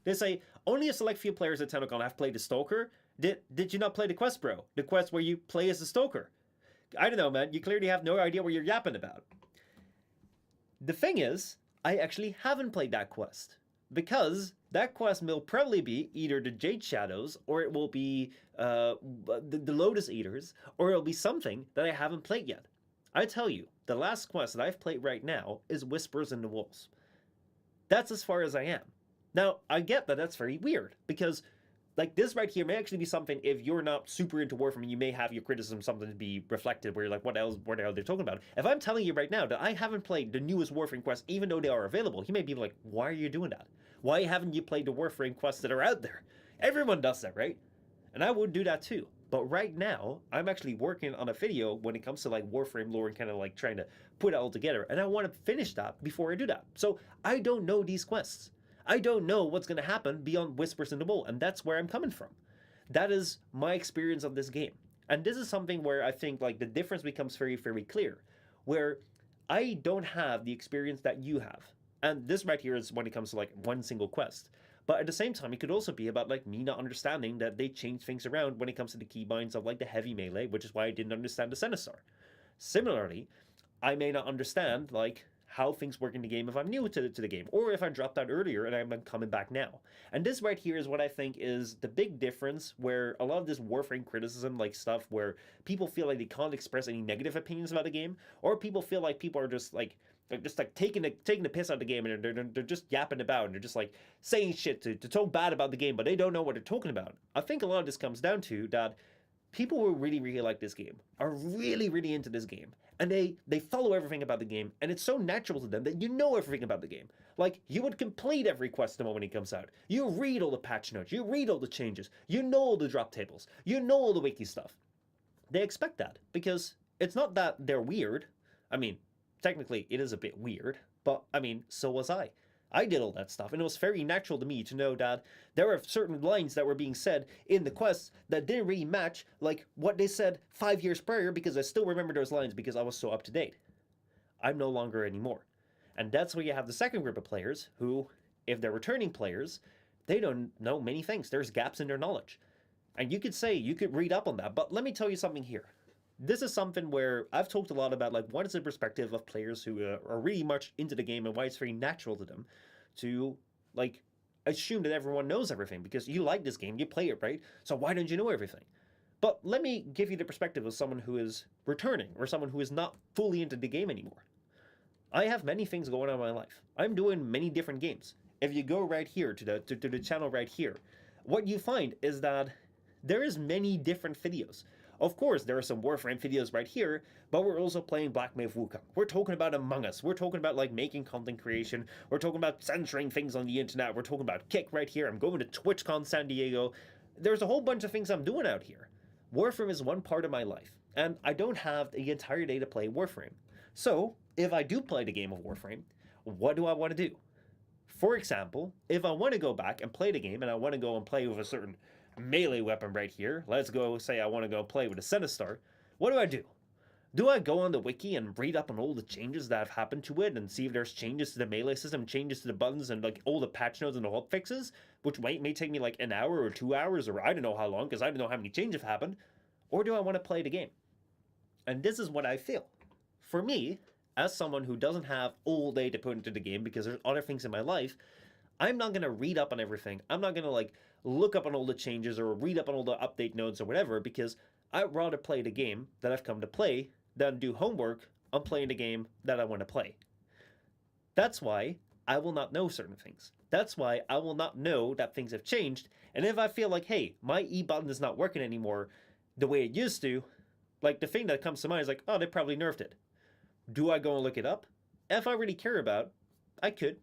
They say, only a select few players at TennoCon have played the Stoker. Did you not play the quest, bro? The quest where you play as the Stoker. I don't know, man. You clearly have no idea what you're yapping about. The thing is, I actually haven't played that quest, because that quest will probably be either the Jade Shadows, or it will be the Lotus Eaters, or it'll be something that I haven't played yet. I tell you, the last quest that I've played right now is Whispers in the Wolves. That's as far as I am. Now, I get that that's very weird, because like this right here may actually be something, if you're not super into Warframe, you may have your criticism something to be reflected where you're like, what the hell they're talking about? If I'm telling you right now that I haven't played the newest Warframe quests, even though they are available, you may be like, why are you doing that? Why haven't you played the Warframe quests that are out there? Everyone does that, right? And I would do that too. But right now, I'm actually working on a video when it comes to like Warframe lore and kind of like trying to put it all together. And I want to finish that before I do that. So I don't know these quests. I don't know what's going to happen beyond Whispers in the Bowl. And that's where I'm coming from. That is my experience of this game. And this is something where I think like the difference becomes very, very clear. Where I don't have the experience that you have. And this right here is when it comes to like one single quest. But at the same time, it could also be about like me not understanding that they change things around when it comes to the keybinds of like the heavy melee, which is why I didn't understand the Zenistar. Similarly, I may not understand like how things work in the game if I'm new to the game, or if I dropped out earlier and I'm coming back now. And this right here is what I think is the big difference, where a lot of this Warframe criticism, like stuff where people feel like they can't express any negative opinions about the game, or people feel like people are just like, they're just like taking the piss out of the game, and they're just yapping about, and they're just like saying shit to talk bad about the game, but they don't know what they're talking about. I think a lot of this comes down to that people who really, really like this game are really, really into this game, and they follow everything about the game, and it's so natural to them that you know everything about the game. Like, you would complete every quest the moment it comes out. You read all the patch notes, you read all the changes, you know all the drop tables, you know all the wiki stuff. They expect that, because it's not that they're weird. I mean, technically, it is a bit weird, but I mean, so was I. I did all that stuff, and it was very natural to me to know that there were certain lines that were being said in the quests that didn't really match like what they said 5 years prior, because I still remember those lines because I was so up to date. I'm no longer anymore. And that's where you have the second group of players who, if they're returning players, they don't know many things. There's gaps in their knowledge. And you could say, you could read up on that, but let me tell you something here. This is something where I've talked a lot about like what is the perspective of players who are really much into the game, and why it's very natural to them to like assume that everyone knows everything because you like this game, you play it, right? So why don't you know everything? But let me give you the perspective of someone who is returning, or someone who is not fully into the game anymore. I have many things going on in my life. I'm doing many different games. If you go right here to the channel right here, what you find is that there is many different videos. Of course, there are some Warframe videos right here, but we're also playing Black Myth Wukong. We're talking about Among Us. We're talking about like making content creation. We're talking about censoring things on the internet. We're talking about Kick right here. I'm going to TwitchCon San Diego. There's a whole bunch of things I'm doing out here. Warframe is one part of my life, and I don't have the entire day to play Warframe. So, if I do play the game of Warframe, what do I want to do? For example, if I want to go back and play the game, and I want to go and play with a certain melee weapon right here, let's go say I want to go play with a Zenistar, what do? Do I go on the wiki and read up on all the changes that have happened to it and see if there's changes to the melee system, changes to the buttons, and like all the patch notes and the hotfixes, which may take me like an hour or 2 hours, or I don't know how long, because I don't know how many changes have happened? Or do I want to play the game? And this is what I feel. For me, as someone who doesn't have all day to put into the game because there's other things in my life, I'm not going to read up on everything. I'm not going to like look up on all the changes or read up on all the update notes or whatever, because I'd rather play the game that I've come to play than do homework on playing the game that I want to play. That's why I will not know certain things. That's why I will not know that things have changed. And if I feel like, hey, my E button is not working anymore the way it used to, like the thing that comes to mind is like, oh, they probably nerfed it. Do I go and look it up? If I really care about, I could.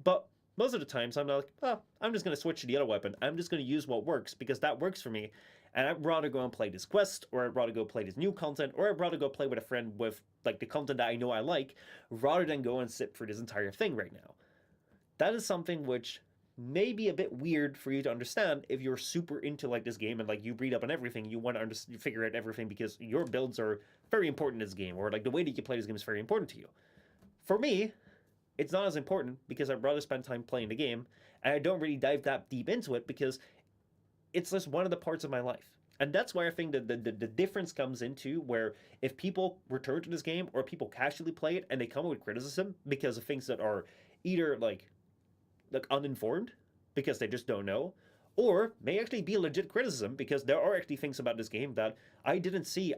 But most of the times I'm not like, oh, I'm just going to switch to the other weapon. I'm just going to use what works because that works for me. And I'd rather go and play this quest, or I'd rather go play this new content, or I'd rather go play with a friend with like the content that I know I like, rather than go and sit for this entire thing right now. That is something which may be a bit weird for you to understand if you're super into like this game and like you read up on everything, you want to figure out everything because your builds are very important in this game, or like the way that you play this game is very important to you. For me, it's not as important because I'd rather spend time playing the game, and I don't really dive that deep into it because it's just one of the parts of my life. And that's why I think that the difference comes into where if people return to this game or people casually play it and they come with criticism because of things that are either like uninformed because they just don't know, or may actually be legit criticism because there are actually things about this game that I didn't see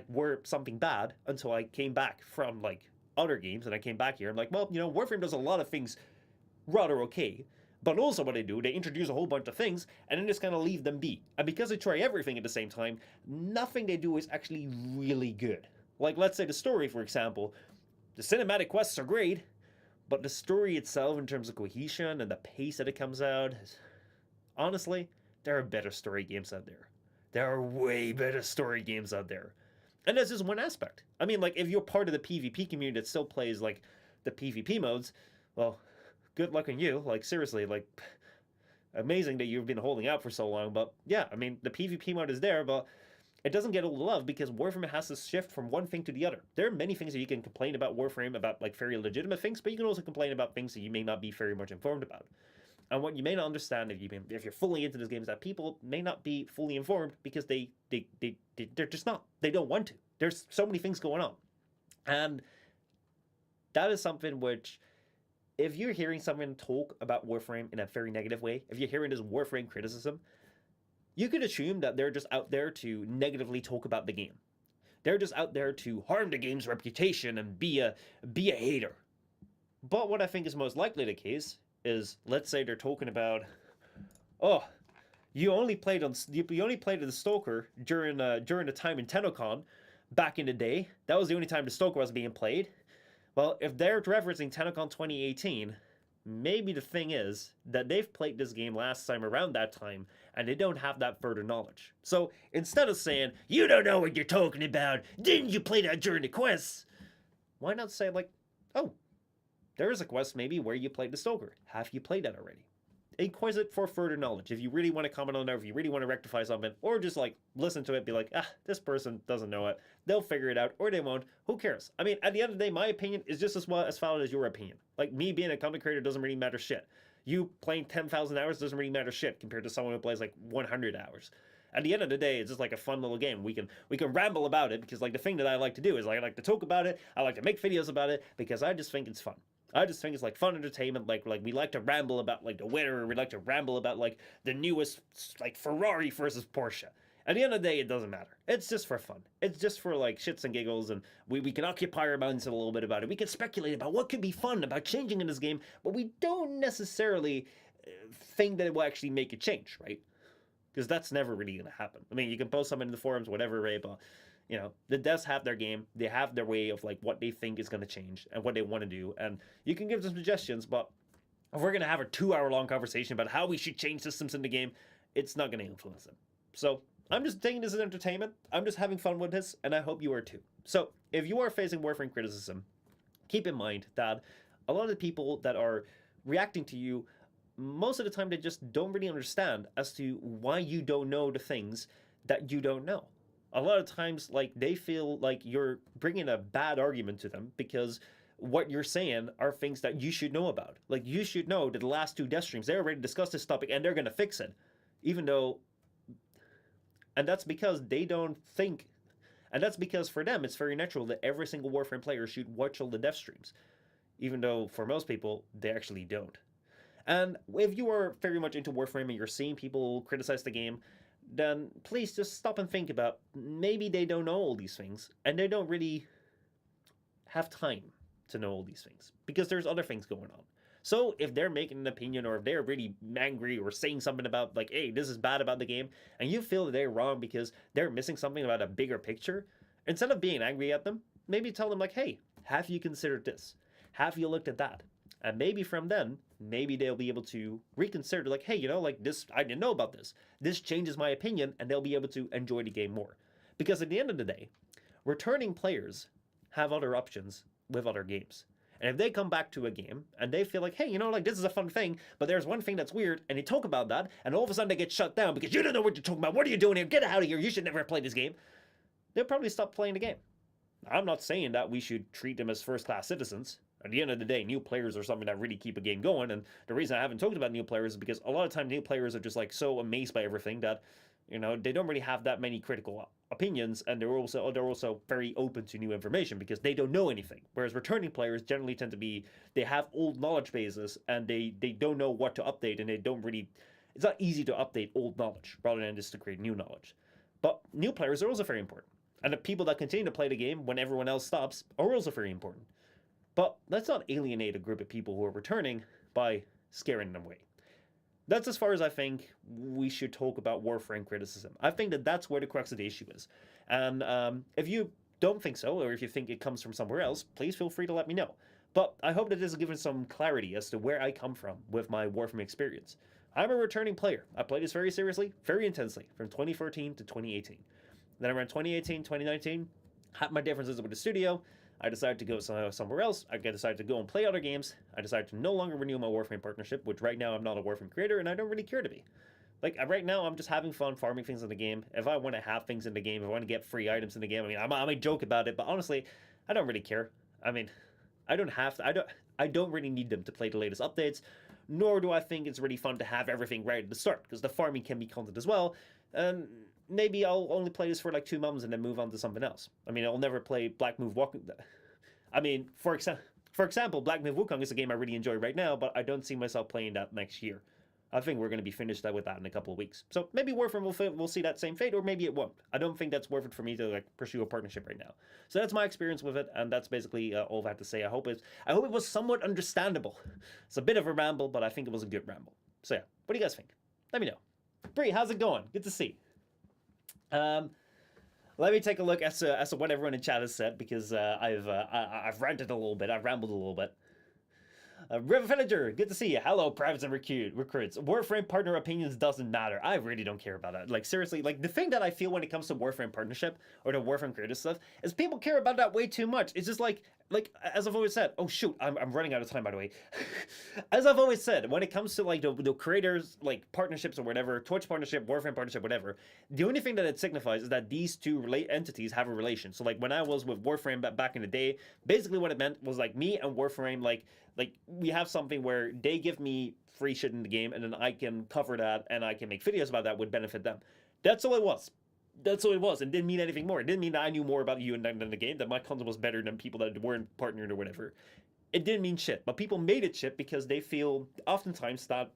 were something bad until I came back from like other games, and I came back here. I'm like, well, you know, Warframe does a lot of things rather okay, But also what they do, they introduce a whole bunch of things and then just kind of leave them be. And because they try everything at the same time, nothing they do is actually really good. Like, let's say the story, for example. The cinematic quests are great, but the story itself, in terms of cohesion and the pace that it comes out, honestly, there are better story games out there. There are way better story games out there. And that's just one aspect. I mean, like, if you're part of the PvP community that still plays, like, the PvP modes, well, good luck on you. Like, seriously, like, amazing that you've been holding out for so long. But yeah, I mean, the PvP mode is there, but it doesn't get all the love because Warframe has to shift from one thing to the other. There are many things that you can complain about Warframe, about like very legitimate things, but you can also complain about things that you may not be very much informed about. And what you may not understand if you're fully into this game is that people may not be fully informed because they're just not. They don't want to. There's so many things going on. And that is something which, if you're hearing someone talk about Warframe in a very negative way, if you're hearing this Warframe criticism, you could assume that they're just out there to negatively talk about the game. They're just out there to harm the game's reputation and be a hater. But what I think is most likely the case is, let's say they're talking about, oh, you only played the Stalker during the time in TennoCon back in the day. That was the only time the Stalker was being played. Well, if they're referencing TennoCon 2018, maybe the thing is that they've played this game last time around that time and they don't have that further knowledge. So instead of saying, you don't know what you're talking about, didn't you play that during the quest? Why not say like, oh, there is a quest maybe where you played the Stalker. Have you played that already? Inquire it for further knowledge. If you really want to comment on that, if you really want to rectify something, or just like listen to it, be like, this person doesn't know it. They'll figure it out, or they won't. Who cares? I mean, at the end of the day, my opinion is just as valid as your opinion. Like, me being a content creator doesn't really matter shit. You playing 10,000 hours doesn't really matter shit compared to someone who plays like 100 hours. At the end of the day, it's just like a fun little game. We can ramble about it because like the thing that I like to do is like, I like to talk about it. I like to make videos about it because I just think it's fun. I just think it's like fun entertainment. Like we like to ramble about like the weather. We like to ramble about like the newest like Ferrari versus Porsche. At the end of the day, it doesn't matter. It's just for fun. It's just for like shits and giggles, and we can occupy our minds a little bit about it. We can speculate about what could be fun about changing in this game, but we don't necessarily think that it will actually make a change, right? Because that's never really going to happen. I mean, you can post something in the forums, whatever, right? But you know, the devs have their game. They have their way of like what they think is going to change and what they want to do, and you can give them suggestions. But if we're going to have a 2-hour-long conversation about how we should change systems in the game, it's not going to influence them. So I'm just taking this as entertainment. I'm just having fun with this, and I hope you are too. So if you are facing Warframe criticism, keep in mind that a lot of the people that are reacting to you, most of the time they just don't really understand as to why you don't know the things that you don't know. A lot of times, like, they feel like you're bringing a bad argument to them because what you're saying are things that you should know about. Like, you should know that the last 2 death streams, they already discussed this topic and they're going to fix it. Even though... And that's because they don't think... And that's because for them, it's very natural that every single Warframe player should watch all the death streams. Even though, for most people, they actually don't. And if you are very much into Warframe and you're seeing people criticize the game, then please just stop and think about, maybe they don't know all these things, and they don't really have time to know all these things, because there's other things going on. So if they're making an opinion, or if they're really angry or saying something about like, hey, this is bad about the game, and you feel that they're wrong because they're missing something about a bigger picture, instead of being angry at them, maybe tell them like, hey, have you considered this? Have you looked at that? And maybe from then, maybe they'll be able to reconsider, like, hey, you know, like this, I didn't know about this. This changes my opinion, and they'll be able to enjoy the game more. Because at the end of the day, returning players have other options with other games. And if they come back to a game and they feel like, hey, you know, like this is a fun thing, but there's one thing that's weird, and they talk about that, and all of a sudden they get shut down because you don't know what you're talking about. What are you doing here? Get out of here. You should never play this game. They'll probably stop playing the game. I'm not saying that we should treat them as first-class citizens. At the end of the day, new players are something that really keep a game going, and the reason I haven't talked about new players is because a lot of times new players are just like so amazed by everything that, you know, they don't really have that many critical opinions, and they're also very open to new information because they don't know anything. Whereas returning players generally tend to be, they have old knowledge bases and they don't know what to update, and they don't really, it's not easy to update old knowledge rather than just to create new knowledge. But new players are also very important, and the people that continue to play the game when everyone else stops are also very important. But let's not alienate a group of people who are returning by scaring them away. That's as far as I think we should talk about Warframe criticism. I think that that's where the crux of the issue is. And if you don't think so, or if you think it comes from somewhere else, please feel free to let me know. But I hope that this has given some clarity as to where I come from with my Warframe experience. I'm a returning player. I played this very seriously, very intensely, from 2014 to 2018. Then around 2018, 2019, had my differences with the studio. I decided to go somewhere else. I decided to go and play other games. I decided to no longer renew my Warframe partnership, which right now I'm not a Warframe creator, and I don't really care to be. Like, right now, I'm just having fun farming things in the game. If I want to have things in the game, if I want to get free items in the game, I mean, I might joke about it, but honestly, I don't really care. I mean, I don't have to, I don't really need them to play the latest updates, nor do I think it's really fun to have everything right at the start, because the farming can be content as well, and maybe I'll only play this for like 2 months and then move on to something else. I mean, I'll never play Black Move Walking. I mean, for example, Black Myth Wukong is a game I really enjoy right now, but I don't see myself playing that next year. I think we're going to be finished with that in a couple of weeks. So maybe Warframe will see that same fate, or maybe it won't. I don't think that's worth it for me to like pursue a partnership right now. So that's my experience with it, and that's basically all I have to say. I hope it was somewhat understandable. It's a bit of a ramble, but I think it was a good ramble. So yeah, what do you guys think? Let me know. Bree, how's it going? Good to see. Let me take a look as to what everyone in chat has said, because I've ranted a little bit, I've rambled a little bit. River Villager, good to see you. Hello, privates and recruits. Warframe partner opinions doesn't matter. I really don't care about that. Like, seriously, like, the thing that I feel when it comes to Warframe partnership or the Warframe creator stuff is people care about that way too much. It's just like, as I've always said, oh shoot, I'm running out of time, by the way. As I've always said, when it comes to like the creators, like partnerships or whatever, Twitch partnership, Warframe partnership, whatever, the only thing that it signifies is that these two entities have a relation. So like when I was with Warframe back in the day, basically what it meant was like me and Warframe, like we have something where they give me free shit in the game, and then I can cover that and I can make videos about that would benefit them. That's all it was. That's all it was. It didn't mean anything more. It didn't mean that I knew more about you than the game, that my content was better than people that weren't partnered or whatever. It didn't mean shit. But people made it shit because they feel oftentimes that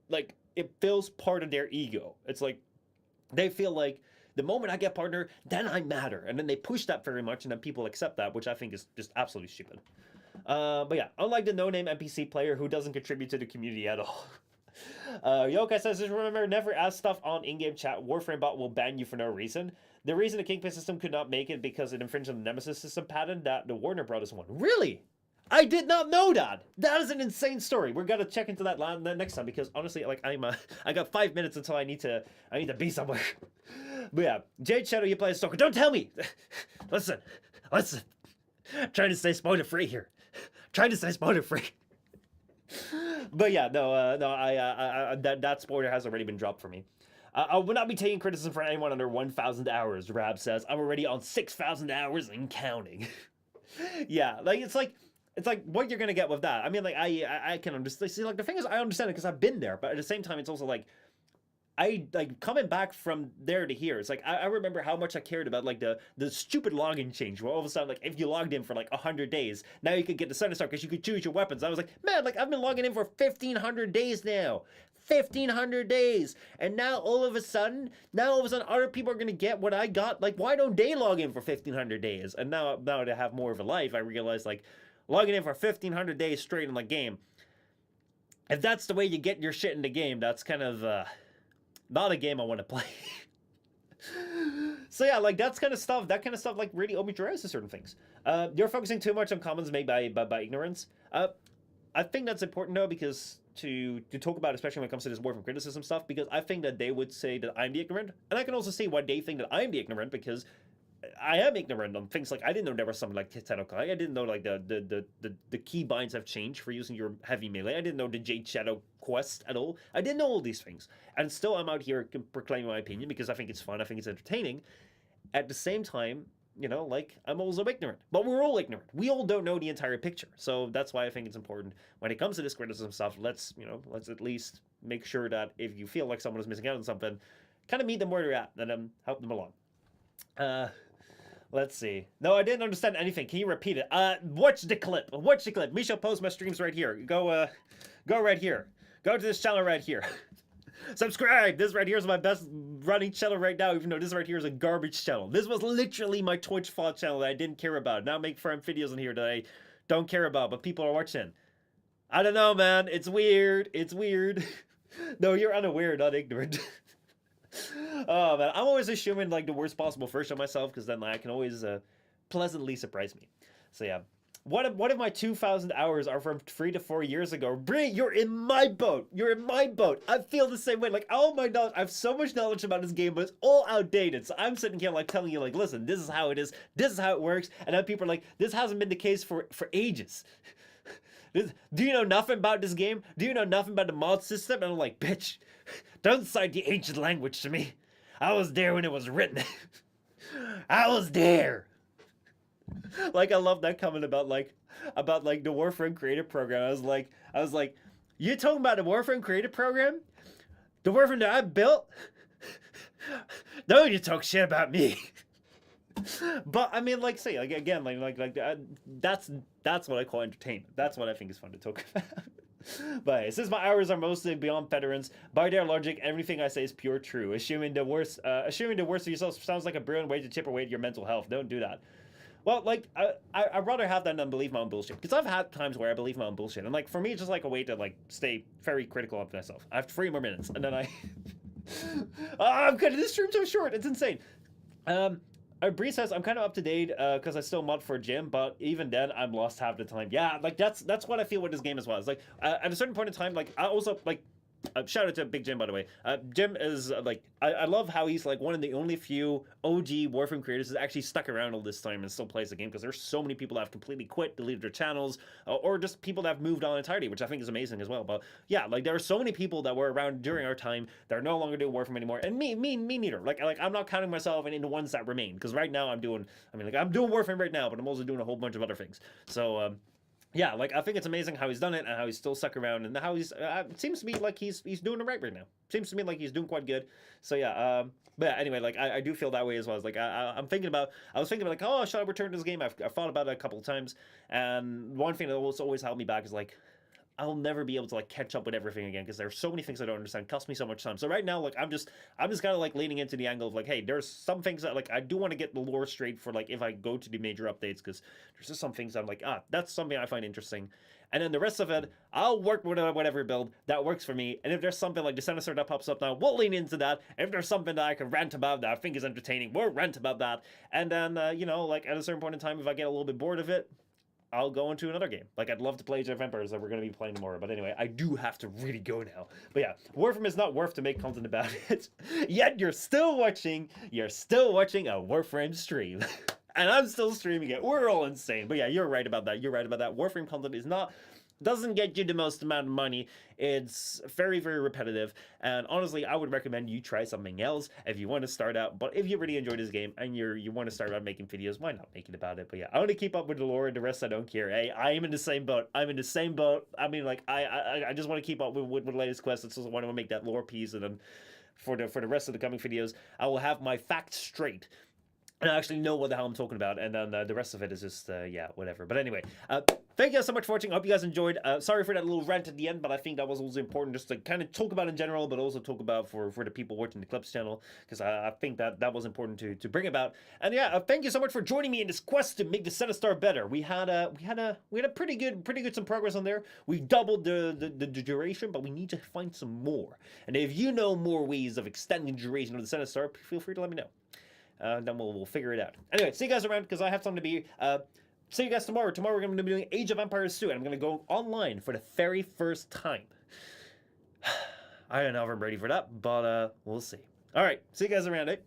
like it feels part of their ego. It's like they feel like the moment I get partner, then I matter. And then they push that very much, and then people accept that, which I think is just absolutely stupid. But yeah, unlike the no-name NPC player who doesn't contribute to the community at all. Yokai says, just remember, never ask stuff on in-game chat. Warframe bot will ban you for no reason. The reason the Kingpin system could not make it because it infringed on the Nemesis system patent that the Warner Brothers won. Really? I did not know that. That is an insane story. We're gonna check into that next time, because honestly, like I got 5 minutes until I need to be somewhere. But yeah, Jade Shadow, you play a stalker. Don't tell me. Listen. Trying to stay spoiler free here. But yeah, no, that spoiler has already been dropped for me. I will not be taking criticism for anyone under 1,000 hours, Rab says. I'm already on 6,000 hours and counting. Yeah, like, it's like what you're gonna get with that. I mean, like, I can understand. See, like, the thing is, I understand it because I've been there, but at the same time, it's also like, I like coming back from there to here. It's like I remember how much I cared about like the stupid login change where all of a sudden, like, if you logged in for like 100 days, now you could get the Zenistar because you could choose your weapons. I was like, man, like, I've been logging in for 1,500 days now. 1,500 days, and now all of a sudden other people are gonna get what I got. Like, why don't they log in for 1,500 days? And now to have more of a life, I realize, like, logging in for 1,500 days straight in the game, if that's the way you get your shit in the game, that's kind of not a game I want to play. So yeah, like, that kind of stuff like really opens your eyes to certain things. You're focusing too much on comments made by ignorance. I think that's important though, because to talk about, especially when it comes to this Warframe criticism stuff, because I think that they would say that I'm the ignorant, and I can also see why they think that I'm the ignorant, because I am ignorant on things like, I didn't know there was something like Tenokai. I didn't know like the key binds have changed for using your heavy melee. I didn't know the Jade Shadow quest at all. I didn't know all these things, and still I'm out here proclaiming my opinion because I think it's fun. I think it's entertaining. At the same time, you know, like, I'm also ignorant. But we're all ignorant. We all don't know the entire picture. So that's why I think it's important when it comes to this criticism stuff, let's at least make sure that if you feel like someone is missing out on something, kind of meet them where they're at and help them along. Let's see. No, I didn't understand anything. Can you repeat it? Watch the clip. Misha Postma streams right here. Go right here. Go to this channel right here. Subscribe! This right here is my best running channel right now, even though this right here is a garbage channel. This was literally my Twitch fault channel that I didn't care about. Now I make farm videos in here that I don't care about, but people are watching. I don't know, man. It's weird. No, you're unaware, not ignorant. Oh man, I'm always assuming like the worst possible first on myself because then like, I can always pleasantly surprise me. So yeah. What if my 2,000 hours are from 3 to 4 years ago? Bree, you're in my boat. You're in my boat. I feel the same way. Like, oh my knowledge, I have so much knowledge about this game, but it's all outdated. So I'm sitting here like telling you, like, listen, this is how it is. This is how it works. And then people are like, this hasn't been the case for ages. Do you know nothing about this game? Do you know nothing about the mod system? And I'm like, bitch, don't cite the ancient language to me. I was there when it was written. I was there. Like I love that comment about the Warframe creative program. I was like, you talking about the Warframe creative program? The Warframe that I built? Don't you talk shit about me. But I mean, like, say, like again, that's what I call entertainment. That's what I think is fun to talk about. But since my hours are mostly beyond veterans, by their logic, everything I say is pure true. Assuming the worst of yourself sounds like a brilliant way to chip away at your mental health. Don't do that. Well, like, I'd rather have that than believe my own bullshit. Because I've had times where I believe my own bullshit. And, like, for me, it's just, like, a way to, like, stay very critical of myself. I have 3 more minutes. And then I... oh, I'm cutting this stream so short. It's insane. Bree says, I'm kind of up to date because I still mod for gym. But even then, I'm lost half the time. Yeah, like, that's what I feel with this game as well. It's like, at a certain point in time, like, I also, like... shout out to Big Jim, by the way. Jim is like, I love how he's like one of the only few OG Warframe creators that actually stuck around all this time and still plays the game, because there's so many people that have completely quit, deleted their channels, or just people that have moved on entirely, which I think is amazing as well. But yeah, like there are so many people that were around during our time that are no longer doing Warframe anymore, and me neither. Like I'm not counting myself in the ones that remain, because right now I'm doing Warframe right now, but I'm also doing a whole bunch of other things. So yeah, like I think it's amazing how he's done it and how he's still stuck around and how he's. It seems to me like he's doing it right now. Seems to me like he's doing quite good. So yeah, but yeah, anyway, like I do feel that way as well. It's like I was thinking about like, oh, should I return to this game? I've thought about it a couple of times, and one thing that always held me back is like, I'll never be able to like catch up with everything again because there's so many things I don't understand. It costs me so much time. So right now, like I'm just kind of like leaning into the angle of like, hey, there's some things that like I do want to get the lore straight for like if I go to the major updates, because there's just some things I'm like, that's something I find interesting. And then the rest of it, I'll work with whatever build that works for me. And if there's something like the Zenistar that pops up now, we'll lean into that. If there's something that I can rant about that I think is entertaining, we'll rant about that. And then, you know, like at a certain point in time, if I get a little bit bored of it, I'll go into another game. Like, I'd love to play Age of Empires that we're going to be playing tomorrow. But anyway, I do have to really go now. But yeah, Warframe is not worth to make content about it. Yet you're still watching a Warframe stream. And I'm still streaming it. We're all insane. But yeah, you're right about that. Warframe content doesn't get you the most amount of money. It's very, very repetitive. And honestly, I would recommend you try something else if you want to start out. But if you really enjoy this game and you want to start out making videos, why not make it about it? But yeah, I want to keep up with the lore and the rest I don't care. Hey, I am in the same boat. I mean, like, I just want to keep up with the latest quests. So I want to make that lore piece. And then for the rest of the coming videos, I will have my facts straight. And I actually know what the hell I'm talking about, and then the rest of it is just, yeah, whatever. But anyway, thank you guys so much for watching. I hope you guys enjoyed. Sorry for that little rant at the end, but I think that was also important just to kind of talk about in general, but also talk about for the people watching the Clips channel, because I think that was important to bring about. And yeah, thank you so much for joining me in this quest to make the Zenistar better. We had a pretty good some progress on there. We doubled the duration, but we need to find some more. And if you know more ways of extending the duration of the Zenistar, feel free to let me know. Then we'll figure it out. Anyway, see you guys around, because I have something to be. See you guys tomorrow. Tomorrow we're going to be doing Age of Empires 2, and I'm going to go online for the very first time. I don't know if I'm ready for that, but we'll see. All right, see you guys around, eh?